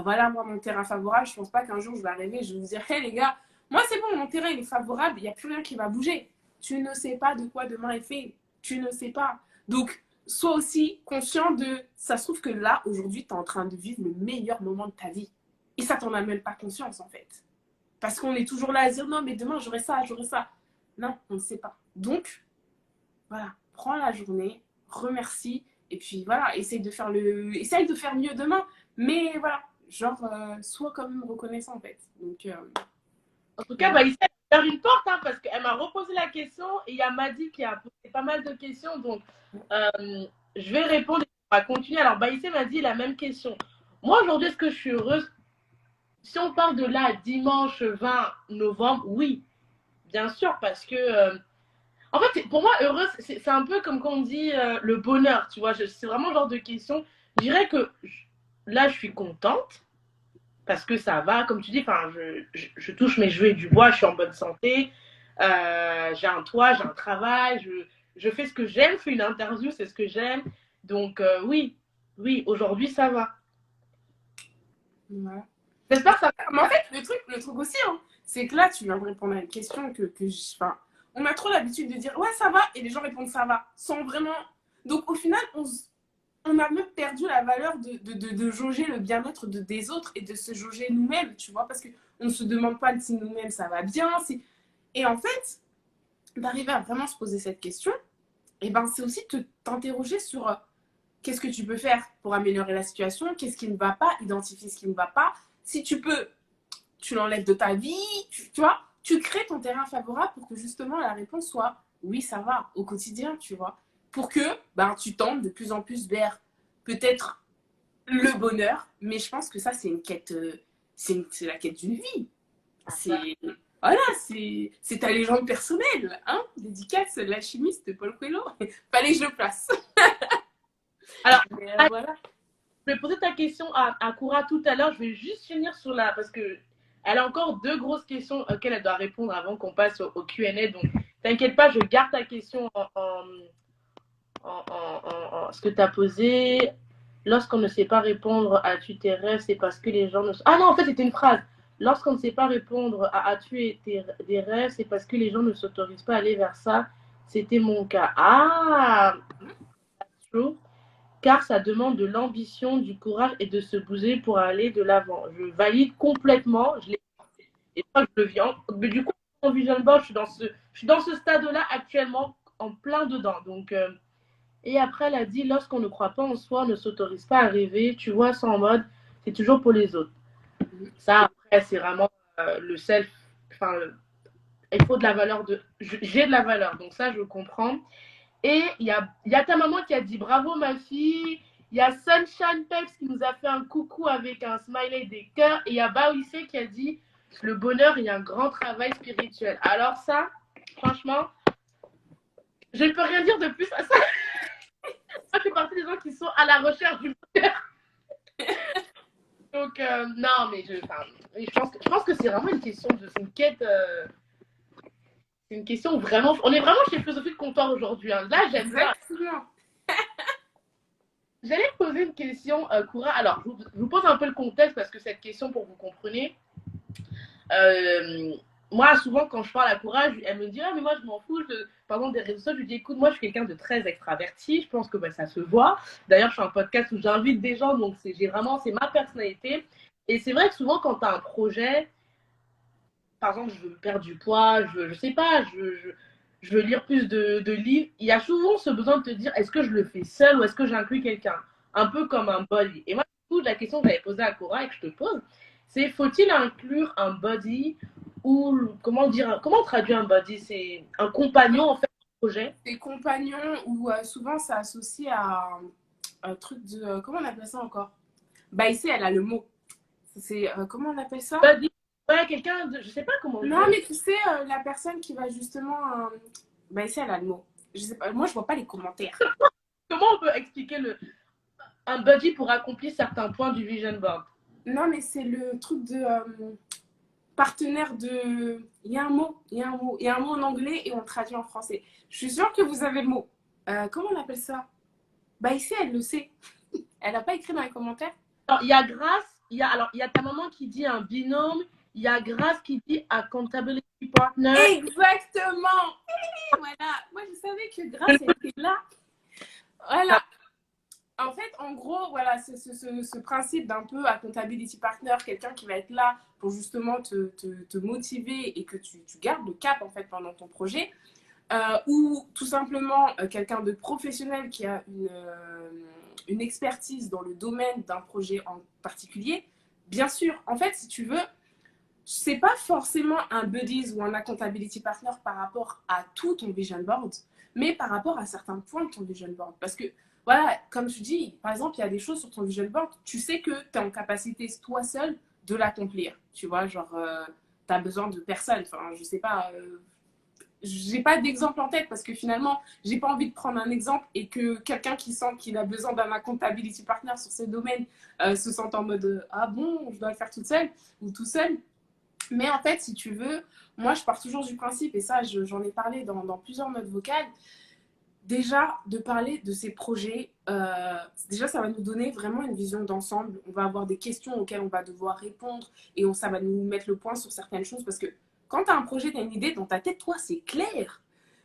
Voilà, moi, mon terrain favorable, je pense pas qu'un jour je vais arriver et je vais vous dire, hé les gars, moi c'est bon, mon terrain il est favorable, il n'y a plus rien qui va bouger. Tu ne sais pas de quoi demain est fait. Tu ne sais pas. Donc, sois aussi conscient de, ça se trouve que là, aujourd'hui, tu es en train de vivre le meilleur moment de ta vie. Et ça, t'en as même pas conscience, en fait. Parce qu'on est toujours là à dire, non, mais demain, j'aurai ça, j'aurai ça. Non, on ne sait pas. Donc, voilà, prends la journée, remercie, et puis voilà, essaye de faire mieux demain. Mais voilà, genre, sois quand même reconnaissant, en fait. Donc, En tout cas, Baïssa, elle a ouvert une porte hein, parce qu'elle m'a reposé la question et il y a Madi qui a posé pas mal de questions. Donc, je vais répondre et on va continuer. Alors, Baïssa m'a dit la même question. Moi, aujourd'hui, est-ce que je suis heureuse? Si on parle de là, dimanche 20 novembre, oui, bien sûr, parce que en fait, pour moi, heureuse, c'est un peu comme quand on dit le bonheur, tu vois. C'est vraiment le genre de question. Je dirais que là, je suis contente parce que ça va, comme tu dis, je touche mes cheveux et du bois, je suis en bonne santé, j'ai un toit, j'ai un travail, je fais ce que j'aime, je fais une interview, c'est ce que j'aime. Donc, oui, oui, aujourd'hui, ça va. voilà. J'espère que ça Mais en fait, le truc aussi, hein, c'est que là, tu viens de répondre à une question enfin, on a trop l'habitude de dire ouais, ça va, et les gens répondent ça va, sans vraiment. Donc, au final, on a même perdu la valeur de jauger le bien-être des autres et de se jauger nous-mêmes, tu vois, parce qu'on ne se demande pas si nous-mêmes ça va bien. Et en fait, d'arriver à vraiment se poser cette question, et ben, c'est aussi t'interroger sur qu'est-ce que tu peux faire pour améliorer la situation, qu'est-ce qui ne va pas, identifier ce qui ne va pas. Si tu peux, tu l'enlèves de ta vie, tu vois, tu crées ton terrain favorable pour que justement la réponse soit oui, ça va au quotidien, tu vois, pour que ben, tu tentes de plus en plus vers peut-être le bonheur, mais je pense que ça, c'est une quête, c'est la quête d'une vie. C'est voilà, c'est ta légende personnelle, hein, dédicace l'alchimiste de Paul Coelho. Fallait que je le place. Alors, Mais, voilà. je vais poser ta question à Koura tout à l'heure. Je vais juste finir sur la. Parce que elle a encore deux grosses questions auxquelles elle doit répondre avant qu'on passe au QA. Donc, t'inquiète pas, je garde ta question en ce que tu as posé. Lorsqu'on ne sait pas répondre à tu tes rêves, c'est parce que les gens ne. Ah non, en fait, c'était une phrase. Lorsqu'on ne sait pas répondre à as-tu des rêves, c'est parce que les gens ne s'autorisent pas à aller vers ça. C'était mon cas. Ah, true. Car ça demande de l'ambition, du courage et de se bouger pour aller de l'avant. Je valide complètement, je l'ai et je le vis. Mais du coup, en vision board, je suis dans ce stade-là actuellement, en plein dedans. Donc, et après, elle a dit, lorsqu'on ne croit pas en soi, on ne s'autorise pas à rêver, tu vois, ça en mode, c'est toujours pour les autres. Ça, après, c'est vraiment le self, enfin, il faut de la valeur j'ai de la valeur, donc ça, je comprends. Et il y a ta maman qui a dit bravo ma fille. Il y a Sunshine Peps qui nous a fait un coucou avec un smiley des cœurs. Et il y a Baoissé qui a dit le bonheur et un grand travail spirituel. Alors ça, franchement, je ne peux rien dire de plus à ça. Moi, je fais partie des gens qui sont à la recherche du bonheur. Donc, non, mais je pense que c'est vraiment une question c'est une quête. C'est une question vraiment. On est vraiment chez Philosophie de Comptoir aujourd'hui. Hein. Là, j'aime ça. Exactement. J'allais poser une question, Koura. Alors, je vous pose un peu le contexte parce que cette question, pour que vous compreniez, moi, souvent, quand je parle à Koura, elle me dit ah, mais moi, je m'en fous. Par exemple, des réseaux sociaux, je lui dis écoute, moi, je suis quelqu'un de très extraverti. Je pense que ça se voit. D'ailleurs, je fais un podcast où j'invite des gens, donc c'est ma personnalité. Et c'est vrai que souvent, quand tu as un projet, par exemple, je veux perdre du poids, je sais pas, je veux lire plus de livres. Il y a souvent ce besoin de te dire est-ce que je le fais seul ou est-ce que j'inclus quelqu'un? Un peu comme un body. Et moi, du coup, la question que j'avais posée à Cora et que je te pose, c'est faut-il inclure un body ou comment on traduit un body? C'est un compagnon en fait du projet. Tes compagnons, ou souvent ça associe à un truc de. Comment on appelle ça encore? Bah, ici, elle a le mot. C'est. Comment on appelle ça? Body, ouais, quelqu'un de, je sais pas comment Non, dire. mais tu sais, la personne qui va justement. Bah, ici, elle a le mot. Je sais pas, moi, je vois pas les commentaires. Comment on peut expliquer un body pour accomplir certains points du vision board? Non, mais c'est le truc de. Partenaire de. Il y a un mot, il y a un mot. Il y a un mot en anglais et on traduit en français. Je suis sûre que vous avez le mot. Comment on appelle ça? Bah, ici, elle le sait. Elle n'a pas écrit dans les commentaires. Alors, il y a Grace, il y a ta maman qui dit un binôme, il y a Grace qui dit accountability partner. Exactement. Voilà. Moi, je savais que Grace était là. Voilà. En fait, en gros, voilà, c'est ce principe d'un peu accountability partner, quelqu'un qui va être là pour justement te motiver et que tu gardes le cap en fait pendant ton projet. Ou tout simplement quelqu'un de professionnel qui a une expertise dans le domaine d'un projet en particulier. bien sûr, en fait, si tu veux, c'est pas forcément un buddies ou un accountability partner par rapport à tout ton vision board, mais par rapport à certains points de ton vision board. Parce que, voilà, comme tu dis, par exemple, il y a des choses sur ton vision board, tu sais que tu es en capacité, toi seul, de l'accomplir. Tu vois, genre, tu as besoin de personne. Enfin, je sais pas, j'ai pas d'exemple en tête parce que finalement, j'ai pas envie de prendre un exemple et que quelqu'un qui sent qu'il a besoin d'un accountability partner sur ce domaine se sente en mode ah bon, je dois le faire toute seule ou tout seul. Mais en fait, si tu veux, moi, je pars toujours du principe, et ça, j'en ai parlé dans plusieurs notes vocales, déjà, de parler de ces projets, déjà, ça va nous donner vraiment une vision d'ensemble. On va avoir des questions auxquelles on va devoir répondre, et ça va nous mettre le point sur certaines choses, parce que quand tu as un projet, tu as une idée, dans ta tête, toi, c'est clair.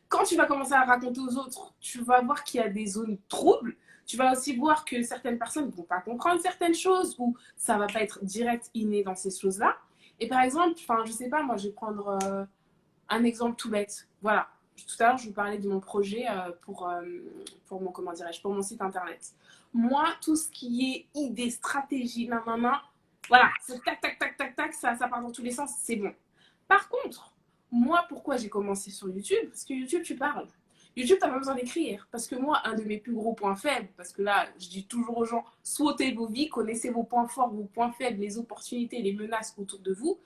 Quand tu vas commencer à raconter aux autres, tu vas voir qu'il y a des zones troubles. Tu vas aussi voir que certaines personnes ne vont pas comprendre certaines choses ou ça va pas être direct inné dans ces choses-là. Et par exemple, enfin, je sais pas, moi, je vais prendre un exemple tout bête. Voilà. Tout à l'heure, je vous parlais de mon projet pour mon, comment dirais-je, pour mon site internet. Moi, tout ce qui est idée, stratégie, nanana, voilà, c'est tac, tac, tac, tac, tac, ça part dans tous les sens, c'est bon. Par contre, moi, pourquoi j'ai commencé sur YouTube? Parce que YouTube, tu parles. YouTube, tu n'as pas besoin d'écrire. Parce que moi, un de mes plus gros points faibles, parce que là, je dis toujours aux gens, sautez vos vies, connaissez vos points forts, vos points faibles, les opportunités, les menaces autour de vous.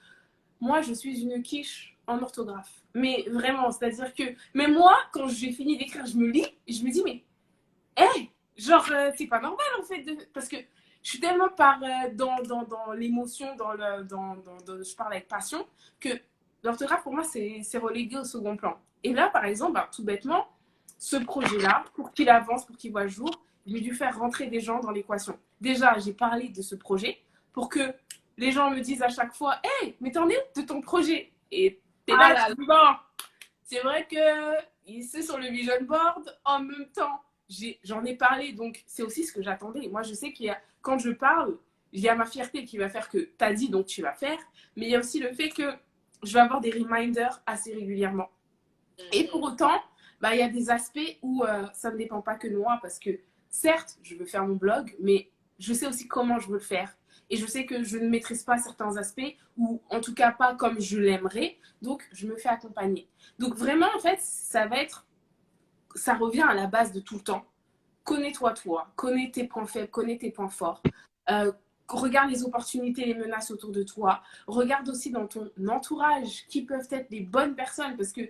Moi, je suis une quiche en orthographe. Mais vraiment, c'est-à-dire que, même moi, quand j'ai fini d'écrire, je me lis et je me dis, mais, hé, hey, genre, c'est pas normal en fait. Parce que je suis tellement dans l'émotion, je parle avec passion, que l'orthographe, pour moi, c'est relégué au second plan. Et là, par exemple, bah, tout bêtement, ce projet-là, pour qu'il avance, pour qu'il voit le jour, j'ai dû faire rentrer des gens dans l'équation. Déjà, j'ai parlé de ce projet pour que les gens me disent à chaque fois, hey, mais t'en es où de ton projet? Et t'es là, Ah là bon, c'est vrai que c'est sur le vision board. En même temps, j'en ai parlé, donc c'est aussi ce que j'attendais. Moi, je sais qu'il y a, quand je parle, il y a ma fierté qui va faire que tu as dit, donc tu vas faire. Mais il y a aussi le fait que je vais avoir des reminders assez régulièrement. Et pour autant, bah, il y a des aspects où ça ne dépend pas que de moi, parce que certes, je veux faire mon blog, mais je sais aussi comment je veux le faire. Et je sais que je ne maîtrise pas certains aspects, ou en tout cas pas comme je l'aimerais, donc je me fais accompagner. Donc vraiment, en fait, ça revient à la base de tout le temps. Connais-toi toi, connais tes points faibles, connais tes points forts. Euh, Regarde les opportunités, les menaces autour de toi. Regarde aussi dans ton entourage qui peuvent être les bonnes personnes, parce que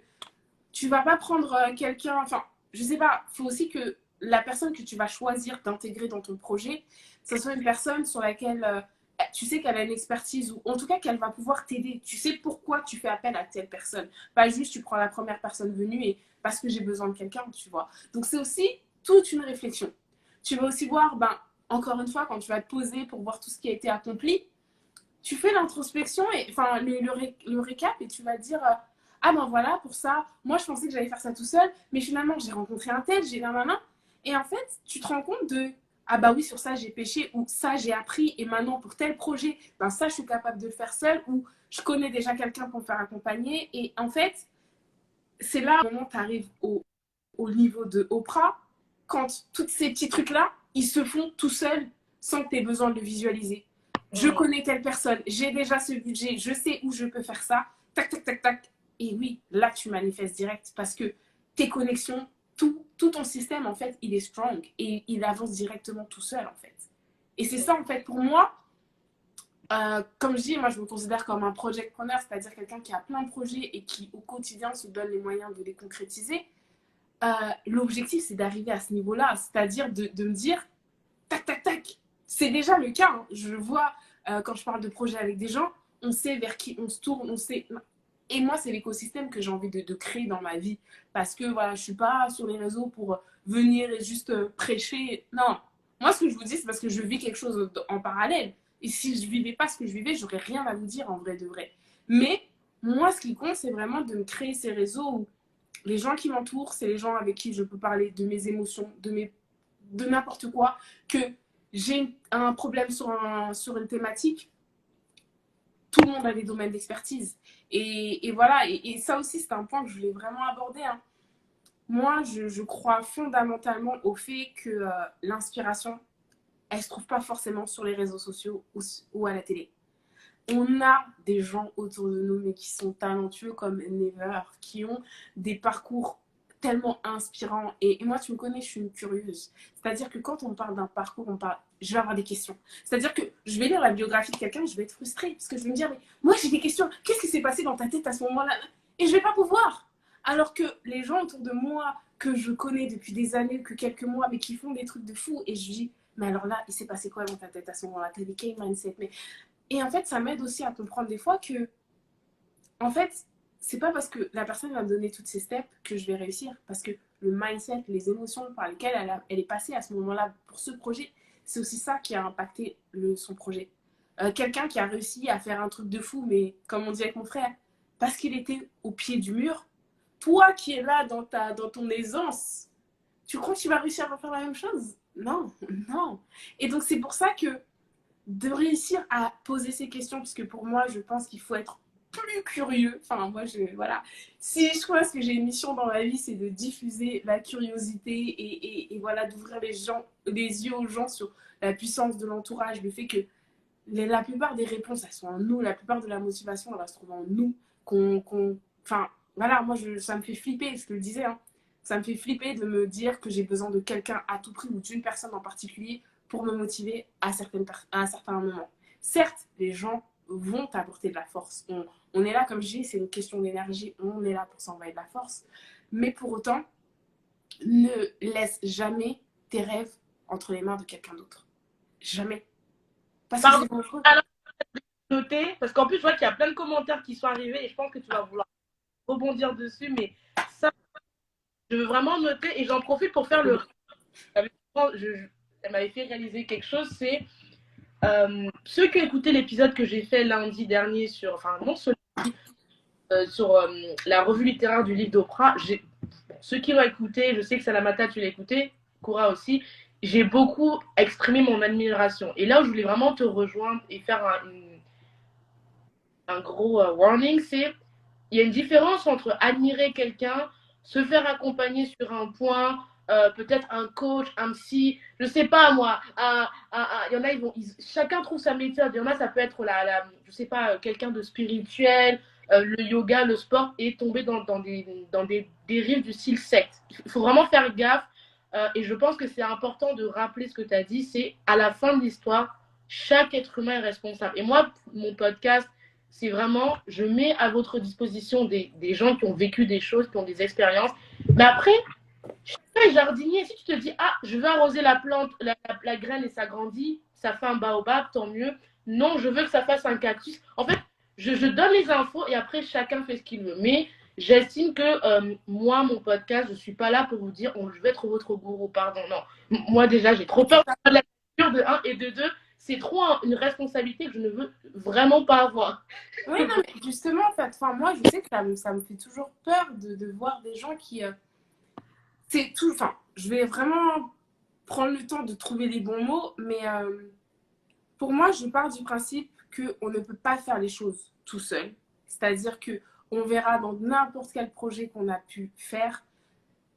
tu vas pas prendre quelqu'un, enfin, je sais pas, il faut aussi que la personne que tu vas choisir d'intégrer dans ton projet, ce soit une personne sur laquelle tu sais qu'elle a une expertise ou en tout cas qu'elle va pouvoir t'aider. Tu sais pourquoi tu fais appel à telle personne. Pas juste tu prends la première personne venue et parce que j'ai besoin de quelqu'un, tu vois. Donc c'est aussi toute une réflexion. Tu vas aussi voir, ben, encore une fois, quand tu vas te poser pour voir tout ce qui a été accompli, tu fais l'introspection et enfin le récap et tu vas dire ah ben voilà pour ça moi je pensais que j'allais faire ça tout seul mais finalement j'ai rencontré un tel j'ai un main et en fait tu te rends compte de ah bah oui sur ça j'ai pêché ou ça j'ai appris et maintenant pour tel projet ben ça je suis capable de le faire seul ou je connais déjà quelqu'un pour me faire accompagner et en fait c'est là au moment où tu arrives au niveau de Oprah quand tous ces petits trucs là ils se font tout seuls sans que tu aies besoin de le visualiser. Je connais telle personne, j'ai déjà ce budget, je sais où je peux faire ça, tac, tac, tac, tac. Et oui, là, tu manifestes direct parce que tes connexions, tout ton système, en fait, il est strong et il avance directement tout seul, en fait. Et c'est ça, en fait, pour moi, comme je dis, moi, je me considère comme un projectpreneur, c'est-à-dire quelqu'un qui a plein de projets et qui, au quotidien, se donne les moyens de les concrétiser. L'objectif, c'est d'arriver à ce niveau-là, c'est-à-dire de me dire, tac, tac, tac. C'est déjà le cas. Hein. Je vois, quand je parle de projet avec des gens, on sait vers qui on se tourne, on sait. Et moi, c'est l'écosystème que j'ai envie de créer dans ma vie. Parce que voilà, je ne suis pas sur les réseaux pour venir et juste prêcher. Non. Moi, ce que je vous dis, c'est parce que je vis quelque chose en parallèle. Et si je ne vivais pas ce que je vivais, j'aurais rien à vous dire en vrai de vrai. Mais moi, ce qui compte, c'est vraiment de me créer ces réseaux où les gens qui m'entourent, c'est les gens avec qui je peux parler de mes émotions, de n'importe quoi, que j'ai un problème sur une thématique, tout le monde a des domaines d'expertise. Et voilà, et ça aussi, c'est un point que je voulais vraiment aborder. Hein. Moi, je crois fondamentalement au fait que l'inspiration, elle ne se trouve pas forcément sur les réseaux sociaux ou à la télé. on a des gens autour de nous, mais qui sont talentueux comme never, qui ont des parcours tellement inspirants. Et moi, tu me connais, je suis une curieuse. C'est-à-dire que quand on parle d'un parcours, je vais avoir des questions. C'est-à-dire que je vais lire la biographie de quelqu'un et je vais être frustrée parce que je vais me dire, mais moi, j'ai des questions. Qu'est-ce qui s'est passé dans ta tête à ce moment-là? Et je vais pas pouvoir. Alors que les gens autour de moi, que je connais depuis des années, que quelques mois, mais qui font des trucs de fou, et je dis, mais alors là, il s'est passé quoi dans ta tête à ce moment-là? T'as des quel mindset? Mais et en fait, ça m'aide aussi à comprendre des fois que, en fait, c'est pas parce que la personne va me donner toutes ces steps que je vais réussir. Parce que le mindset, les émotions par lesquelles elle est passée à ce moment-là pour ce projet, c'est aussi ça qui a impacté son projet. Quelqu'un qui a réussi à faire un truc de fou, mais comme on dit avec mon frère, parce qu'il était au pied du mur, toi qui es là dans ton aisance, tu crois que tu vas réussir à faire la même chose? Non, non. Et donc c'est pour ça que de réussir à poser ces questions, parce que pour moi, je pense qu'il faut être plus curieux. Enfin, moi, voilà. Si je pense que j'ai une mission dans ma vie, c'est de diffuser la curiosité et voilà, d'ouvrir les yeux aux gens sur la puissance de l'entourage, le fait que la plupart des réponses, elles sont en nous, la plupart de la motivation, elle va se trouver en nous. Enfin, voilà, moi, ça me fait flipper, je te le disais, hein. Ça me fait flipper de me dire que j'ai besoin de quelqu'un à tout prix ou d'une personne en particulier pour me motiver à un certain moment. Certes, les gens vont t'apporter de la force. On est là, comme je dis, c'est une question d'énergie. On est là pour s'envoyer de la force. Mais pour autant, ne laisse jamais tes rêves entre les mains de quelqu'un d'autre. Jamais. Parce que Pardon, c'est dangereux. alors, noter, parce qu'en plus, je vois qu'il y a plein de commentaires qui sont arrivés et je pense que tu vas vouloir rebondir dessus, mais ça, je veux vraiment noter et j'en profite pour faire le. Elle m'avait fait réaliser quelque chose, c'est ceux qui ont écouté l'épisode que j'ai fait lundi dernier sur, enfin non celui sur la revue littéraire du livre d'Oprah, ceux qui l'ont écouté, je sais que Salamata tu l'as écouté, Koura aussi, j'ai beaucoup exprimé mon admiration. Et là où je voulais vraiment te rejoindre et faire un gros warning, c'est il y a une différence entre admirer quelqu'un, se faire accompagner sur un point, peut-être un coach, un psy, je sais pas moi. Il y en a, chacun trouve sa méthode. Il y en a, ça peut être je sais pas, quelqu'un de spirituel, le yoga, le sport, et tomber dans des dérives du style secte. Il faut vraiment faire gaffe. Et je pense que c'est important de rappeler ce que tu as dit, c'est à la fin de l'histoire, chaque être humain est responsable. Et moi, mon podcast, c'est vraiment, je mets à votre disposition des gens qui ont vécu des choses, qui ont des expériences. Mais après, chacun est jardinier. Si tu te dis, ah, je veux arroser la plante, la graine et ça grandit, ça fait un baobab, tant mieux. Non, je veux que ça fasse un cactus. En fait, je donne les infos et après, chacun fait ce qu'il veut. Mais j'estime que moi, mon podcast, je ne suis pas là pour vous dire, oh, je vais être votre gourou, pardon. Non. Moi, déjà, j'ai trop peur de la lecture de un et de deux. C'est trop une responsabilité que je ne veux vraiment pas avoir. Oui, non, mais justement, en fait, enfin, moi, je sais que ça me fait toujours peur de voir des gens qui. C'est tout. Enfin, je vais vraiment prendre le temps de trouver les bons mots, mais pour moi, je pars du principe qu'on ne peut pas faire les choses tout seul. C'est-à-dire que on verra dans n'importe quel projet qu'on a pu faire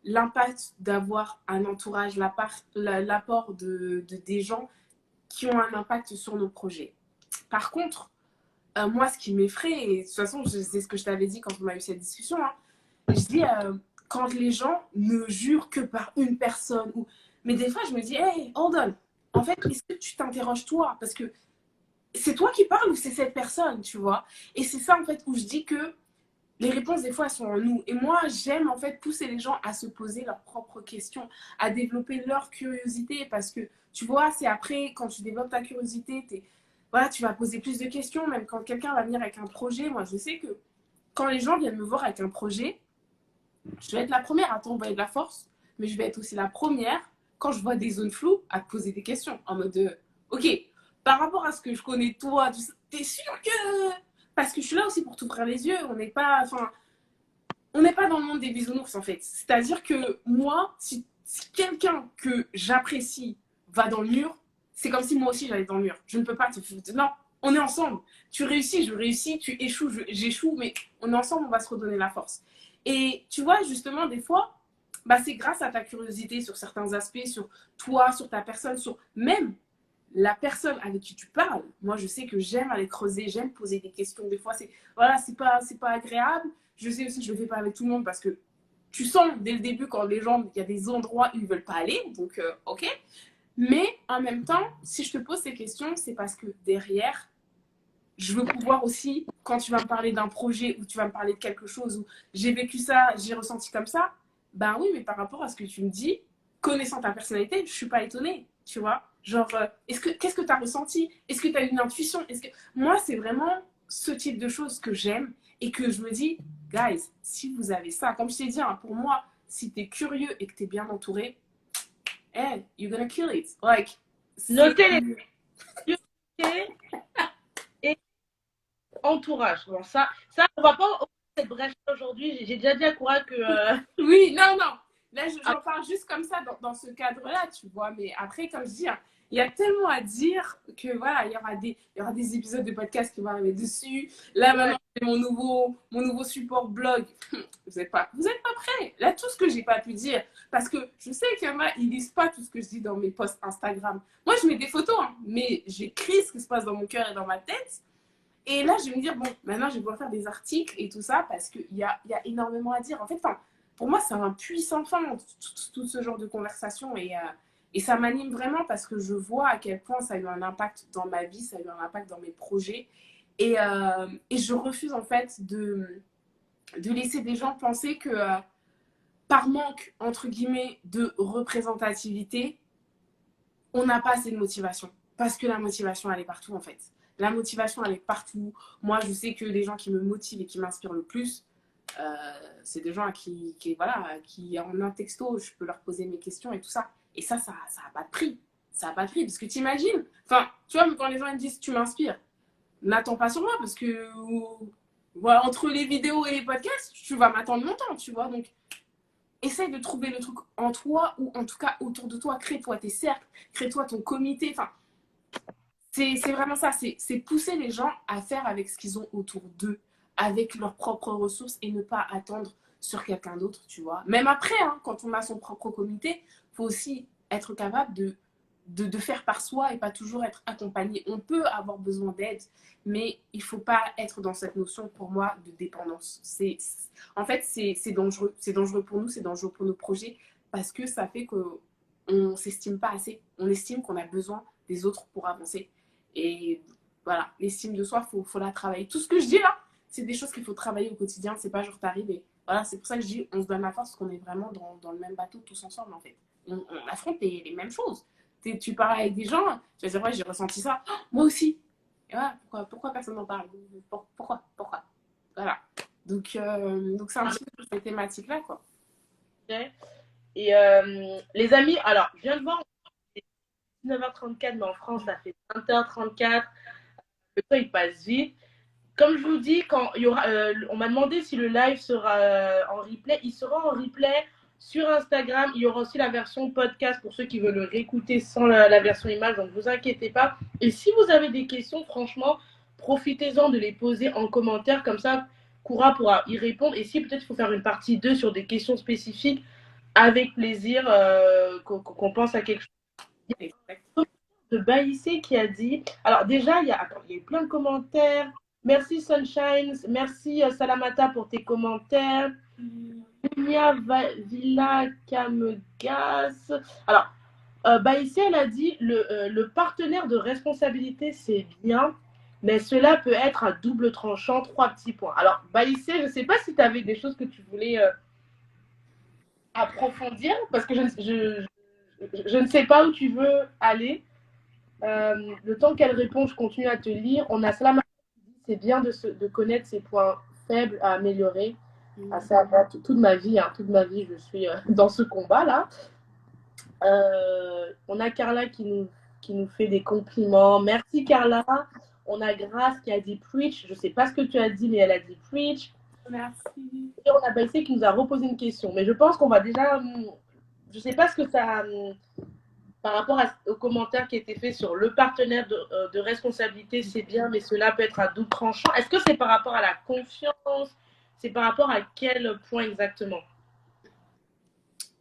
l'impact d'avoir un entourage, l'apport des gens qui ont un impact sur nos projets. Par contre, moi, ce qui m'effraie, et de toute façon, c'est ce que je t'avais dit quand on a eu cette discussion, hein, je dis, quand les gens ne jurent que par une personne, mais des fois, je me dis, hey, hold on, en fait, est-ce que tu t'interroges toi? Parce que c'est toi qui parles ou c'est cette personne, tu vois? Et c'est ça, en fait, où je dis que les réponses, des fois, elles sont en nous. Et moi, j'aime, en fait, pousser les gens à se poser leurs propres questions, à développer leur curiosité, parce que, tu vois, c'est après, quand tu développes ta curiosité, voilà, tu vas poser plus de questions, même quand quelqu'un va venir avec un projet. Moi, je sais que quand les gens viennent me voir avec un projet, je vais être la première à t'envoyer de la force, mais je vais être aussi la première, quand je vois des zones floues, à te poser des questions. En mode de, ok, par rapport à ce que je connais toi, t'es sûr que. Parce que je suis là aussi pour t'ouvrir les yeux. On n'est pas dans le monde des bisounours, en fait. C'est-à-dire que moi, si quelqu'un que j'apprécie va dans le mur, c'est comme si moi aussi j'allais dans le mur. Je ne peux pas te. Non, on est ensemble. Tu réussis, je réussis, tu échoues, j'échoue, mais on est ensemble, on va se redonner la force. Et tu vois, justement, des fois, bah, c'est grâce à ta curiosité sur certains aspects, sur toi, sur ta personne, sur même la personne avec qui tu parles, moi je sais que j'aime aller creuser, j'aime poser des questions. Des fois, voilà, c'est pas agréable. Je sais aussi que je le fais pas avec tout le monde parce que tu sens dès le début quand les gens, il y a des endroits où ils veulent pas aller, donc ok. Mais en même temps, si je te pose ces questions, c'est parce que derrière, je veux pouvoir aussi, quand tu vas me parler d'un projet ou tu vas me parler de quelque chose où j'ai vécu ça, j'ai ressenti comme ça, ben oui, mais par rapport à ce que tu me dis, connaissant ta personnalité, je suis pas étonnée, tu vois. Genre, qu'est-ce que tu as ressenti? Est-ce que tu as une intuition? Moi, c'est vraiment ce type de choses que j'aime et que je me dis, guys, si vous avez ça, comme je t'ai dit, hein, pour moi, si tu es curieux et que tu es bien entouré, hey, you're gonna kill it. Like, Notez les priorités et entourage. Bon, ça, on va pas ouvrir cette brèche aujourd'hui. J'ai déjà dit à Koura que. Oui, non, non. Là, j'en parle juste comme ça dans ce cadre-là, tu vois. Mais après, comme je dis, hein, il y a tellement à dire que voilà, il y aura des épisodes de podcast qui vont arriver dessus. Là, maintenant, c'est mon nouveau support blog. Vous êtes pas prêts. Là, tout ce que j'ai pas pu dire, parce que je sais qu'il y en a, ils lisent pas tout ce que je dis dans mes posts Instagram. Moi, je mets des photos, hein, mais j'écris ce qui se passe dans mon cœur et dans ma tête. Et là, je vais me dire, bon, maintenant, je vais pouvoir faire des articles et tout ça parce qu'il y a énormément à dire. En fait, pour moi, c'est un puissant fin, tout ce genre de conversation. Et ça m'anime vraiment parce que je vois à quel point ça a eu un impact dans ma vie, ça a eu un impact dans mes projets. Et je refuse, en fait, de laisser des gens penser que par manque, entre guillemets, de représentativité, on n'a pas assez de motivation. Parce que la motivation, elle est partout, en fait. La motivation, elle est partout. Moi, je sais que les gens qui me motivent et qui m'inspirent le plus, c'est des gens voilà, qui, en un texto, je peux leur poser mes questions et tout ça. Et ça n'a pas de prix. Ça n'a pas de prix. Parce que t'imagines, enfin, tu vois, quand les gens me disent tu m'inspires, n'attends pas sur moi parce que voilà, entre les vidéos et les podcasts, tu vas m'attendre longtemps, tu vois. Donc, essaye de trouver le truc en toi ou en tout cas autour de toi. Crée-toi tes cercles, crée-toi ton comité. Enfin, c'est vraiment ça. C'est pousser les gens à faire avec ce qu'ils ont autour d'eux, avec leurs propres ressources et ne pas attendre sur quelqu'un d'autre, tu vois. Même après, hein, quand on a son propre comité, il faut aussi être capable de faire par soi et pas toujours être accompagné. On peut avoir besoin d'aide, mais il ne faut pas être dans cette notion, pour moi, de dépendance. En fait, c'est dangereux. C'est dangereux pour nous, c'est dangereux pour nos projets, parce que ça fait qu'on ne s'estime pas assez. On estime qu'on a besoin des autres pour avancer. Et voilà, l'estime de soi, faut la travailler. Tout ce que je dis là, c'est des choses qu'il faut travailler au quotidien. C'est pas genre t'arrives et voilà, c'est pour ça que je dis on se donne la force parce qu'on est vraiment dans le même bateau tous ensemble en fait. On affronte les mêmes choses. Tu parles avec des gens, tu vas dire ouais, j'ai ressenti ça. Oh, moi aussi. Et voilà, pourquoi personne n'en parle? Pourquoi? Voilà. Donc c'est un petit peu cette thématique-là, quoi. Et les amis, alors, je viens de voir, c'est 19h34, mais en France, ça fait 20h34. Le temps, il passe vite. Comme je vous dis, quand il y aura, on m'a demandé si le live sera en replay. Il sera en replay sur Instagram. Il y aura aussi la version podcast pour ceux qui veulent le réécouter sans la version image. Donc, ne vous inquiétez pas. Et si vous avez des questions, franchement, profitez-en de les poser en commentaire. Comme ça, Koura pourra y répondre. Et si peut-être il faut faire une partie 2 sur des questions spécifiques, avec plaisir qu'on pense à quelque chose. Exact. De Baïssé qui a dit. Alors, déjà, il y a eu plein de commentaires. Merci Sunshine, merci Salamata pour tes commentaires. Mia Villa Kamegas. Alors, Baïssé, elle a dit le partenaire de responsabilité, c'est bien, mais cela peut être à double tranchant, 3 petits points. Alors, Baïssé, je ne sais pas si tu avais des choses que tu voulais approfondir, parce que je ne sais pas où tu veux aller. Le temps qu'elle répond, je continue à te lire. On a Salamata qui dit c'est bien de connaître ses points faibles à améliorer. À ça, toute ma vie, je suis dans ce combat-là. On a Carla qui nous fait des compliments. Merci Carla. On a Grace qui a dit preach. Je ne sais pas ce que tu as dit, mais elle a dit preach. Merci. Et on a Baïsé qui nous a reposé une question. Mais je pense qu'on va déjà. Je ne sais pas ce que ça. Par rapport aux commentaires qui étaient faits sur le partenaire de responsabilité, c'est bien, mais cela peut être à double tranchant. Est-ce que c'est par rapport à la confiance? C'est par rapport à quel point exactement?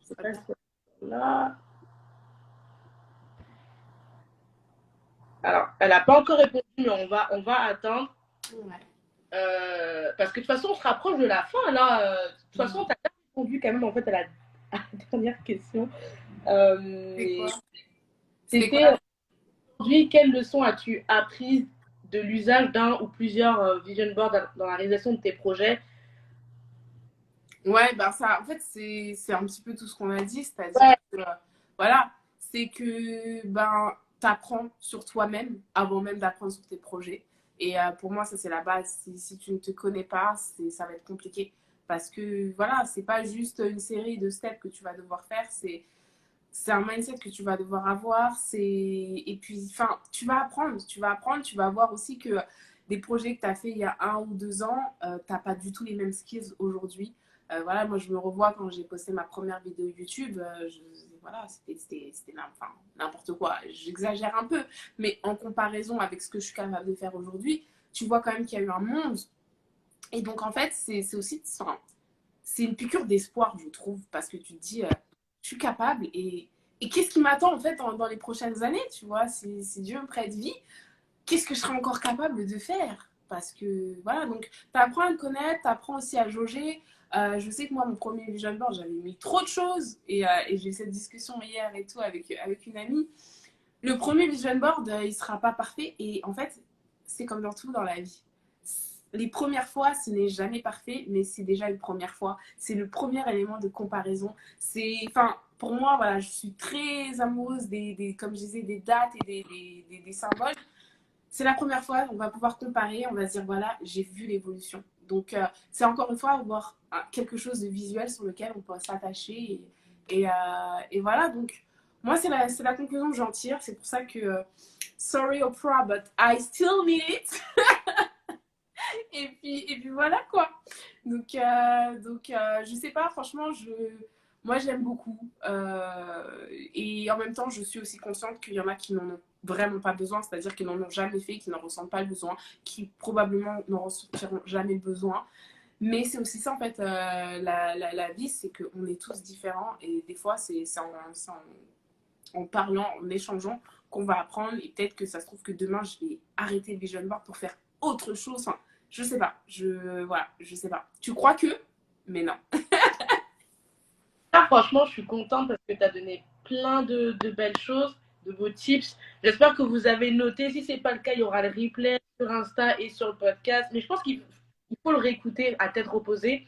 C'est pas là. Alors, elle n'a pas encore répondu, mais on va attendre. Ouais. Parce que de toute façon, on se rapproche de la fin, là. De toute façon, tu as bien répondu quand même, en fait, à la dernière question. C'est quoi? C'était quoi? C'était aujourd'hui, quelle leçon as-tu apprise de l'usage d'un ou plusieurs vision boards dans la réalisation de tes projets? Ouais, ben ça, en fait, c'est un petit peu tout ce qu'on a dit, c'est-à-dire Ouais, que, voilà, c'est que, ben, t'apprends sur toi-même avant même d'apprendre sur tes projets. Et pour moi, ça, c'est la base. Si tu ne te connais pas, ça va être compliqué. Parce que, voilà, c'est pas juste une série de steps que tu vas devoir faire, c'est un mindset que tu vas devoir avoir. Et puis, enfin, tu vas voir aussi que des projets que tu as fait il y a 1 ou 2 ans, tu n'as pas du tout les mêmes skills aujourd'hui. Voilà, moi, je me revois quand j'ai posté ma première vidéo YouTube. Voilà, c'était enfin, n'importe quoi. J'exagère un peu, mais en comparaison avec ce que je suis capable de faire aujourd'hui, tu vois quand même qu'il y a eu un monde. Et donc, en fait, c'est aussi, enfin, c'est une piqûre d'espoir, je trouve, parce que tu te dis, je suis capable et qu'est-ce qui m'attend en fait dans les prochaines années, tu vois, si Dieu me prête vie, qu'est-ce que je serai encore capable de faire? Parce que voilà, donc tu apprends à le connaître, tu apprends aussi à jauger. Je sais que moi, mon premier vision board, j'avais mis trop de choses et j'ai eu cette discussion hier et tout avec une amie. Le premier vision board, il sera pas parfait et en fait, c'est comme dans tout dans la vie. Les premières fois, ce n'est jamais parfait, mais c'est déjà une première fois. C'est le premier élément de comparaison. Enfin, pour moi, voilà, je suis très amoureuse comme je disais, des dates et des symboles. C'est la première fois, on va pouvoir comparer, on va se dire, voilà, j'ai vu l'évolution. Donc, c'est encore une fois avoir quelque chose de visuel sur lequel on peut s'attacher. Et voilà, donc, moi, c'est la conclusion que j'en tire. C'est pour ça que, sorry Oprah, but I still need it. Et puis voilà quoi. Donc, je sais pas, franchement, moi j'aime beaucoup. Et en même temps, je suis aussi consciente qu'il y en a qui n'en ont vraiment pas besoin, c'est-à-dire qu'ils n'en ont jamais fait, qui n'en ressentent pas le besoin, qui probablement n'en ressentiront jamais le besoin. Mais c'est aussi ça en fait, la vie, c'est qu'on est tous différents et des fois, c'est en parlant, en échangeant qu'on va apprendre et peut-être que ça se trouve que demain, je vais arrêter le vision board pour faire autre chose. Enfin, je sais pas. Voilà, je sais pas. Tu crois que, mais non. ah, franchement, je suis contente parce que tu as donné plein de belles choses, de beaux tips. J'espère que vous avez noté. Si ce n'est pas le cas, il y aura le replay sur Insta et sur le podcast. Mais je pense qu'il faut le réécouter à tête reposée.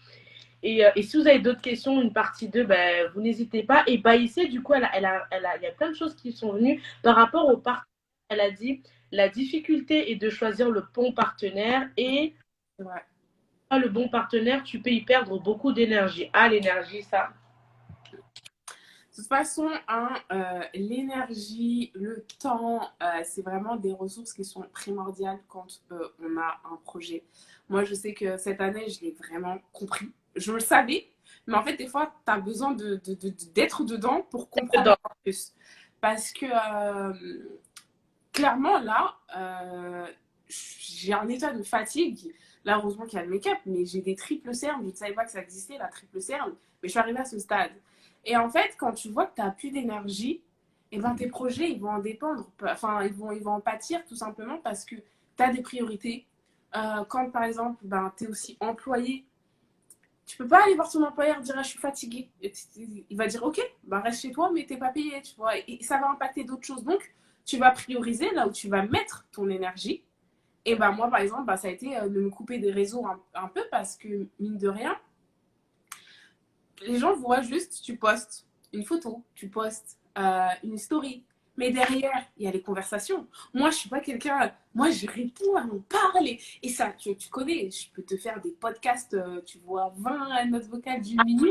Et si vous avez d'autres questions, une partie 2, ben, vous n'hésitez pas. Et Baïssé, du coup, il y a plein de choses qui sont venues par rapport au partenaire. Elle a dit la difficulté est de choisir le bon partenaire et Ouais. le bon partenaire, tu peux y perdre beaucoup d'énergie. Ah, l'énergie, ça. De toute façon, hein, l'énergie, le temps, c'est vraiment des ressources qui sont primordiales quand on a un projet. Moi, je sais que cette année, je l'ai vraiment compris. Je le savais, mais en fait, des fois, tu as besoin d'être dedans pour comprendre encore plus. Parce que clairement, là, j'ai un état de fatigue. Là, heureusement qu'il y a le make-up, mais j'ai des triples cernes. Je ne savais pas que ça existait, la triple cerne, mais je suis arrivée à ce stade. Et en fait, quand tu vois que tu n'as plus d'énergie, eh ben, tes projets, ils vont en dépendre. Enfin, ils vont en pâtir tout simplement parce que tu as des priorités. Quand, par exemple, ben, tu es aussi employé, tu peux pas aller voir ton employeur et dire ah, je suis fatiguée. Il va dire ok, bah reste chez toi, mais t'es pas payé, tu vois. Et ça va impacter d'autres choses. Donc, tu vas prioriser là où tu vas mettre ton énergie. Et bah moi, par exemple, bah, ça a été de me couper des réseaux un peu parce que, mine de rien, les gens voient juste, tu postes une photo, tu postes une story. Mais derrière, il y a les conversations. Moi, je suis pas quelqu'un. Moi, je réponds, on parle. Et ça, tu connais, je peux te faire des podcasts, tu vois, 20 notes vocales d'une minute.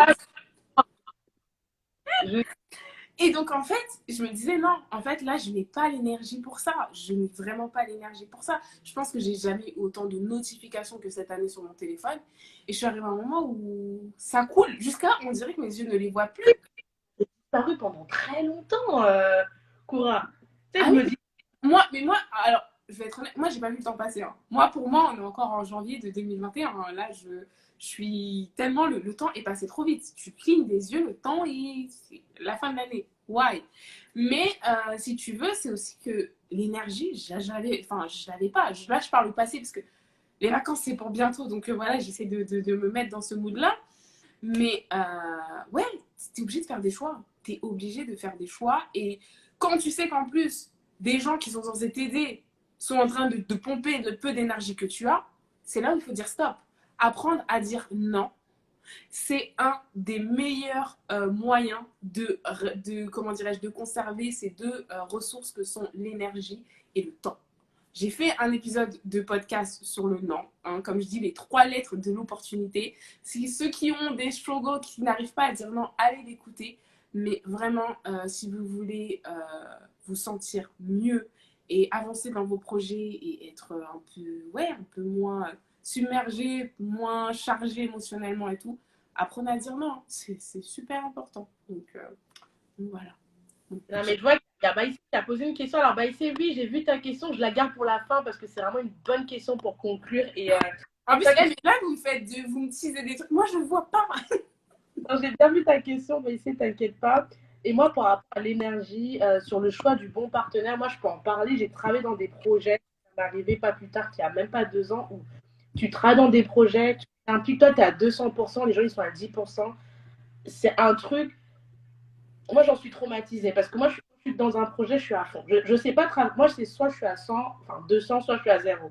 Je Et donc, en fait, je me disais, non, en fait, là, je n'ai pas l'énergie pour ça. Je n'ai vraiment pas l'énergie pour ça. Je pense que j'ai jamais eu autant de notifications que cette année sur mon téléphone. Et je suis arrivée à un moment où ça coule. Jusqu'à, on dirait que mes yeux ne les voient plus. paru pendant très longtemps, Koura. Tu sais, Ah je oui, me dis, moi, alors, je vais être honnête, moi, j'ai pas vu le temps passer. Hein. Moi, pour moi, on est encore en janvier de 2021. Hein. Là, je suis tellement, le temps est passé trop vite. Tu clignes des yeux, le temps est, c'est la fin de l'année. Why? Mais si tu veux, c'est aussi que l'énergie, je l'avais pas. Là, je parle au passé parce que les vacances, c'est pour bientôt. Donc voilà, j'essaie de me mettre dans ce mood-là. Mais ouais, t'es obligé de faire des choix. T'es obligé de faire des choix. Et quand tu sais qu'en plus, des gens qui sont censés t'aider sont en train de pomper le peu d'énergie que tu as, c'est là où il faut dire stop. Apprendre à dire non, c'est un des meilleurs moyens comment dirais-je, de conserver ces deux ressources que sont l'énergie et le temps. J'ai fait un épisode de podcast sur le non, hein, comme je dis, les 3 lettres de l'opportunité. Si ceux qui ont des struggles, qui n'arrivent pas à dire non, allez l'écouter. Mais vraiment, si vous voulez vous sentir mieux et avancer dans vos projets et être un peu moins submergé, moins chargé émotionnellement et tout, apprenez à dire non. C'est super important. Donc voilà. Non, mais je vois qu'il y a Baïsé qui a posé une question. Alors, Baïsé, oui, j'ai vu ta question. Je la garde pour la fin parce que c'est vraiment une bonne question pour conclure. Et en plus, là, vous me teasez des trucs. Moi, je ne vois pas. j'ai bien vu ta question, Baïsé, t'inquiète pas. Et moi, par rapport à l'énergie, sur le choix du bon partenaire, moi, je peux en parler. J'ai travaillé dans des projets. Ça m'est arrivé pas plus tard qu'il n'y a même pas 2 ans où tu travailles dans des projets, tu t'impliques, toi, tu es à 200%, les gens, ils sont à 10%. C'est un truc. Moi, j'en suis traumatisée parce que moi, je suis dans un projet, je suis à fond. Je sais pas, moi, c'est soit je suis à 100, enfin 200, soit je suis à 0.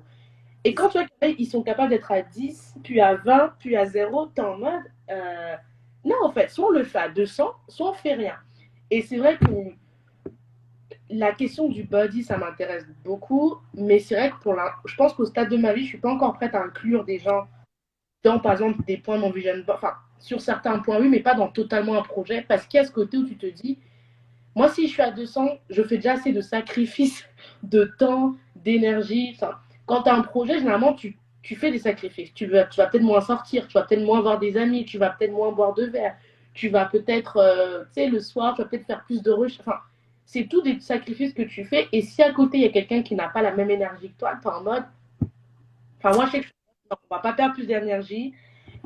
Et quand tu vois qu'ils sont capables d'être à 10, puis à 20, puis à 0, tu es en mode, non, en fait, soit on le fait à 200, soit on fait rien. Et c'est vrai que la question du body, ça m'intéresse beaucoup, mais c'est vrai que je pense qu'au stade de ma vie, je suis pas encore prête à inclure des gens dans, par exemple, des points non vision board. Enfin, sur certains points, oui, mais pas dans totalement un projet, parce qu'il y a ce côté où tu te dis, moi, si je suis à 200, je fais déjà assez de sacrifices de temps, d'énergie. Enfin, quand tu as un projet, généralement, tu fais des sacrifices. Tu vas peut-être moins sortir, tu vas peut-être moins voir des amis, tu vas peut-être moins boire de verre, tu vas peut-être, tu sais, le soir, tu vas peut-être faire plus de recherche. Enfin, c'est tout des sacrifices que tu fais. Et si à côté, il y a quelqu'un qui n'a pas la même énergie que toi, tu es en mode. Enfin, moi, je sais que on va pas perdre plus d'énergie.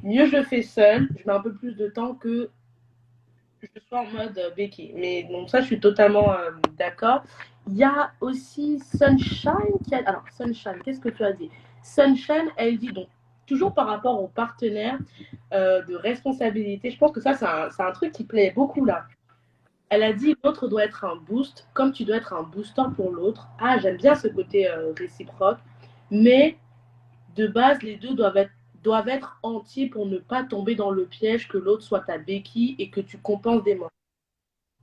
Mieux je le fais seul, je mets un peu plus de temps que je sois en mode béquille. Mais donc ça, je suis totalement d'accord. Il y a aussi Sunshine qui a... Alors, Sunshine, qu'est-ce que tu as dit? Sunshine, elle dit donc, toujours par rapport aux partenaires de responsabilité, je pense que ça, c'est un truc qui plaît beaucoup là. Elle a dit l'autre doit être un boost, comme tu dois être un booster pour l'autre. Ah, j'aime bien ce côté réciproque. Mais de base, les deux doivent être entiers pour ne pas tomber dans le piège que l'autre soit ta béquille et que tu compenses des manques.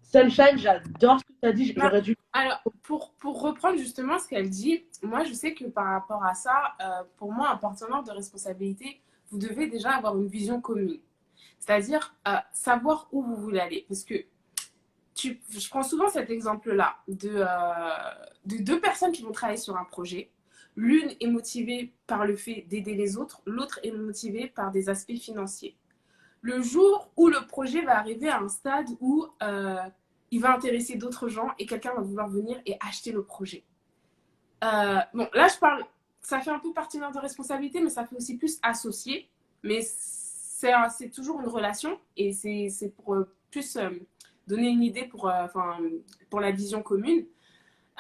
Sunshine, j'adore ce que tu as dit. J'aurais dû. Alors, pour reprendre justement ce qu'elle dit, moi, je sais que par rapport à ça, pour moi, un partenaire de responsabilité, vous devez déjà avoir une vision commune. C'est-à-dire savoir où vous voulez aller. Parce que je prends souvent cet exemple-là de 2 personnes qui vont travailler sur un projet. L'une est motivée par le fait d'aider les autres, l'autre est motivée par des aspects financiers. Le jour où le projet va arriver à un stade où il va intéresser d'autres gens et quelqu'un va vouloir venir et acheter le projet. Bon, là, je parle, ça fait un peu partenaire de responsabilité, mais ça fait aussi plus associé. Mais c'est toujours une relation et c'est pour plus donner une idée pour la vision commune.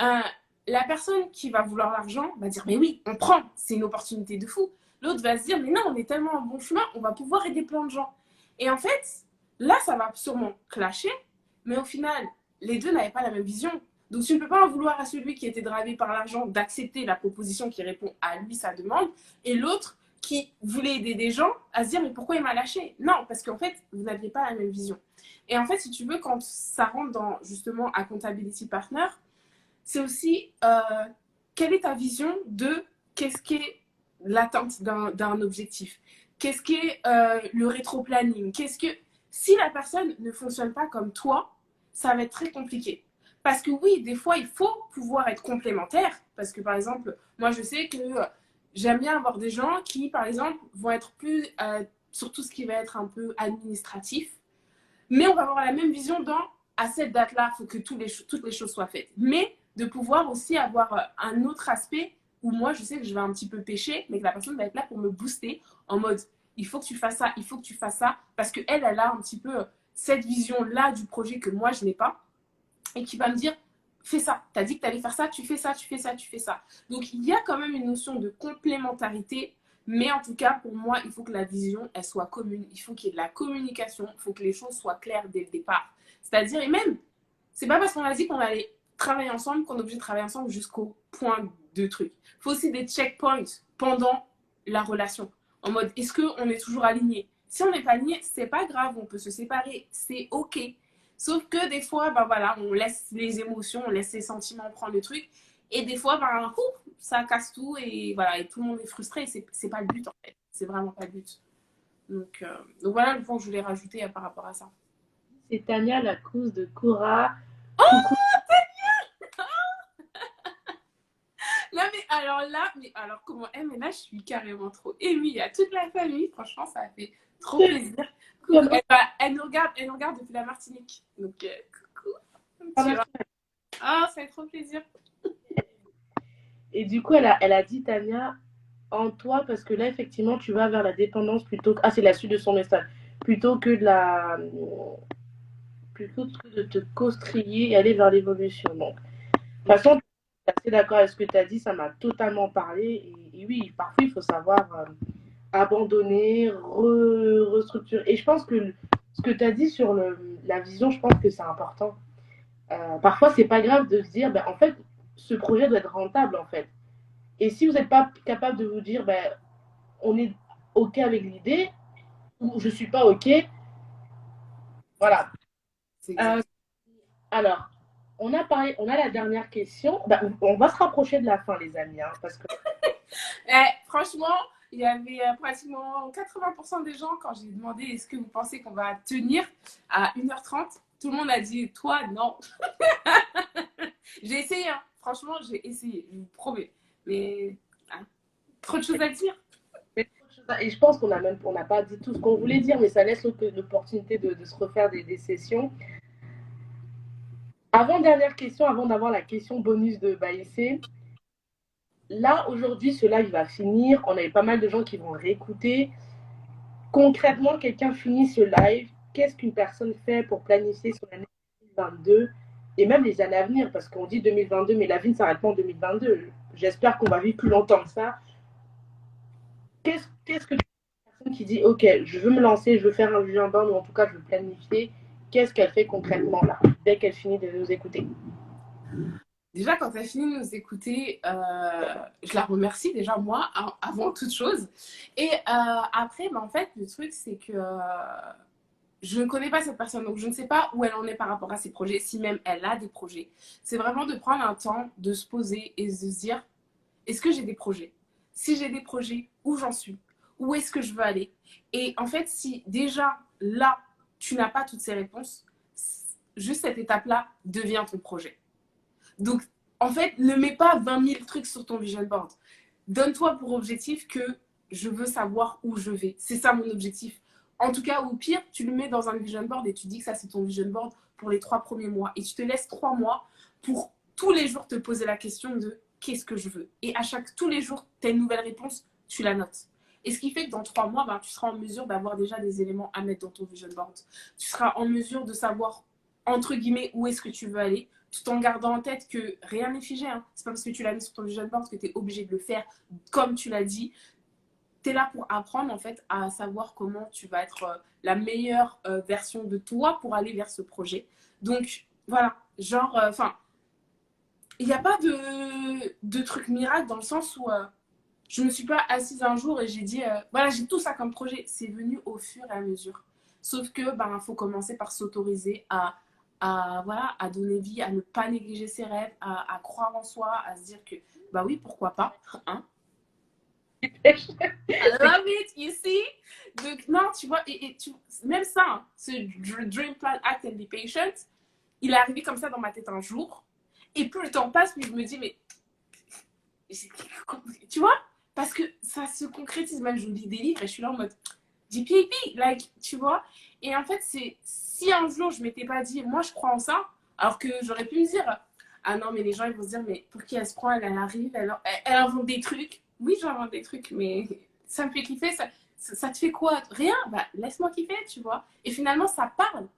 Euh, la personne qui va vouloir l'argent va dire mais oui, on prend, c'est une opportunité de fou. L'autre va se dire mais non, on est tellement en bon chemin, on va pouvoir aider plein de gens. Et en fait, là, ça va sûrement clasher, mais au final, les deux n'avaient pas la même vision. Donc tu ne peux pas en vouloir à celui qui était drivé par l'argent d'accepter la proposition qui répond à lui, sa demande, et l'autre qui voulait aider des gens à se dire mais pourquoi il m'a lâché? Non, parce qu'en fait, vous n'aviez pas la même vision. Et en fait, si tu veux, quand ça rentre dans justement accountability partner, c'est aussi quelle est ta vision de qu'est-ce qu'est l'atteinte d'un objectif, qu'est-ce qu'est le rétro-planning, qu'est-ce que si la personne ne fonctionne pas comme toi, ça va être très compliqué. Parce que oui, des fois, il faut pouvoir être complémentaire. Parce que par exemple, moi, je sais que j'aime bien avoir des gens qui, par exemple, vont être plus sur tout ce qui va être un peu administratif. Mais on va avoir la même vision dans à cette date-là, il faut que toutes les choses soient faites. Mais de pouvoir aussi avoir un autre aspect où moi, je sais que je vais un petit peu pêcher, mais que la personne va être là pour me booster en mode il faut que tu fasses ça, il faut que tu fasses ça, parce qu'elle, elle a un petit peu cette vision-là du projet que moi, je n'ai pas, et qui va me dire fais ça. Tu as dit que tu allais faire ça, tu fais ça, tu fais ça, tu fais ça. Donc, il y a quand même une notion de complémentarité. Mais en tout cas, pour moi, il faut que la vision, elle soit commune. Il faut qu'il y ait de la communication. Il faut que les choses soient claires dès le départ. C'est-à-dire, et même, c'est pas parce qu'on a dit qu'on allait travailler ensemble qu'on est obligé de travailler ensemble jusqu'au point de truc. Il faut aussi des checkpoints pendant la relation. En mode, est-ce qu'on est toujours aligné? Si on n'est pas aligné, c'est pas grave, on peut se séparer, c'est ok. Sauf que des fois, ben voilà, on laisse les émotions, on laisse les sentiments prendre le truc. Et des fois, ben, ça casse tout et voilà, et tout le monde est frustré. C'est pas le but en fait. C'est vraiment pas le but. Donc voilà le point que je voulais rajouter par rapport à ça. C'est Tania, la cause de Cora. Oh, Coucou. là, mais alors comment mais là, je suis carrément trop émue. Il y a toute la famille, franchement, ça a fait trop plaisir. Coucou, elle nous regarde depuis la Martinique. Donc, coucou. Tu vois. Ah, ça fait trop plaisir. Et du coup, elle a dit, Tania, en toi, parce que là, effectivement, tu vas vers la dépendance plutôt que... Ah, c'est la suite de son message. Plutôt que de la... Plutôt que de te costrier et aller vers l'évolution. Donc, de toute façon, je suis assez d'accord avec ce que tu as dit, ça m'a totalement parlé. Et oui, parfois, il faut savoir abandonner, restructurer. Et je pense que ce que tu as dit sur la vision, je pense que c'est important. Parfois, c'est pas grave de se dire, ben, en fait, ce projet doit être rentable, en fait. Et si vous n'êtes pas capable de vous dire, ben, on est OK avec l'idée, ou je suis pas OK, voilà. Euh, alors, on a parlé, on a la dernière question. Ben, on va se rapprocher de la fin, les amis, hein, parce que... Franchement, il y avait pratiquement 80% des gens, quand j'ai demandé est-ce que vous pensez qu'on va tenir à 1h30, tout le monde a dit toi, non. J'ai essayé, hein. Franchement, j'ai essayé, je vous promets. Mais hein, trop de choses à dire. Et je pense qu'on n'a pas dit tout ce qu'on voulait dire, mais ça laisse l'opportunité de se refaire des sessions. Avant-dernière question, avant d'avoir la question bonus de Baïssé. Là, aujourd'hui, ce live va finir. On a eu pas mal de gens qui vont réécouter. Concrètement, quelqu'un finit ce live. Qu'est-ce qu'une personne fait pour planifier son année 2022 et même les années à venir? Parce qu'on dit 2022, mais la vie ne s'arrête pas en 2022. J'espère qu'on va vivre plus longtemps que ça. Qu'est-ce que une personne qui dit, OK, je veux me lancer, je veux faire un vision board, ou en tout cas, je veux planifier, qu'est-ce qu'elle fait concrètement là, dès qu'elle finit de nous écouter? Déjà, quand elle finit de nous écouter, je la remercie déjà, moi, avant toute chose. Et après, en fait, le truc, c'est que je ne connais pas cette personne, donc je ne sais pas où elle en est par rapport à ses projets, si même elle a des projets. C'est vraiment de prendre un temps, de se poser et de se dire, est-ce que j'ai des projets? Si j'ai des projets, où j'en suis? Où est-ce que je veux aller? Et en fait, si déjà là, tu n'as pas toutes ces réponses, juste cette étape-là devient ton projet. Donc, en fait, ne mets pas 20 000 trucs sur ton vision board. Donne-toi pour objectif que je veux savoir où je vais. C'est ça mon objectif. En tout cas, au pire, tu le mets dans un vision board et tu dis que ça, c'est ton vision board pour les 3 premiers mois. Et tu te laisses 3 mois pour tous les jours te poser la question de qu'est-ce que je veux. Et tous les jours, tu as une nouvelle réponse, tu la notes. Et ce qui fait que dans 3 mois, tu seras en mesure d'avoir déjà des éléments à mettre dans ton vision board. Tu seras en mesure de savoir, entre guillemets, où est-ce que tu veux aller, tout en gardant en tête que rien n'est figé. Hein. C'est pas parce que tu l'as mis sur ton vision board que tu es obligé de le faire comme tu l'as dit. Tu es là pour apprendre en fait à savoir comment tu vas être la meilleure version de toi pour aller vers ce projet. Donc voilà, genre, il n'y a pas de truc miracle dans le sens où je me suis pas assise un jour et j'ai dit, voilà, j'ai tout ça comme projet. C'est venu au fur et à mesure. Sauf que, faut commencer par s'autoriser voilà, à donner vie, à ne pas négliger ses rêves, à croire en soi, à se dire que, oui, pourquoi pas, hein. I love it, you see? Donc, non, tu vois, même ça, hein, ce Dream Plan Act and Be Patient, il est arrivé comme ça dans ma tête un jour. Et plus le temps passe, plus je me dis, mais tu vois? Parce que ça se concrétise. Même je lis des livres et je suis là en mode DPAP, like, tu vois? Et en fait, c'est si un jour je m'étais pas dit, moi je crois en ça, alors que j'aurais pu me dire, ah non, mais les gens ils vont se dire, mais pour qui elle se prend, elle arrive, elle invente des trucs. Oui, j'invente des trucs, mais ça me fait kiffer, ça te fait quoi? Rien, laisse-moi kiffer, tu vois? Et finalement, ça parle.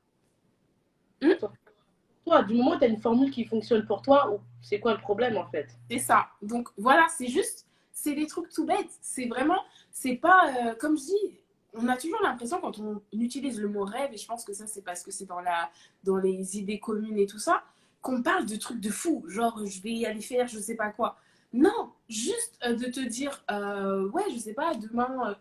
toi. Du moment où tu as une formule qui fonctionne pour toi, c'est quoi le problème en fait? C'est ça. Donc voilà, c'est des trucs tout bêtes. C'est vraiment, c'est pas, comme je dis, on a toujours l'impression quand on utilise le mot rêve, et je pense que ça c'est parce que c'est dans les idées communes et tout ça, qu'on parle de trucs de fou, genre je vais aller faire je sais pas quoi. Non, juste de te dire, ouais, je sais pas, demain,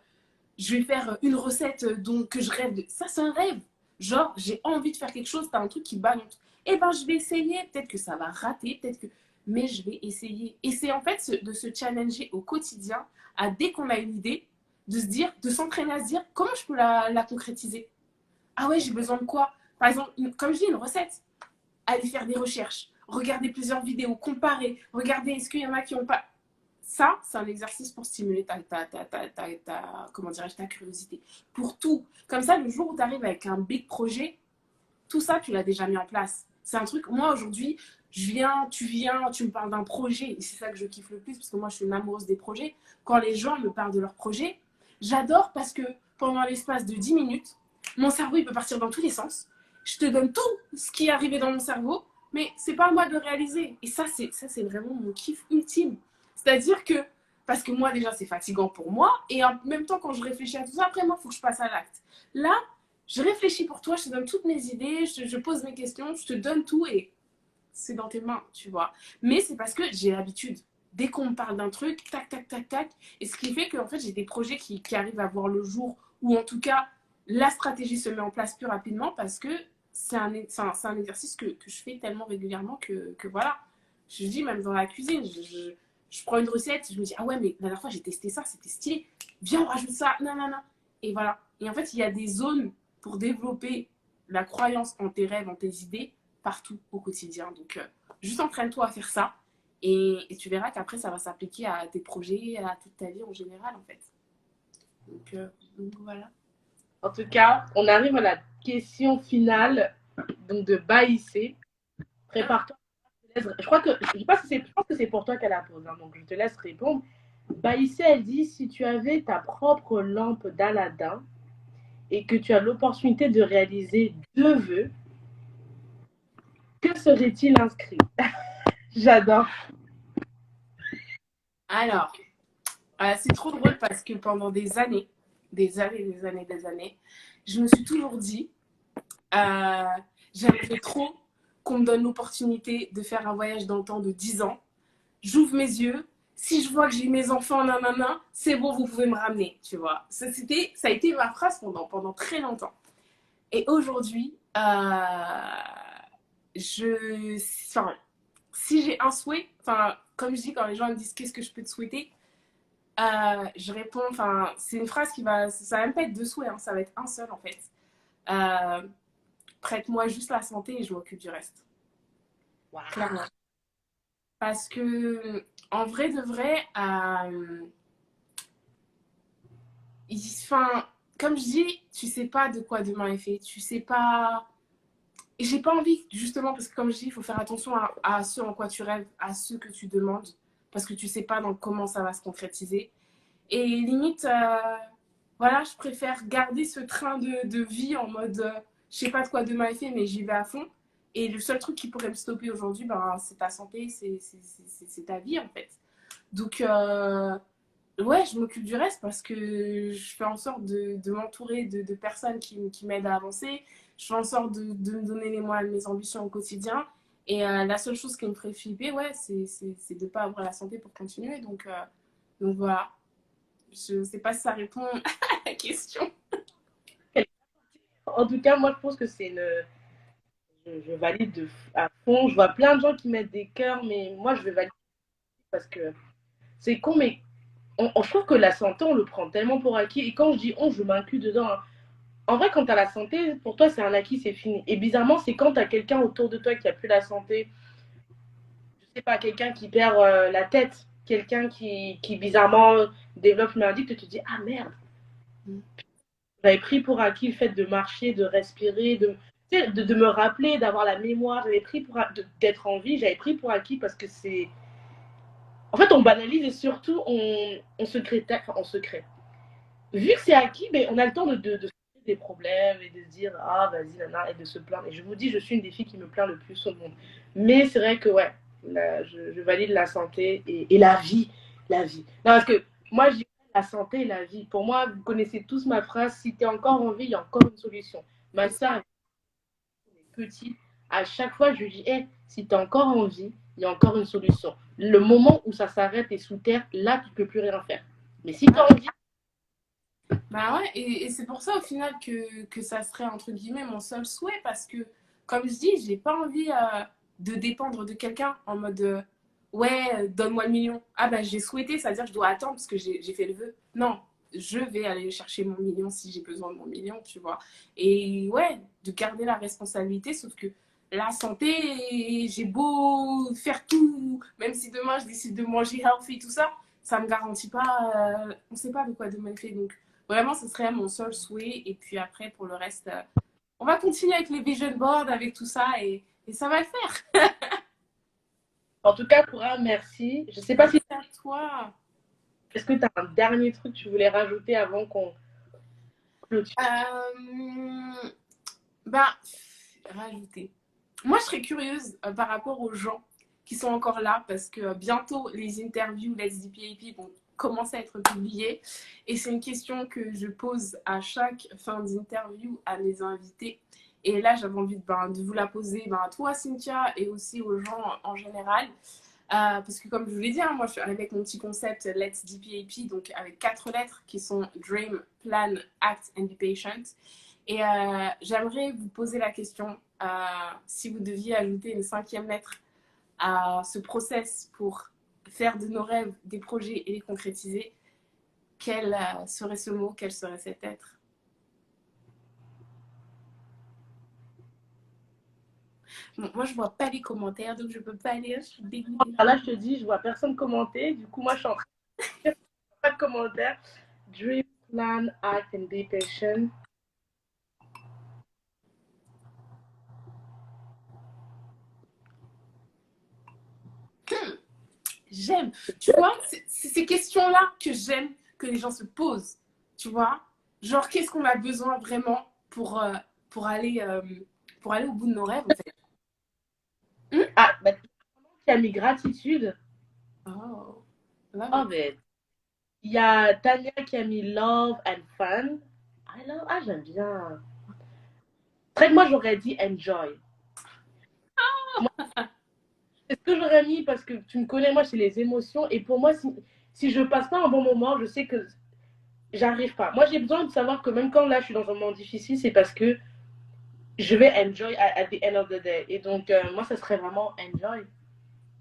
je vais faire une recette que je rêve de. Ça, c'est un rêve. Genre, j'ai envie de faire quelque chose, t'as un truc qui balance. Eh ben, je vais essayer. Peut-être que ça va rater, peut-être que. Mais je vais essayer. Et c'est en fait de se challenger au quotidien, à dès qu'on a une idée, de se dire, de s'entraîner à se dire comment je peux la concrétiser. Ah ouais, j'ai besoin de quoi? Par exemple, comme je dis, une recette. Aller faire des recherches, regarder plusieurs vidéos, comparer, regarder est-ce qu'il y en a qui n'ont pas. Ça, c'est un exercice pour stimuler comment dirais-je, ta curiosité. Pour tout. Comme ça, le jour où tu arrives avec un big projet, tout ça, tu l'as déjà mis en place. C'est un truc, moi aujourd'hui, tu viens, tu me parles d'un projet, et c'est ça que je kiffe le plus, parce que moi je suis une amoureuse des projets. Quand les gens me parlent de leur projet, j'adore parce que pendant l'espace de 10 minutes, mon cerveau il peut partir dans tous les sens. Je te donne tout ce qui est arrivé dans mon cerveau, mais c'est pas à moi de le réaliser. Et ça c'est vraiment mon kiff ultime. C'est-à-dire que, parce que moi déjà c'est fatigant pour moi, et en même temps quand je réfléchis à tout ça, après moi il faut que je passe à l'acte. Là, je réfléchis pour toi, je te donne toutes mes idées, je pose mes questions, je te donne tout et c'est dans tes mains, tu vois. Mais c'est parce que j'ai l'habitude. Dès qu'on me parle d'un truc, tac, tac, tac, tac. Et ce qui fait que en fait, j'ai des projets qui arrivent à voir le jour, ou en tout cas, la stratégie se met en place plus rapidement parce que c'est un exercice que je fais tellement régulièrement que voilà. Je dis même dans la cuisine, je prends une recette, je me dis, ah ouais, mais la dernière fois, j'ai testé ça, c'était stylé. Viens, on rajoute ça, non, non, non. Et voilà. Et en fait, il y a des zones pour développer la croyance en tes rêves, en tes idées, partout au quotidien. Donc, juste entraîne-toi à faire ça et tu verras qu'après, ça va s'appliquer à tes projets, à toute ta vie en général, en fait. Donc voilà. En tout cas, on arrive à la question finale donc de Baïssé. Prépare-toi. Je crois que je sais pas si c'est, je pense que c'est pour toi qu'elle a posé, hein, donc je te laisse répondre. Baïssé, elle dit si tu avais ta propre lampe d'Aladin et que tu as l'opportunité de réaliser 2 vœux, que serait-il inscrit? J'adore. Alors, c'est trop drôle parce que pendant des années, je me suis toujours dit, euh, j'aimerais trop qu'on me donne l'opportunité de faire un voyage dans le temps de 10 ans. J'ouvre mes yeux. Si je vois que j'ai mes enfants, nanana, c'est bon, vous pouvez me ramener, tu vois. Ça a été ma phrase pendant très longtemps. Et aujourd'hui, enfin, si j'ai un souhait, enfin, comme je dis, quand les gens me disent qu'est-ce que je peux te souhaiter, je réponds, enfin, c'est une phrase ça va même pas être 2 souhaits, hein, ça va être un seul en fait. Euh, Prête-moi juste la santé et je m'occupe du reste. Wow. Clairement. Parce que, en vrai de vrai, enfin, comme je dis, tu sais pas de quoi demain est fait. Tu sais pas. Et j'ai pas envie, justement, parce que comme je dis, il faut faire attention à ce en quoi tu rêves, à ce que tu demandes, parce que tu sais pas dans comment ça va se concrétiser. Et limite, voilà, je préfère garder ce train de vie en mode, je sais pas de quoi demain est fait, mais j'y vais à fond. Et le seul truc qui pourrait me stopper aujourd'hui, ben, c'est ta santé, c'est ta vie en fait. Donc, ouais, je m'occupe du reste parce que je fais en sorte de m'entourer de personnes qui m'aident à avancer. Je fais en sorte de me donner les moyens de mes ambitions au quotidien. Et la seule chose qui me ferait flipper, ouais, c'est de ne pas avoir la santé pour continuer. Donc voilà. Je ne sais pas si ça répond à la question. En tout cas, moi, je pense que c'est une. Je valide à fond. Je vois plein de gens qui mettent des cœurs, mais moi, je vais valider parce que c'est con, mais je trouve que la santé, on le prend tellement pour acquis. Et quand je dis on, je m'inclus dedans, hein. En vrai, quand tu as la santé, pour toi, c'est un acquis, c'est fini. Et bizarrement, c'est quand tu as quelqu'un autour de toi qui a plus la santé, je sais pas, quelqu'un qui perd la tête, quelqu'un qui bizarrement développe une maladie, que tu te dis ah merde, j'avais pris pour acquis le fait de marcher, de respirer, de me rappeler, d'avoir la mémoire, j'avais pris pour d'être en vie, j'avais pris pour acquis parce que c'est. En fait, on banalise et surtout, on se crée. Enfin, on se crée. Vu que c'est acquis, ben, on a le temps de les problèmes et de se dire ah vas-y nana et de se plaindre. Et je vous dis, je suis une des filles qui me plaint le plus au monde. Mais c'est vrai que ouais, là, je valide la santé et la vie, la vie. Non, parce que moi je dis la santé et la vie. Pour moi, vous connaissez tous ma phrase, si tu es encore en vie, il y a encore une solution. Ma soeur est petite, à chaque fois je lui dis hey, si tu es encore en vie, il y a encore une solution. Le moment où ça s'arrête et sous terre, là tu peux plus rien faire. Mais si tu es en vie, Bah ouais, et c'est pour ça au final que ça serait entre guillemets mon seul souhait parce que, comme je dis, j'ai pas envie de dépendre de quelqu'un en mode ouais, donne-moi le million. Ah bah j'ai souhaité, ça veut dire que je dois attendre parce que j'ai fait le vœu. Non, je vais aller chercher mon million si j'ai besoin de mon million, tu vois. Et ouais, de garder la responsabilité, sauf que la santé, j'ai beau faire tout, même si demain je décide de manger healthy, tout ça, ça me garantit pas, on sait pas de quoi demain est fait. Donc, vraiment, ce serait mon seul souhait. Et puis après, pour le reste, on va continuer avec les vision boards, avec tout ça, et ça va le faire. en tout cas, Cora, merci. Je sais pas si Merci à toi. est-ce que tu as un dernier truc que tu voulais rajouter avant qu'on clôture? Bah, rajouter. Moi, je serais curieuse par rapport aux gens qui sont encore là parce que bientôt les interviews Let's DPAP vont commencer à être publiées. Et c'est une question que je pose à chaque fin d'interview à mes invités. Et là, j'avais envie de vous la poser à toi, Cynthia, et aussi aux gens en général. Parce que comme je vous l'ai dit, hein, moi je suis arrivée avec mon petit concept Let's DPAP, donc avec 4 lettres qui sont Dream, Plan, Act and Be Patient. Et j'aimerais vous poser la question, si vous deviez ajouter une 5e lettre à ce process pour faire de nos rêves des projets et les concrétiser, quel serait ce mot, quel serait cet être? Bon, moi je vois pas les commentaires, donc je peux pas lire, je suis dégoûtée. Alors là, je te dis, je vois personne commenter. Du coup, moi, je suis en train de faire pas de commentaires. Dream, plan, act and be patient. J'aime. Tu vois, c'est ces questions-là que j'aime que les gens se posent. Tu vois, genre, qu'est-ce qu'on a besoin vraiment pour, aller, euh, pour aller au bout de nos rêves, en fait. Ah, bah, qui a mis gratitude. Oh, love Oh, it. mais il y a Tania qui a mis love and fun. I love, ah, j'aime bien. C'est vrai que moi, j'aurais dit enjoy. Moi, c'est ce que j'aurais mis parce que tu me connais, moi, c'est les émotions. Et pour moi, si je passe pas un bon moment, je sais que j'arrive pas. Moi, j'ai besoin de savoir que même quand là, je suis dans un moment difficile, c'est parce que je vais enjoy at the end of the day. Et donc, moi, ça serait vraiment enjoy.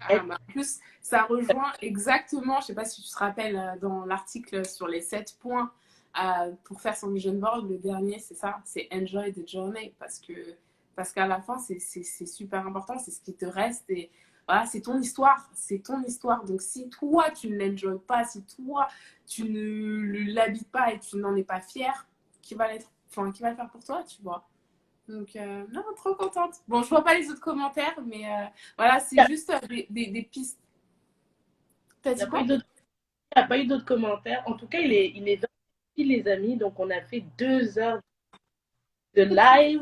En plus, ça rejoint exactement, je sais pas si tu te rappelles, dans l'article sur les 7 points pour faire son vision board, le dernier, c'est ça, c'est enjoy the journey, parce qu'à la fin, c'est super important, c'est ce qui te reste, et voilà, c'est ton histoire. Donc si toi, tu ne l'enjoy pas, si toi, tu ne l'habites pas et tu n'en es pas fier, qui va le faire pour toi, tu vois. Donc, non, trop contente. Bon, je vois pas les autres commentaires, mais voilà, c'est juste des pistes. T'as Il n'y dit a pas eu quoi? d'autres il n'y a pas eu d'autres commentaires. En tout cas, il est 26, les amis. Donc, on a fait 2 heures de live.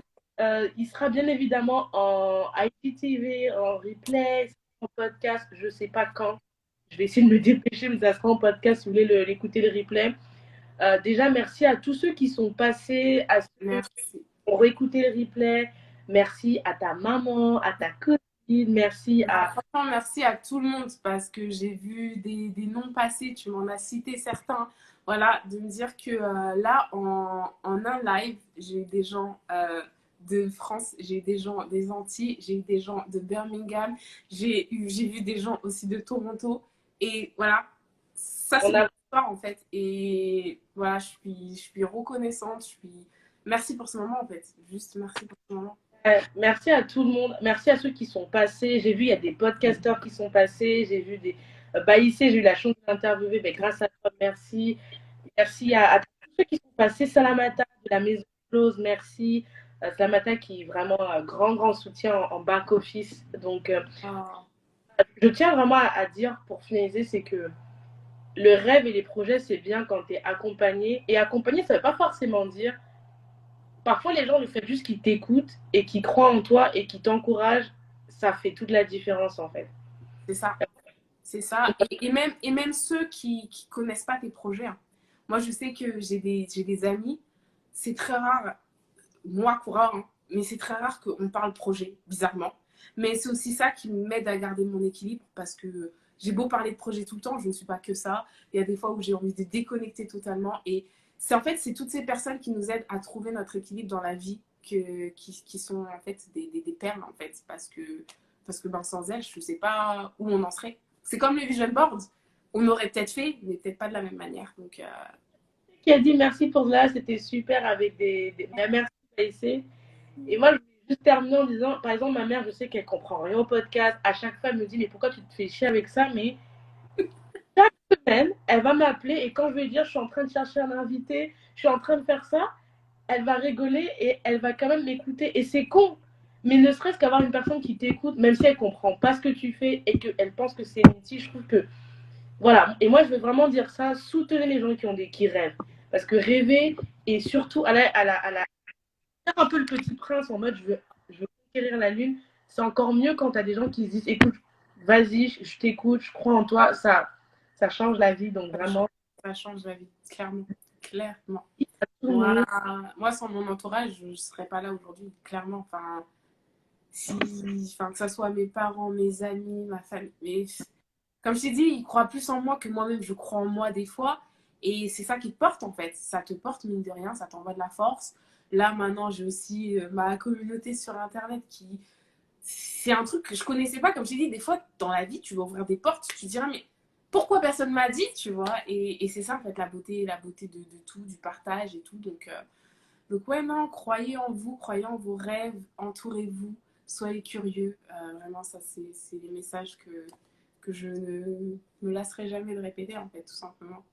Il sera bien évidemment en IGTV, en replay, en podcast. Je ne sais pas quand. Je vais essayer de me dépêcher, mais ça sera en podcast si vous voulez l'écouter, le replay. Déjà, merci à tous ceux qui sont passés, à ceux Merci. qui ont réécouté le replay. Merci à ta maman, à ta copine. Merci Bah, à. franchement, merci à tout le monde parce que j'ai vu des noms passer, tu m'en as cité certains. Voilà, de me dire que là, en un live, j'ai eu des gens de France, j'ai eu des gens des Antilles, j'ai eu des gens de Birmingham, j'ai vu des gens aussi de Toronto. Et voilà, ça On c'est mon a histoire en fait. Et voilà, je suis reconnaissante, merci pour ce moment en fait. Juste merci pour ce moment. Merci à tout le monde. Merci à ceux qui sont passés. J'ai vu, il y a des podcasteurs qui sont passés. J'ai vu des. Baïssé, j'ai eu la chance d'interviewer. Mais grâce à toi, merci. Merci à tous ceux qui sont passés. Salamata de la Maison Close, merci. Salamata qui est vraiment un grand, grand soutien en back-office. Donc, Oh. je tiens vraiment à dire, pour finaliser, c'est que le rêve et les projets, c'est bien quand tu es accompagné. Et accompagné, ça ne veut pas forcément dire parfois les gens, le fait juste qu'ils t'écoutent et qu'ils croient en toi et qu'ils t'encouragent, ça fait toute la différence en fait. C'est ça. C'est ça. Et même ceux qui connaissent pas tes projets, hein. Moi, je sais que j'ai des amis, c'est très rare, moi, coureur, hein, mais c'est très rare qu'on parle projet, bizarrement. Mais c'est aussi ça qui m'aide à garder mon équilibre parce que j'ai beau parler de projet tout le temps, je ne suis pas que ça. Il y a des fois où j'ai envie de déconnecter totalement. Et c'est en fait, c'est toutes ces personnes qui nous aident à trouver notre équilibre dans la vie qui sont en fait des perles, en fait. Parce que ben, sans elles, je ne sais pas où on en serait. C'est comme le vision board. On aurait peut-être fait, mais peut-être pas de la même manière. Donc, Qui a dit merci pour cela, c'était super avec ben, merci Taïsé. Et moi, je voulais juste terminer en disant, par exemple, ma mère, je sais qu'elle comprend rien au podcast. À chaque fois, elle me dit, mais pourquoi tu te fais chier avec ça? Mais chaque semaine, elle va m'appeler et quand je vais dire, je suis en train de chercher un invité, je suis en train de faire ça, elle va rigoler et elle va quand même m'écouter. Et c'est con. Mais ne serait-ce qu'avoir une personne qui t'écoute, même si elle comprend pas ce que tu fais et qu'elle pense que c'est inutile, je trouve que voilà. Et moi, je veux vraiment dire ça, soutenez les gens qui rêvent. Parce que rêver, et surtout faire un peu le petit prince en mode je veux conquérir la lune, c'est encore mieux quand tu as des gens qui se disent écoute, vas-y, je t'écoute, je crois en toi, ça change la vie. Donc vraiment, ça change la vie, clairement. Clairement. tout le monde. Moi, sans mon entourage, je ne serais pas là aujourd'hui, clairement. Enfin, que ce soit mes parents, mes amis, ma famille. Mais, comme je t'ai dit, ils croient plus en moi que moi-même, je crois en moi des fois. Et c'est ça qui te porte, en fait. Ça te porte, mine de rien, ça t'envoie de la force. Là, maintenant, j'ai aussi ma communauté sur Internet qui. C'est un truc que je connaissais pas. Comme je t'ai dit, des fois, dans la vie, tu vas ouvrir des portes, tu te diras, mais pourquoi personne m'a dit, tu vois? Et c'est ça, en fait, la beauté de tout, du partage et tout. Donc ouais, non, croyez en vous, croyez en vos rêves, entourez-vous, soyez curieux. Vraiment, ça, c'est les messages que je ne me lasserai jamais de répéter, en fait, tout simplement.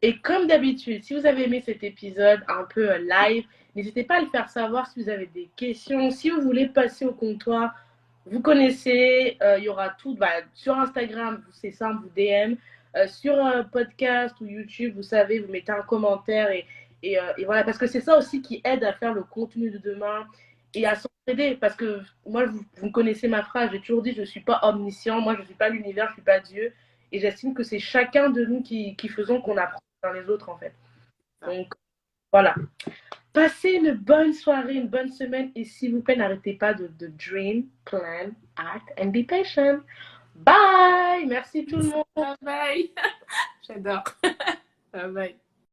Et comme d'habitude, si vous avez aimé cet épisode un peu live, n'hésitez pas à le faire savoir si vous avez des questions. Si vous voulez passer au comptoir, vous connaissez, il y aura tout bah, sur Instagram, c'est simple, vous DM. Sur un podcast ou YouTube, vous savez, vous mettez un commentaire et voilà, parce que c'est ça aussi qui aide à faire le contenu de demain et à s'entraider. Parce que moi, vous connaissez ma phrase, j'ai toujours dit, je ne suis pas omniscient, moi, je ne suis pas l'univers, je ne suis pas Dieu. Et j'estime que c'est chacun de nous qui faisons qu'on apprend dans les autres, en fait. Donc, voilà. Passez une bonne soirée, une bonne semaine et s'il vous plaît, n'arrêtez pas de dream, plan, act and be patient. Bye! Merci tout le monde. Bye bye. J'adore. Bye bye.